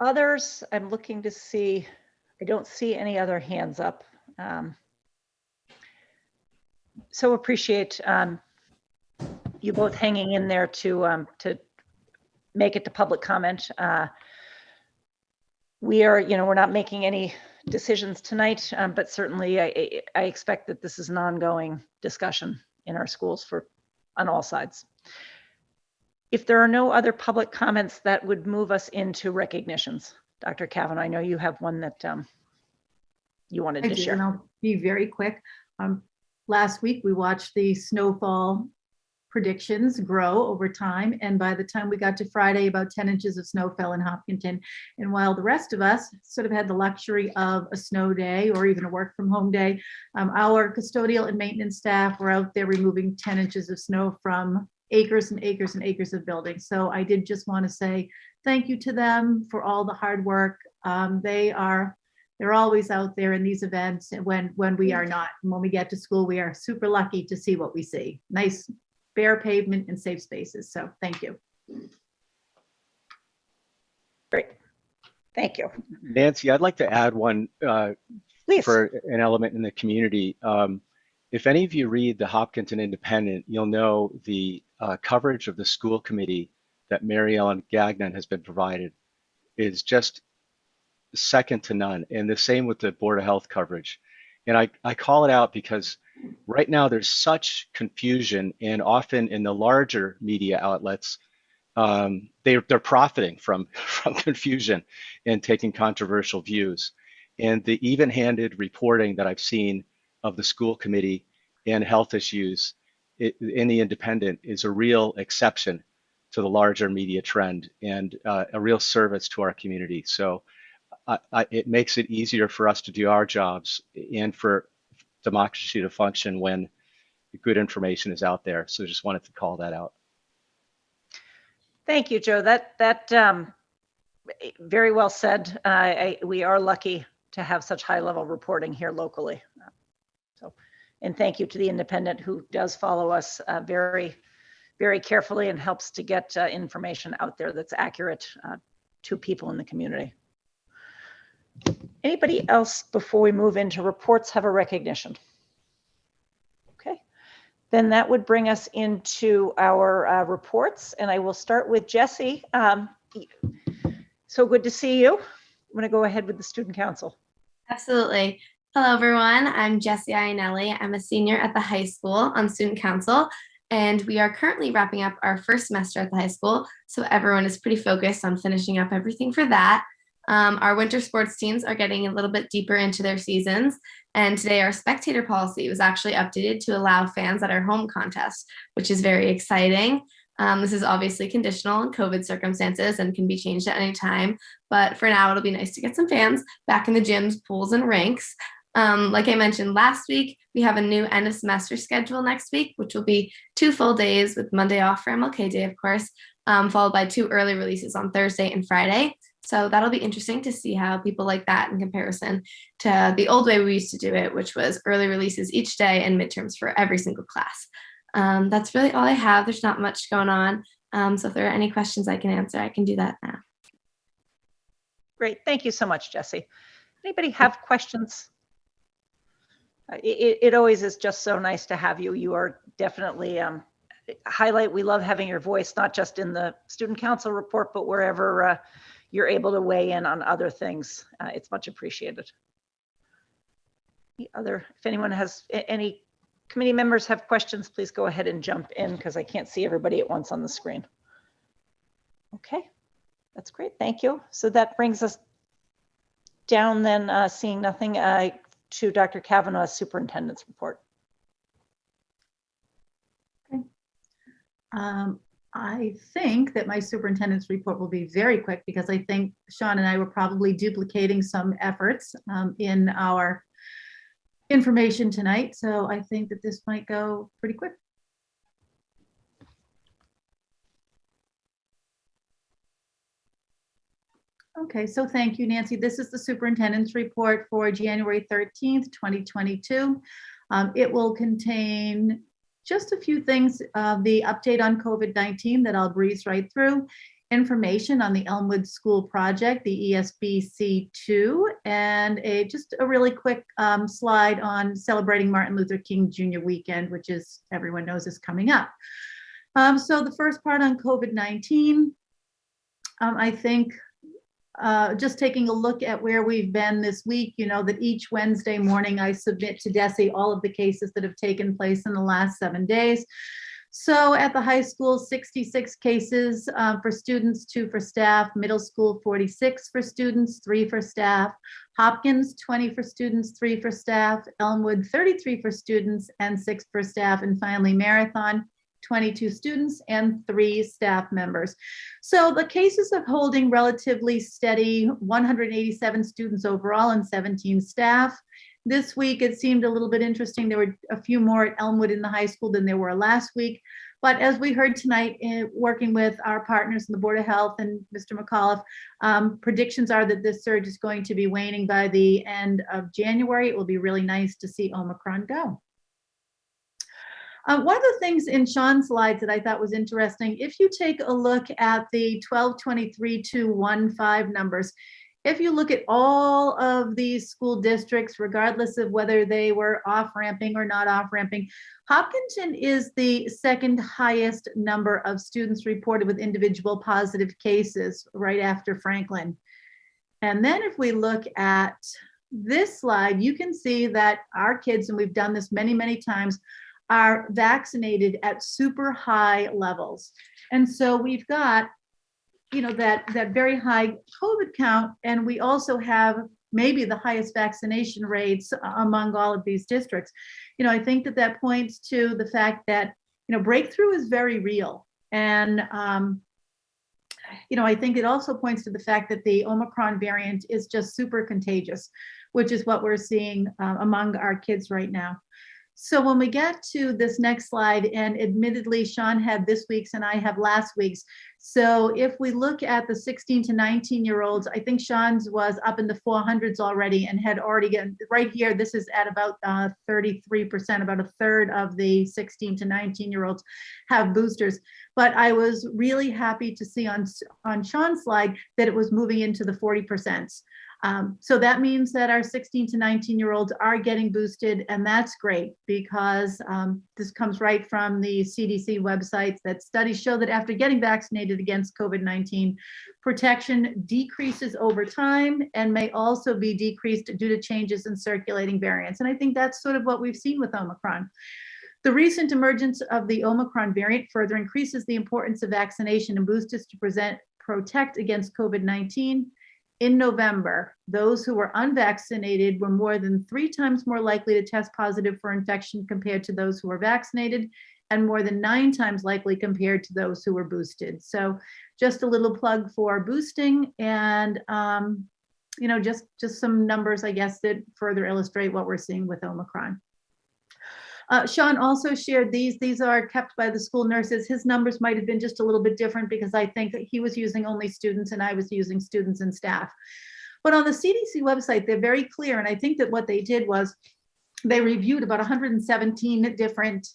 others? I'm looking to see, I don't see any other hands up. So appreciate you both hanging in there to make it to public comment. We're not making any decisions tonight, but certainly I expect that this is an ongoing discussion in our schools on all sides. If there are no other public comments, that would move us into recognitions. Dr. Kavanaugh, I know you have one that you wanted to share. And I'll be very quick. Last week, we watched the snowfall predictions grow over time. And by the time we got to Friday, about 10 inches of snow fell in Hopkinton. And while the rest of us sort of had the luxury of a snow day or even a work from home day, our custodial and maintenance staff were out there removing 10 inches of snow from acres and acres and acres of buildings. So I did just want to say thank you to them for all the hard work. They're always out there in these events, and when we are not. And when we get to school, we are super lucky to see what we see. Nice bare pavement and safe spaces. So thank you. Great. Thank you. Nancy, I'd like to add one for an element in the community. If any of you read the Hopkinton Independent, you'll know the coverage of the school committee that Mary Ellen Gagnon has been provided is just second to none. And the same with the Board of Health coverage. And I call it out because right now there's such confusion, and often in the larger media outlets, they're profiting from confusion and taking controversial views. And the even-handed reporting that I've seen of the school committee and health issues in the Independent is a real exception to the larger media trend and a real service to our community. So it makes it easier for us to do our jobs and for democracy to function when good information is out there. So just wanted to call that out. Thank you, Joe. That very well said. We are lucky to have such high-level reporting here locally. And thank you to the Independent, who does follow us very, very carefully and helps to get information out there that's accurate to people in the community. Anybody else before we move into reports have a recognition? Okay, then that would bring us into our reports, and I will start with Jessie. So good to see you. I'm going to go ahead with the Student Council. Absolutely. Hello, everyone. I'm Jessie Ianelli. I'm a senior at the high school on Student Council, and we are currently wrapping up our first semester at the high school, so everyone is pretty focused on finishing up everything for that. Our winter sports teams are getting a little bit deeper into their seasons, and today our spectator policy was actually updated to allow fans at our home contest, which is very exciting. This is obviously conditional on COVID circumstances and can be changed at any time, but for now it'll be nice to get some fans back in the gyms, pools, and rinks. Like I mentioned last week, we have a new end of semester schedule next week, which will be 2 full days with Monday off for MLK Day, of course, followed by 2 early releases on Thursday and Friday. So that'll be interesting to see how people like that in comparison to the old way we used to do it, which was early releases each day and midterms for every single class. That's really all I have. There's not much going on. So if there are any questions I can answer, I can do that now. Great. Thank you so much, Jessie. Anybody have questions? It always is just so nice to have you. You are definitely highlight. We love having your voice, not just in the student council report, but wherever you're able to weigh in on other things. It's much appreciated. If anyone has any committee members have questions, please go ahead and jump in because I can't see everybody at once on the screen. Okay, that's great. Thank you. So that brings us down then, seeing nothing, to Dr. Kavanaugh's superintendent's report. Okay. I think that my superintendent's report will be very quick because I think Sean and I were probably duplicating some efforts in our information tonight. So I think that this might go pretty quick. Okay, so thank you, Nancy. This is the superintendent's report for January 13th, 2022. It will contain just a few things, the update on COVID-19 that I'll breeze right through, information on the Elmwood School Project, the ESBC2, and just a really quick slide on celebrating Martin Luther King Jr. weekend, which is, everyone knows, is coming up. So the first part on COVID-19, I think just taking a look at where we've been this week, you know that each Wednesday morning I submit to DESE all of the cases that have taken place in the last 7 days. So at the high school, 66 cases for students, 2 for staff, middle school, 46 for students, 3 for staff, Hopkins, 20 for students, 3 for staff, Elmwood, 33 for students and 6 for staff, and finally Marathon, 22 students and 3 staff members. So the cases are holding relatively steady, 187 students overall and 17 staff. This week, it seemed a little bit interesting. There were a few more at Elmwood in the high school than there were last week. But as we heard tonight, working with our partners in the Board of Health and Mr. McAuliffe, predictions are that this surge is going to be waning by the end of January. It will be really nice to see Omicron go. One of the things in Sean's slides that I thought was interesting, if you take a look at the 1223-215 numbers, if you look at all of these school districts, regardless of whether they were off-ramping or not off-ramping, Hopkinton is the second highest number of students reported with individual positive cases, right after Franklin. And then if we look at this slide, you can see that our kids, and we've done this many, many times, are vaccinated at super high levels. And so we've got, you know, that very high COVID count, and we also have maybe the highest vaccination rates among all of these districts. You know, I think that that points to the fact that, you know, breakthrough is very real. And, you know, I think it also points to the fact that the Omicron variant is just super contagious, which is what we're seeing among our kids right now. So when we get to this next slide, and admittedly, Sean had this week's and I have last week's. So if we look at the 16 to 19-year-olds, I think Sean's was up in the 400s already and had already gotten, right here, this is at about 33%, about a third of the 16 to 19-year-olds have boosters. But I was really happy to see on Sean's slide that it was moving into the 40%. So that means that our 16 to 19-year-olds are getting boosted, and that's great because this comes right from the CDC website, that studies show that after getting vaccinated against COVID-19, protection decreases over time and may also be decreased due to changes in circulating variants. And I think that's sort of what we've seen with Omicron. The recent emergence of the Omicron variant further increases the importance of vaccination and boosters to protect against COVID-19. In November, those who were unvaccinated were more than 3 times more likely to test positive for infection compared to those who were vaccinated, and more than 9 times likely compared to those who were boosted. So just a little plug for boosting, and you know, just some numbers, I guess, that further illustrate what we're seeing with Omicron. Sean also shared these. These are kept by the school nurses. His numbers might have been just a little bit different because I think that he was using only students and I was using students and staff. But on the CDC website, they're very clear. And I think that what they did was they reviewed about 117 different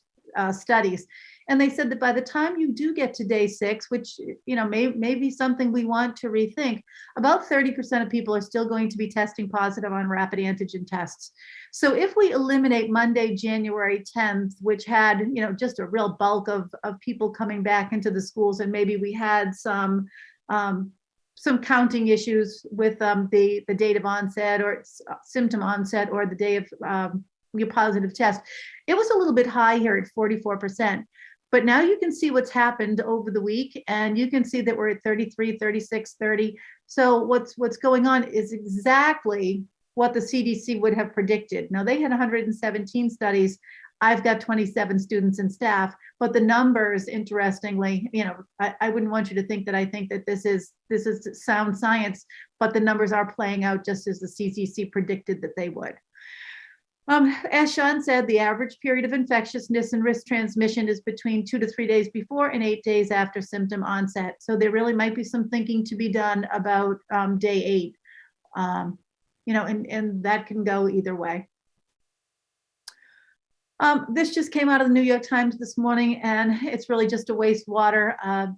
studies. And they said that by the time you do get to day 6, which, you know, may be something we want to rethink, about 30% of people are still going to be testing positive on rapid antigen tests. So if we eliminate Monday, January 10th, which had, you know, just a real bulk of people coming back into the schools, and maybe we had some counting issues with the date of onset or symptom onset or the day of your positive test, it was a little bit high here at 44%. But now you can see what's happened over the week, and you can see that we're at 33, 36, 30. So what's going on is exactly what the CDC would have predicted. Now, they had 117 studies. I've got 27 students and staff, but the numbers, interestingly, you know, I wouldn't want you to think that I think that this is sound science, but the numbers are playing out just as the CDC predicted that they would. As Sean said, the average period of infectiousness and risk transmission is between 2 to 3 days before and 8 days after symptom onset. So there really might be some thinking to be done about day 8, you know, and that can go either way. This just came out of the New York Times this morning, and it's really just a wastewater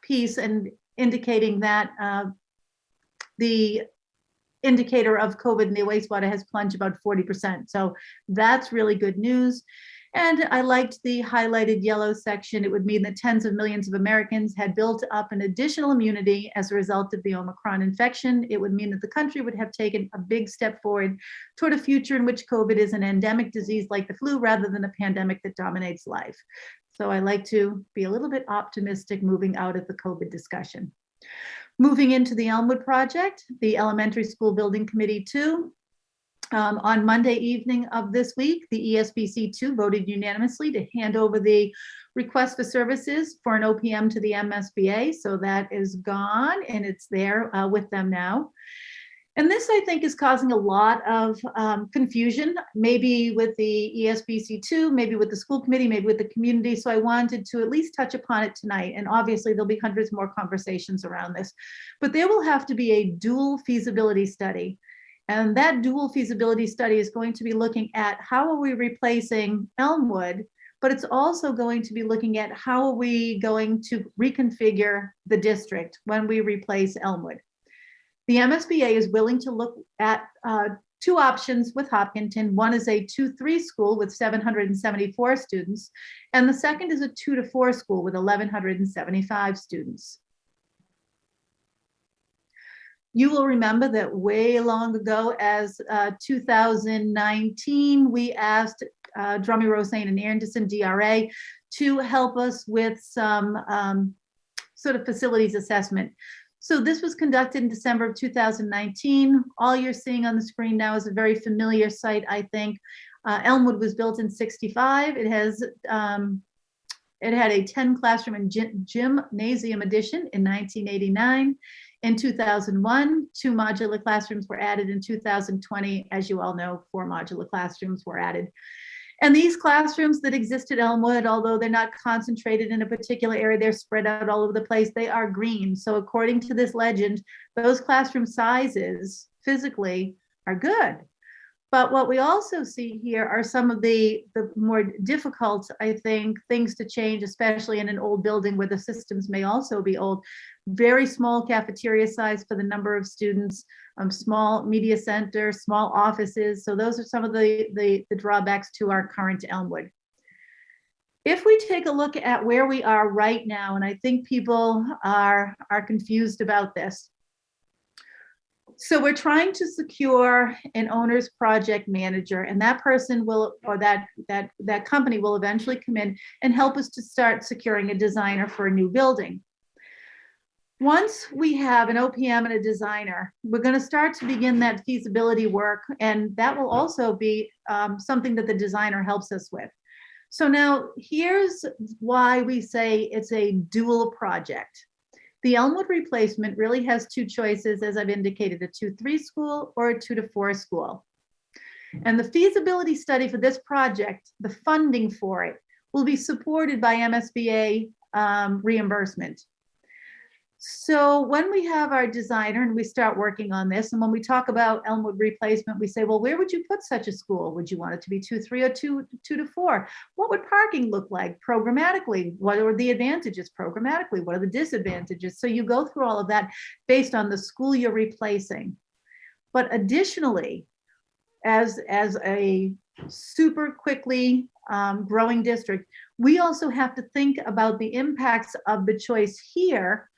piece and indicating that the indicator of COVID in the wastewater has plunged about 40%. So that's really good news. And I liked the highlighted yellow section. It would mean that tens of millions of Americans had built up an additional immunity as a result of the Omicron infection. It would mean that the country would have taken a big step forward toward a future in which COVID is an endemic disease like the flu rather than a pandemic that dominates life. So I like to be a little bit optimistic moving out of the COVID discussion. Moving into the Elmwood project, the Elementary School Building Committee 2. On Monday evening of this week, the ESBC 2 voted unanimously to hand over the request for services for an OPM to the MSBA. So that is gone and it's there with them now. And this, I think, is causing a lot of confusion, maybe with the ESBC2, maybe with the school committee, maybe with the community. So I wanted to at least touch upon it tonight. And obviously there'll be hundreds more conversations around this, but there will have to be a dual feasibility study. And that dual feasibility study is going to be looking at how are we replacing Elmwood, but it's also going to be looking at how are we going to reconfigure the district when we replace Elmwood. The MSBA is willing to look at 2 options with Hopkinton. One is a 2-3 school with 774 students, and the second is a 2-4 school with 1,175 students. You will remember that way long ago, as 2019, we asked Drummy Rosane and Anderson DRA to help us with some sort of facilities assessment. So this was conducted in December of 2019. All you're seeing on the screen now is a very familiar site, I think. Elmwood was built in '65. It had a 10 classroom and gymnasium addition in 1989. In 2001, 2 modular classrooms were added. In 2020, as you all know, 4 modular classrooms were added. And these classrooms that exist at Elmwood, although they're not concentrated in a particular area, they're spread out all over the place, they are green. So according to this legend, those classroom sizes physically are good. But what we also see here are some of the more difficult, I think, things to change, especially in an old building where the systems may also be old. Very small cafeteria size for the number of students, small media center, small offices. So those are some of the drawbacks to our current Elmwood. If we take a look at where we are right now, and I think people are confused about this. So we're trying to secure an owner's project manager, and that person will, or that company will eventually come in and help us to start securing a designer for a new building. Once we have an OPM and a designer, we're going to start to begin that feasibility work, and that will also be something that the designer helps us with. So now here's why we say it's a dual project. The Elmwood replacement really has 2 choices, as I've indicated, a 2-3 school or a 2-4 school. And the feasibility study for this project, the funding for it, will be supported by MSBA reimbursement. So when we have our designer and we start working on this, and when we talk about Elmwood replacement, we say, well, where would you put such a school? Would you want it to be 2-3 or 2-4? What would parking look like programmatically? What are the advantages programmatically? What are the disadvantages? So you go through all of that based on the school you're replacing. But additionally, as a super quickly growing district, we also have to think about the impacts of the choice here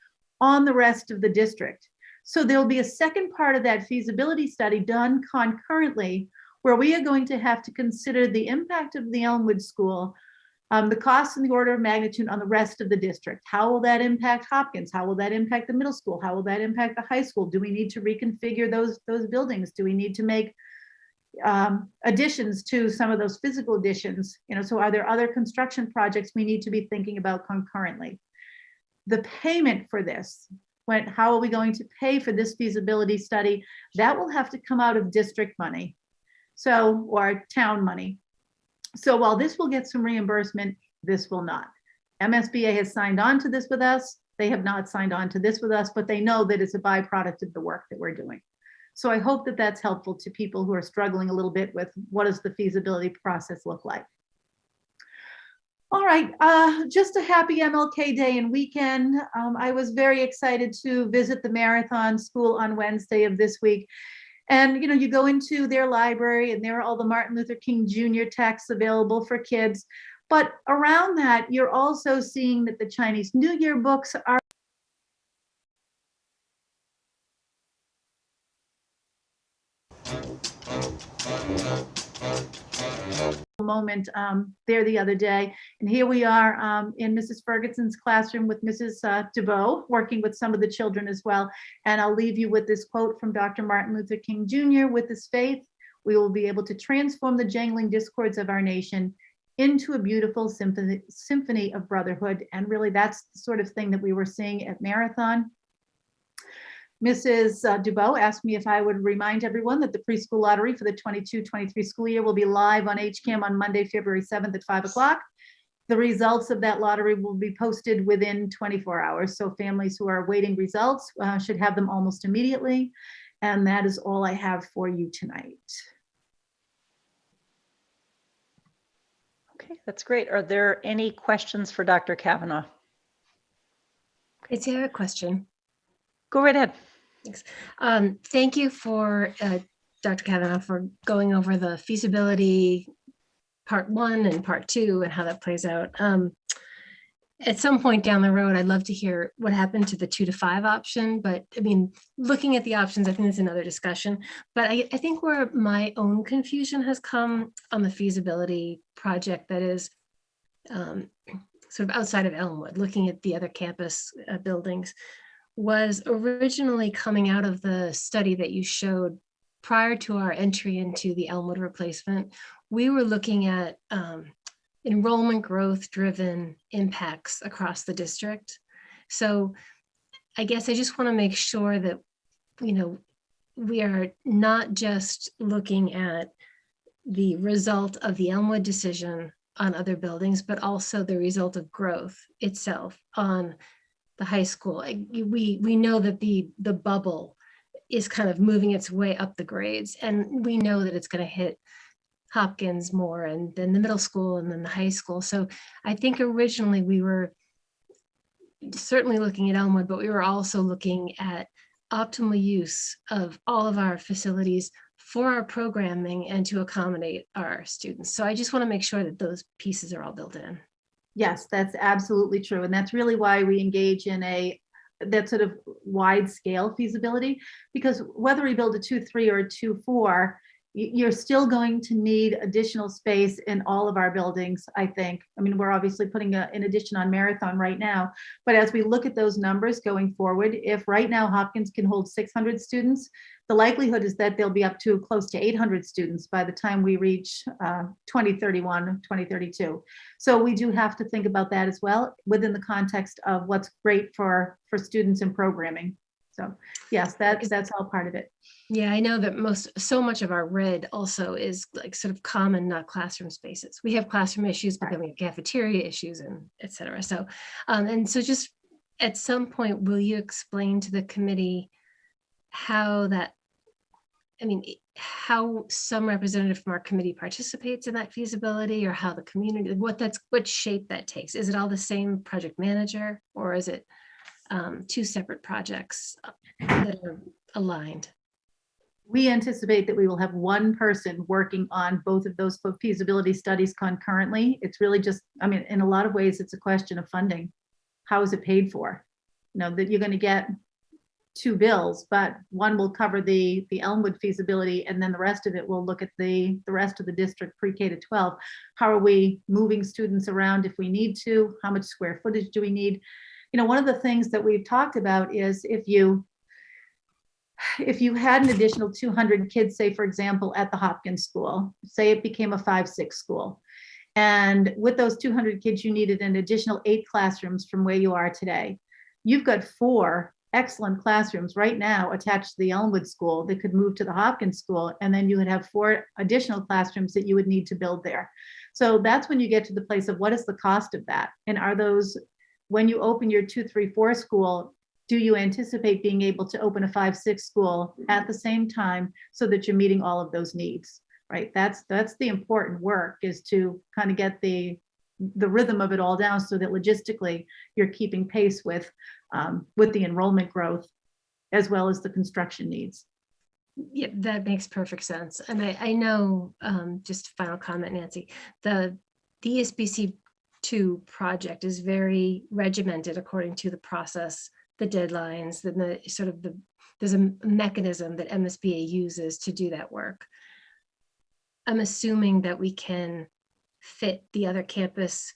on the rest of the district. So there'll be a second part of that feasibility study done concurrently, where we are going to have to consider the impact of the Elmwood School, the cost and the order of magnitude on the rest of the district. How will that impact Hopkins? How will that impact the middle school? How will that impact the high school? Do we need to reconfigure those buildings? Do we need to make additions to some of those physical additions? So are there other construction projects we need to be thinking about concurrently? The payment for this, how are we going to pay for this feasibility study? That will have to come out of district money, or town money. So while this will get some reimbursement, this will not. MSBA has signed on to this with us. They have not signed on to this with us, but they know that it's a byproduct of the work that we're doing. So I hope that that's helpful to people who are struggling a little bit with what does the feasibility process look like. All right, just a happy MLK Day and weekend. I was very excited to visit the Marathon School on Wednesday of this week. And you go into their library and there are all the Martin Luther King Jr. texts available for kids. But around that, you're also seeing that the Chinese New Year books are moment there the other day. And here we are in Mrs. Ferguson's classroom with Mrs. DeVoe, working with some of the children as well. And I'll leave you with this quote from Dr. Martin Luther King Jr. With this faith, we will be able to transform the jangling discords of our nation into a beautiful symphony of brotherhood. And really that's the sort of thing that we were seeing at Marathon. Mrs. DeVoe asked me if I would remind everyone that the preschool lottery for the 22-23 school year will be live on HCAM on Monday, February 7th at 5 o'clock. The results of that lottery will be posted within 24 hours. So families who are awaiting results should have them almost immediately. And that is all I have for you tonight. Okay, that's great. Are there any questions for Dr. Kavanaugh? Great, I have a question. Go right ahead. Thanks. Thank you for Dr. Kavanaugh for going over the feasibility part 1 and part 2 and how that plays out. At some point down the road, I'd love to hear what happened to the 2 to 5 option, but I mean, looking at the options, I think it's another discussion, but I think where my own confusion has come on the feasibility project that is sort of outside of Elmwood, looking at the other campus buildings, was originally coming out of the study that you showed prior to our entry into the Elmwood replacement. We were looking at enrollment growth driven impacts across the district. So I guess I just want to make sure that, we are not just looking at the result of the Elmwood decision on other buildings, but also the result of growth itself on the high school. We know that the bubble is kind of moving its way up the grades, and we know that it's going to hit Hopkins more, and then the middle school, and then the high school. So I think originally we were certainly looking at Elmwood, but we were also looking at optimal use of all of our facilities for our programming and to accommodate our students. So I just want to make sure that those pieces are all built in. Yes, that's absolutely true. And that's really why we engage in that sort of wide scale feasibility, because whether we build a 2-3 or a 2-4, you're still going to need additional space in all of our buildings, I think. I mean, we're obviously putting an addition on Marathon right now, but as we look at those numbers going forward, if right now Hopkins can hold 600 students, the likelihood is that they'll be up to close to 800 students by the time we reach 2031, 2032. So we do have to think about that as well within the context of what's great for students in programming. So yes, that's all part of it. Yeah, I know that so much of our red also is like sort of common, not classroom spaces. We have classroom issues, but then we have cafeteria issues and et cetera. So, and so just at some point, will you explain to the committee how that, I mean, how some representative from our committee participates in that feasibility, or how the community, what shape that takes? Is it all the same project manager, or is it two separate projects that are aligned? We anticipate that we will have one person working on both of those feasibility studies concurrently. It's really just, I mean, in a lot of ways, it's a question of funding. How is it paid for? You know, that you're going to get two bills, but one will cover the Elmwood feasibility, and then the rest of it will look at the rest of the district pre-K to 12. How are we moving students around if we need to? How much square footage do we need? You know, one of the things that we've talked about is if you had an additional 200 kids, say, for example, at the Hopkins school, say it became a 5-6 school, and with those 200 kids, you needed an additional 8 classrooms from where you are today. You've got 4 excellent classrooms right now attached to the Elmwood school that could move to the Hopkins school, and then you would have 4 additional classrooms that you would need to build there. So that's when you get to the place of what is the cost of that? And are those, when you open your 2, 3, 4 school, do you anticipate being able to open a 5-6 school at the same time so that you're meeting all of those needs, right? That's the important work, is to kind of get the rhythm of it all down so that logistically you're keeping pace with the enrollment growth as well as the construction needs. Yeah, that makes perfect sense. And I know, just final comment, Nancy, the ESBC 2 project is very regimented according to the process, the deadlines, then there's a mechanism that MSBA uses to do that work. I'm assuming that we can fit the other campus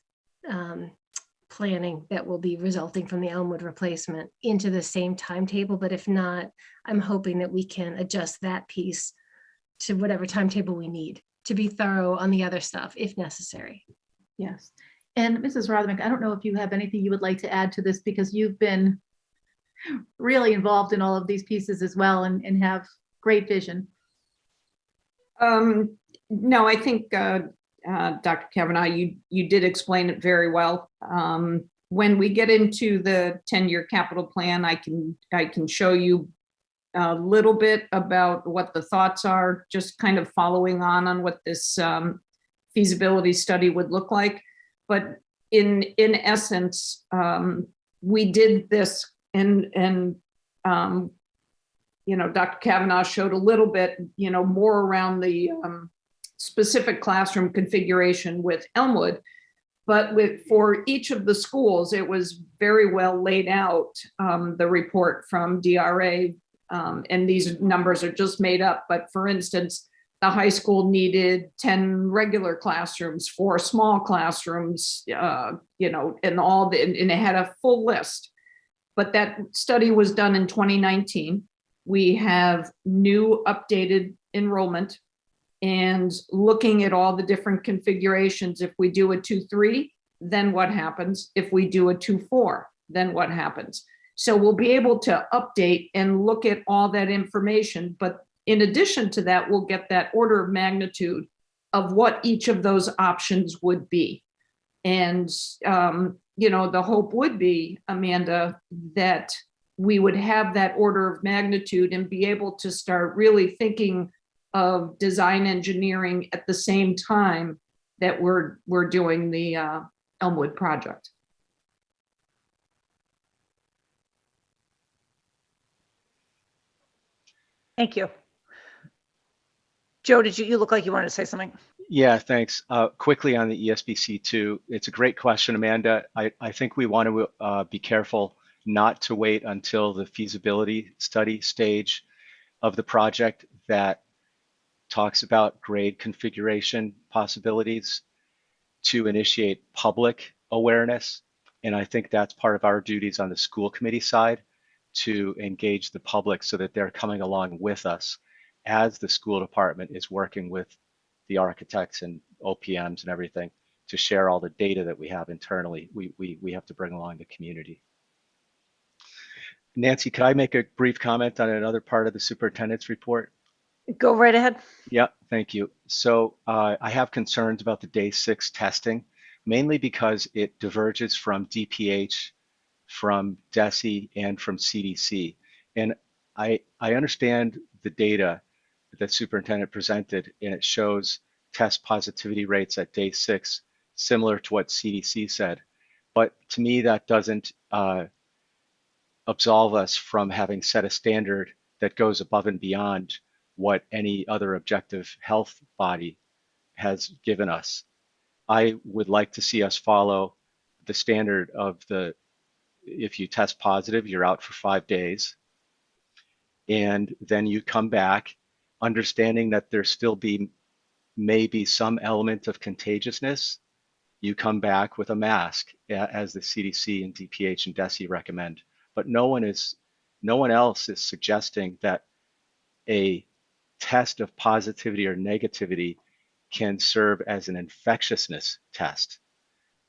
planning that will be resulting from the Elmwood replacement into the same timetable, but if not, I'm hoping that we can adjust that piece to whatever timetable we need to be thorough on the other stuff if necessary. Yes. And Mrs. Rothernick, I don't know if you have anything you would like to add to this, because you've been really involved in all of these pieces as well, and have great vision. No, I think Dr. Kavanaugh, you did explain it very well. When we get into the 10-year capital plan, I can show you a little bit about what the thoughts are, just kind of following on what this feasibility study would look like. But in essence, we did this, and you know, Dr. Kavanaugh showed a little bit, you know, more around the specific classroom configuration with Elmwood, but for each of the schools, it was very well laid out, the report from DRA, and these numbers are just made up. But for instance, the high school needed 10 regular classrooms, 4 small classrooms, you know, and it had a full list. But that study was done in 2019. We have new updated enrollment, and looking at all the different configurations. If we do a 2-3, then what happens? If we do a 2-4, then what happens? So we'll be able to update and look at all that information. But in addition to that, we'll get that order of magnitude of what each of those options would be. And, you know, the hope would be, Amanda, that we would have that order of magnitude and be able to start really thinking of design engineering at the same time that we're doing the Elmwood project. Thank you. Joe, you look like you wanted to say something? Yeah, thanks. Quickly on the ESBC2, it's a great question, Amanda. I think we want to be careful not to wait until the feasibility study stage of the project that talks about grade configuration possibilities to initiate public awareness. And I think that's part of our duties on the school committee side, to engage the public so that they're coming along with us as the school department is working with the architects and OPMs and everything to share all the data that we have internally. We have to bring along the community. Nancy, could I make a brief comment on another part of the superintendent's report? Go right ahead. Yeah, thank you. So I have concerns about the day 6 testing, mainly because it diverges from DPH from DESE and from CDC. And I understand the data that Superintendent presented, and it shows test positivity rates at day 6, similar to what CDC said. But to me, that doesn't absolve us from having set a standard that goes above and beyond what any other objective health body has given us. I would like to see us follow the standard of if you test positive, you're out for 5 days. And then you come back understanding that there still maybe some element of contagiousness. You come back with a mask, as the CDC and DPH and DESE recommend. But no one else is suggesting that a test of positivity or negativity can serve as an infectiousness test,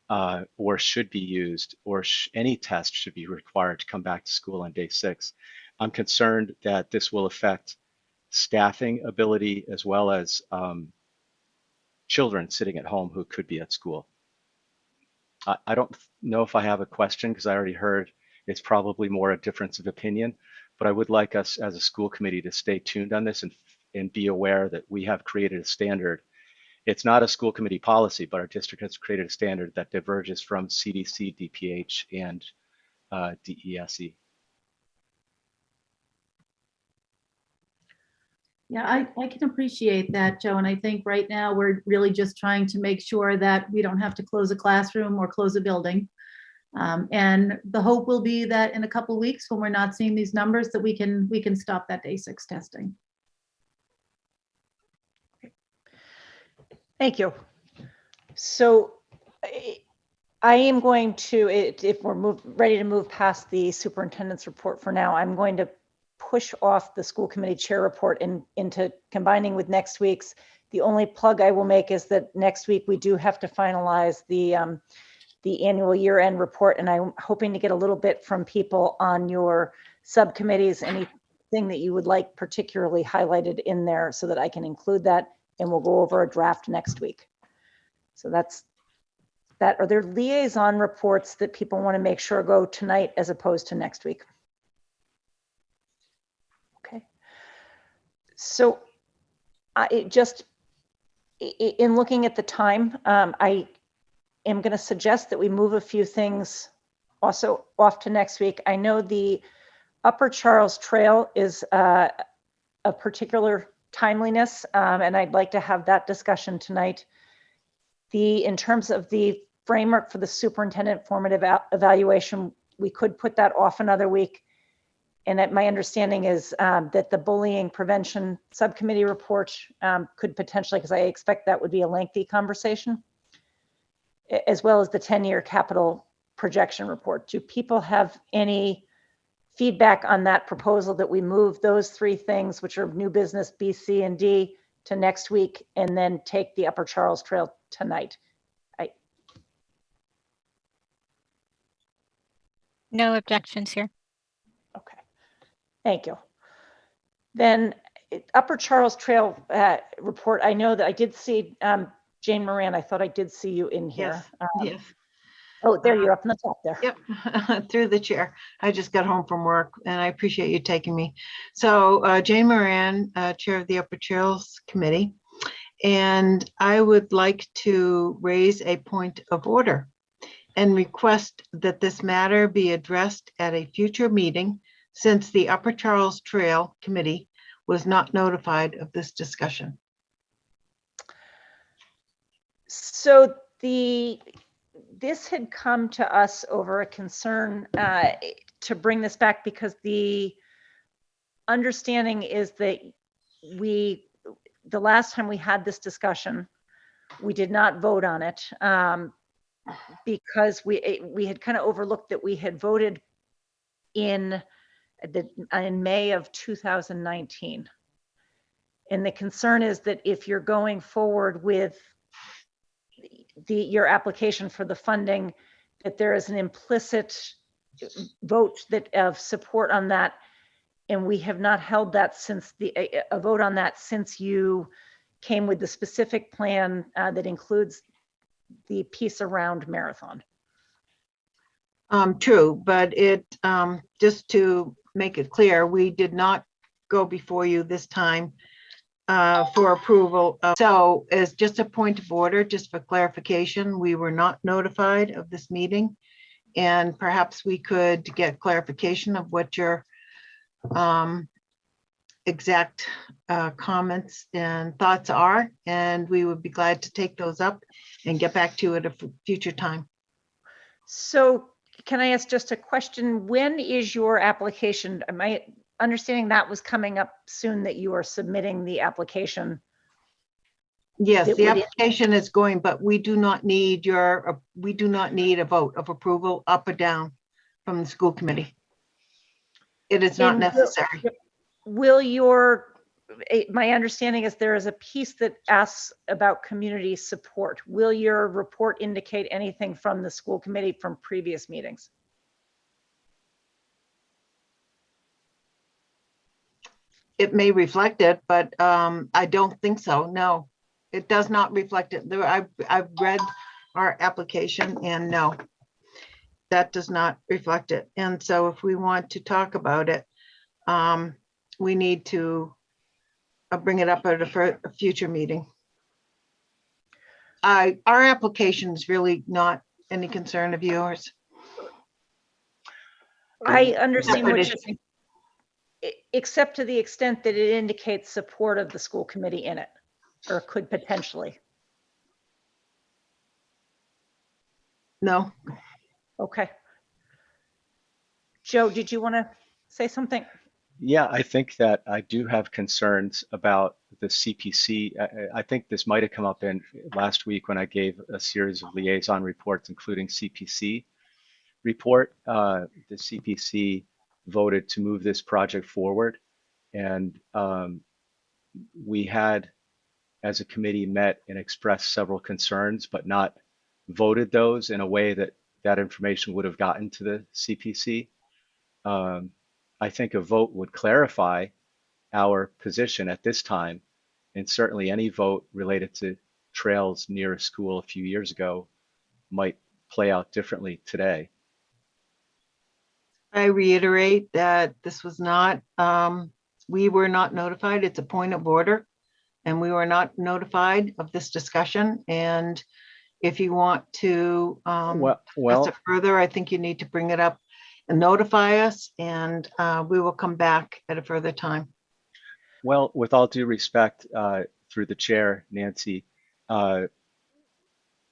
or should be used, or any test should be required to come back to school on day 6. I'm concerned that this will affect staffing ability as well as children sitting at home who could be at school. I don't know if I have a question, because I already heard it's probably more a difference of opinion, but I would like us as a school committee to stay tuned on this and be aware that we have created a standard. It's not a school committee policy, but our district has created a standard that diverges from CDC, DPH, and DESE. Yeah, I can appreciate that, Joe. And I think right now we're really just trying to make sure that we don't have to close a classroom or close a building. And the hope will be that in a couple of weeks, when we're not seeing these numbers, that we can stop that day 6 testing. Thank you. So I am going to, if we're ready to move past the superintendent's report for now, I'm going to push off the school committee chair report into combining with next week's. The only plug I will make is that next week we do have to finalize the annual year-end report, and I'm hoping to get a little bit from people on your subcommittees, anything that you would like particularly highlighted in there so that I can include that, and we'll go over a draft next week. So that's that. Are there liaison reports that people want to make sure go tonight as opposed to next week? Okay. So in looking at the time, I am going to suggest that we move a few things also off to next week. I know the Upper Charles Trail is a particular timeliness, and I'd like to have that discussion tonight. In terms of the framework for the superintendent formative evaluation, we could put that off another week. And my understanding is that the bullying prevention subcommittee report could potentially, because I expect that would be a lengthy conversation, as well as the 10-year capital projection report. Do people have any feedback on that proposal that we move those 3 things, which are new business B, C, and D, to next week, and then take the Upper Charles Trail tonight? No objections here. Okay, thank you. Then Upper Charles Trail report, I know that I did see Jane Moran. I thought I did see you in here. Yes. Oh, there you're up in the top there. Yep, through the chair. I just got home from work and I appreciate you taking me. So Jane Moran, Chair of the Upper Trails Committee, and I would like to raise a point of order and request that this matter be addressed at a future meeting, since the Upper Charles Trail Committee was not notified of this discussion. So this had come to us over a concern to bring this back, because the understanding is that the last time we had this discussion, we did not vote on it because we had kind of overlooked that we had voted in May of 2019. And the concern is that if you're going forward with your application for the funding, that there is an implicit vote of support on that, and we have not held that since a vote on that since you came with the specific plan that includes the piece around marathon. True, but just to make it clear, we did not go before you this time for approval. So as just a point of order, just for clarification, we were not notified of this meeting. And perhaps we could get clarification of what your exact comments and thoughts are. And we would be glad to take those up and get back to you at a future time. So can I ask just a question? When is your application? Am I understanding that was coming up soon, that you are submitting the application? Yes, the application is going, but we do not need a vote of approval up or down from the school committee. It is not necessary. My understanding is there is a piece that asks about community support. Will your report indicate anything from the school committee from previous meetings? It may reflect it, but I don't think so. No, it does not reflect it. I've read our application and no, that does not reflect it. And so if we want to talk about it, we need to bring it up at a future meeting. Our application is really not any concern of yours. I understand what you're saying, except to the extent that it indicates support of the school committee in it, or could potentially. No. Okay. Joe, did you want to say something? Yeah, I think that I do have concerns about the CPC. I think this might have come up in last week when I gave a series of liaison reports, including CPC report. The CPC voted to move this project forward, and we had, as a committee, met and expressed several concerns, but not voted those in a way that that information would have gotten to the CPC. I think a vote would clarify our position at this time, and certainly any vote related to trails near a school a few years ago might play out differently today. I reiterate that this was not, we were not notified. It's a point of order, and we were not notified of this discussion. And if you want to discuss it further, I think you need to bring it up and notify us, and we will come back at a further time. Well, with all due respect, through the chair, Nancy,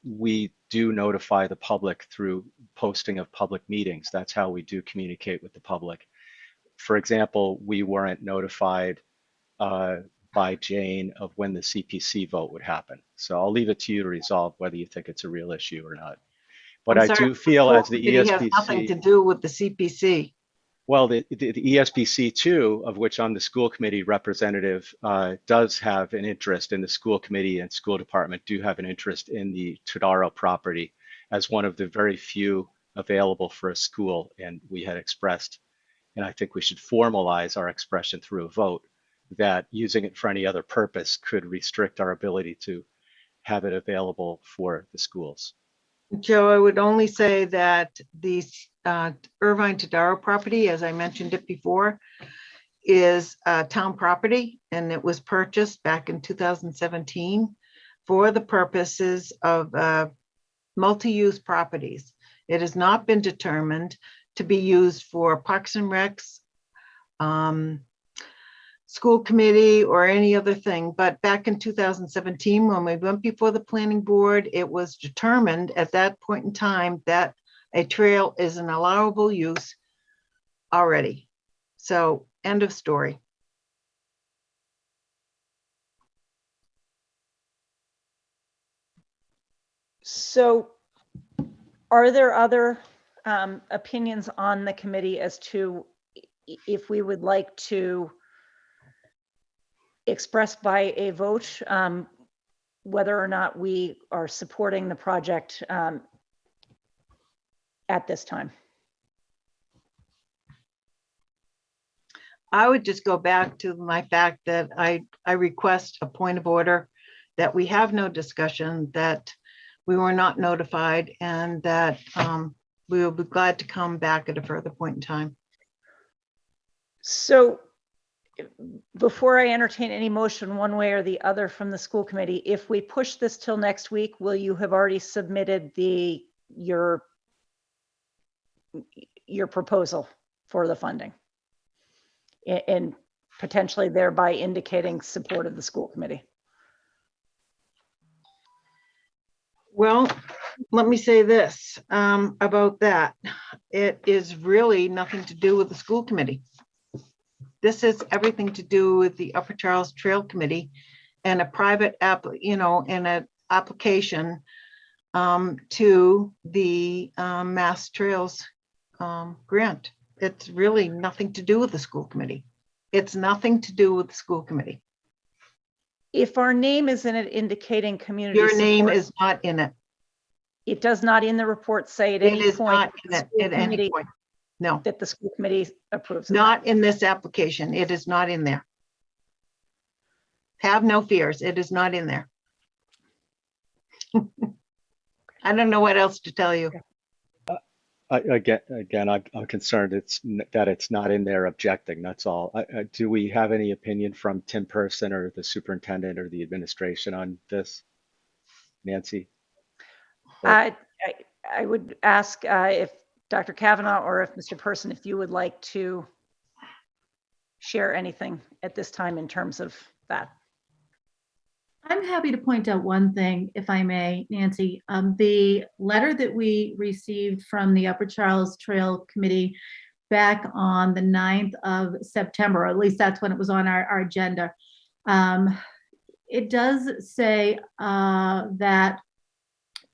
we do notify the public through posting of public meetings. That's how we do communicate with the public. For example, we weren't notified by Jane of when the CPC vote would happen. So I'll leave it to you to resolve whether you think it's a real issue or not. But I do feel as the ESPC has nothing to do with the CPC. Well, the ESPC too, of which I'm the school committee representative, does have an interest in the school committee, and school department do have an interest in the Todaro property as one of the very few available for a school. And we had expressed, and I think we should formalize our expression through a vote, that using it for any other purpose could restrict our ability to have it available for the schools. Joe, I would only say that the Irvine Todaro property, as I mentioned it before, is town property, and it was purchased back in 2017 for the purposes of multi-use properties. It has not been determined to be used for Parks and Recs, school committee, or any other thing. But back in 2017, when we went before the planning board, it was determined at that point in time that a trail is an allowable use already. So end of story. So are there other opinions on the committee as to if we would like to express by a vote whether or not we are supporting the project at this time? I would just go back to my fact that I request a point of order, that we have no discussion, that we were not notified, and that we will be glad to come back at a further point in time. So before I entertain any motion one way or the other from the school committee, if we push this till next week, will you have already submitted your proposal for the funding? And potentially thereby indicating support of the school committee? Well, let me say this about that. It is really nothing to do with the school committee. This is everything to do with the Upper Charles Trail Committee and a private and an application to the Mass Trails grant. It's really nothing to do with the school committee. It's nothing to do with the school committee. If our name is in it indicating community Your name support, is not in it. it does not in the report say at It any is point not in it at any point. No, that the school committee approves of that. not in this application. It is not in there. Have no fears. It is not in there. I don't know what else to tell you. Again, I'm concerned that it's not in there objecting. That's all. Do we have any opinion from Tim Person or the superintendent or the administration on this, Nancy? I would ask if Dr. Kavanaugh or if Mr. Person, if you would like to share anything at this time in terms of that. I'm happy to point out one thing, if I may, Nancy. The letter that we received from the Upper Charles Trail Committee back on the 9th of September, or at least that's when it was on our agenda. It does say that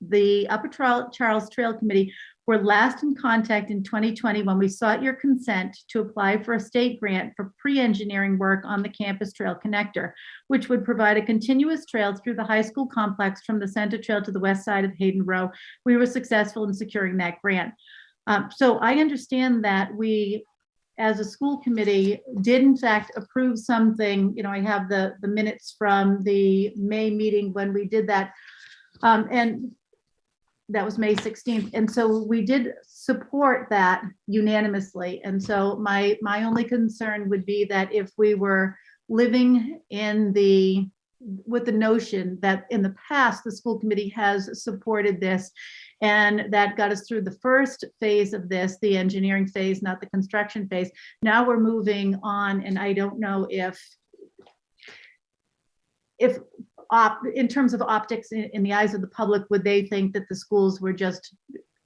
the Upper Charles Trail Committee were last in contact in 2020 when we sought your consent to apply for a state grant for pre-engineering work on the campus trail connector, which would provide a continuous trail through the high school complex from the center trail to the west side of Hayden Row. We were successful in securing that grant. So I understand that we, as a school committee, did in fact approve something. I have the minutes from the May meeting when we did that. And that was May 16th. And so we did support that unanimously. And so my only concern would be that if we were living with the notion that in the past, the school committee has supported this, and that got us through the first phase of this, the engineering phase, not the construction phase. Now we're moving on, and I don't know if in terms of optics in the eyes of the public, would they think that the schools were just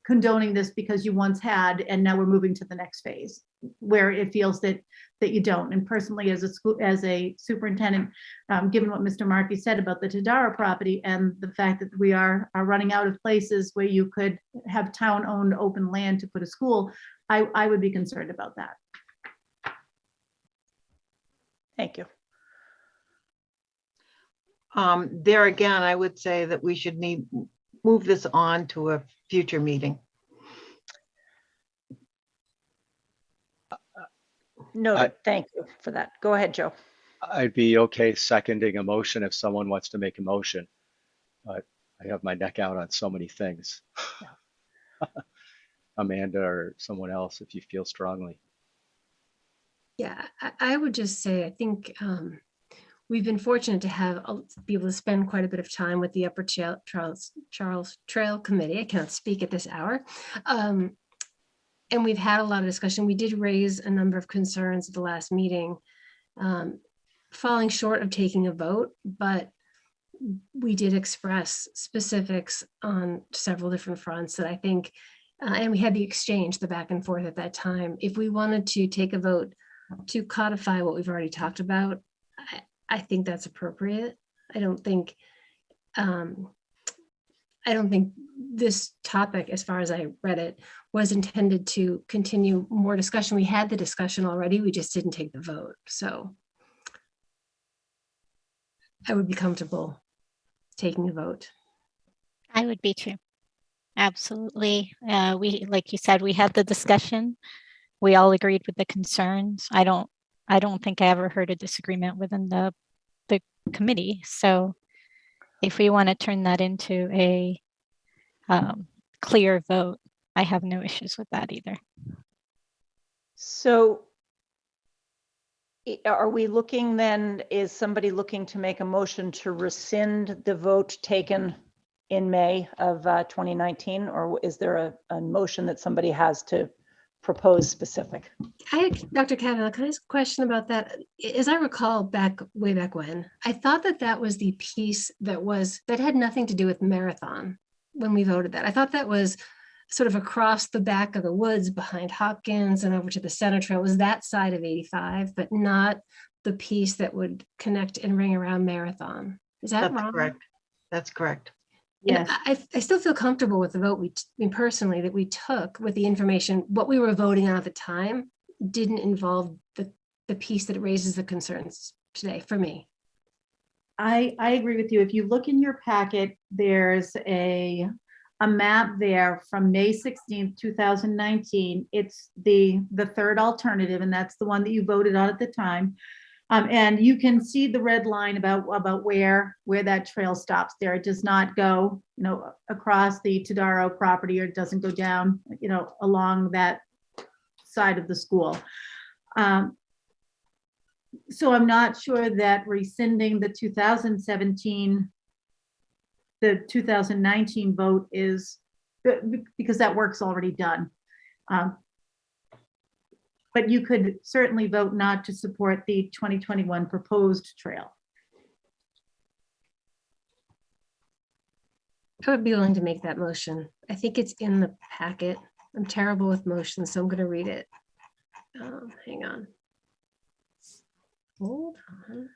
condoning this because you once had, and now we're moving to the next phase where it feels that you don't? And personally, as a superintendent, given what Mr. Markey said about the Tadara property and the fact that we are running out of places where you could have town-owned open land to put a school, I would be concerned about that. Thank you. There again, I would say that we should move this on to a future meeting. No, thank you for that. Go ahead, Joe. I'd be okay seconding a motion if someone wants to make a motion, but I have my neck out on so many things. Amanda or someone else, if you feel strongly. Yeah, I would just say, I think we've been fortunate to be able to spend quite a bit of time with the Upper Charles Trail Committee. I cannot speak at this hour. And we've had a lot of discussion. We did raise a number of concerns at the last meeting, falling short of taking a vote, but we did express specifics on several different fronts that I think, and we had the exchange, the back and forth at that time. If we wanted to take a vote to codify what we've already talked about, I think that's appropriate. I don't think this topic, as far as I read it, was intended to continue more discussion. We had the discussion already, we just didn't take the vote. So I would be comfortable taking a vote. I would be too. Absolutely. Like you said, we had the discussion. We all agreed with the concerns. I don't think I ever heard a disagreement within the committee. So if we want to turn that into a clear vote, I have no issues with that either. So are we looking then, is somebody looking to make a motion to rescind the vote taken in May of 2019? Or is there a motion that somebody has to propose specific? Dr. Kavanaugh, can I ask a question about that? As I recall way back when, I thought that was the piece that had nothing to do with marathon when we voted that. I thought that was sort of across the back of the woods behind Hopkins and over to the center trail. Was that side of 85, but not the piece that would connect and ring around marathon. Is that wrong? Correct. That's correct. Yes. I still feel comfortable with the vote personally that we took with the information. What we were voting on at the time didn't involve the piece that raises the concerns today for me. I agree with you. If you look in your packet, there's a map there from May 16th, 2019. It's the third alternative, and that's the one that you voted on at the time. And you can see the red line about where that trail stops there. It does not go, across the Tadaro property, or it doesn't go down, along that side of the school. So I'm not sure that rescinding the 2019 vote is, because that work's already done. But you could certainly vote not to support the 2021 proposed trail. I would be willing to make that motion. I think it's in the packet. I'm terrible with motions, so I'm going to read it. Hang on. Hold on.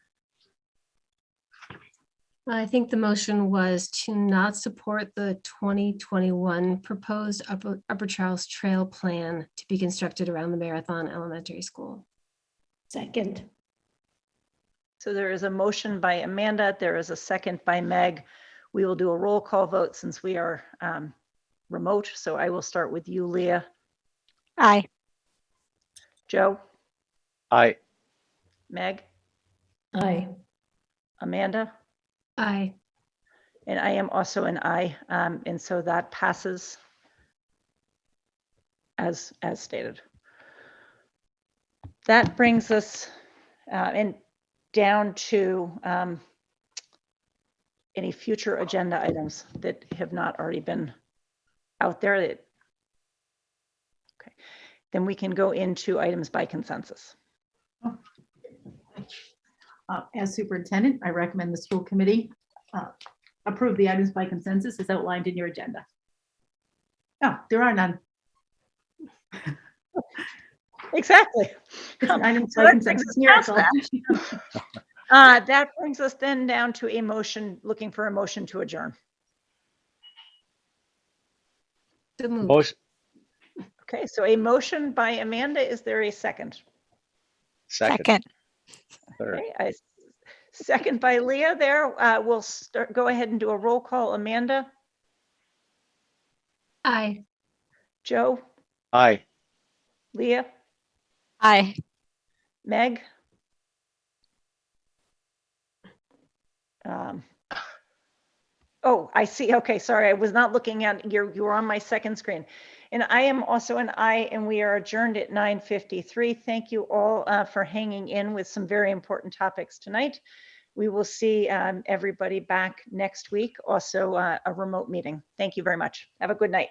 I think the motion was to not support the 2021 proposed Upper Charles Trail plan to be constructed around the Marathon Elementary School. Second. So there is a motion by Amanda. There is a second by Meg. We will do a roll call vote since we are remote. So I will start with you, Leah. Aye. Joe? Aye. Meg? Aye. Amanda? Aye. And I am also an aye. And so that passes as stated. That brings us down to any future agenda items that have not already been out there. Okay. Then we can go into items by consensus. As superintendent, I recommend the school committee approve the items by consensus as outlined in your agenda. Oh, there are none. Exactly. Items by consensus. Miracle. That brings us then down to a motion, looking for a motion to adjourn. Motion. Okay, so a motion by Amanda. Is there a second? Second. Okay, a second by Leah there. We'll go ahead and do a roll call. Amanda? Aye. Joe? Aye. Leah? Aye. Meg? Oh, I see. Okay, sorry. I was not looking at you were on my second screen. And I am also an aye, and we are adjourned at 9:53. Thank you all for hanging in with some very important topics tonight. We will see everybody back next week, also a remote meeting. Thank you very much. Have a good night.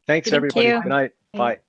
Thanks, everybody. you. Good night. Bye.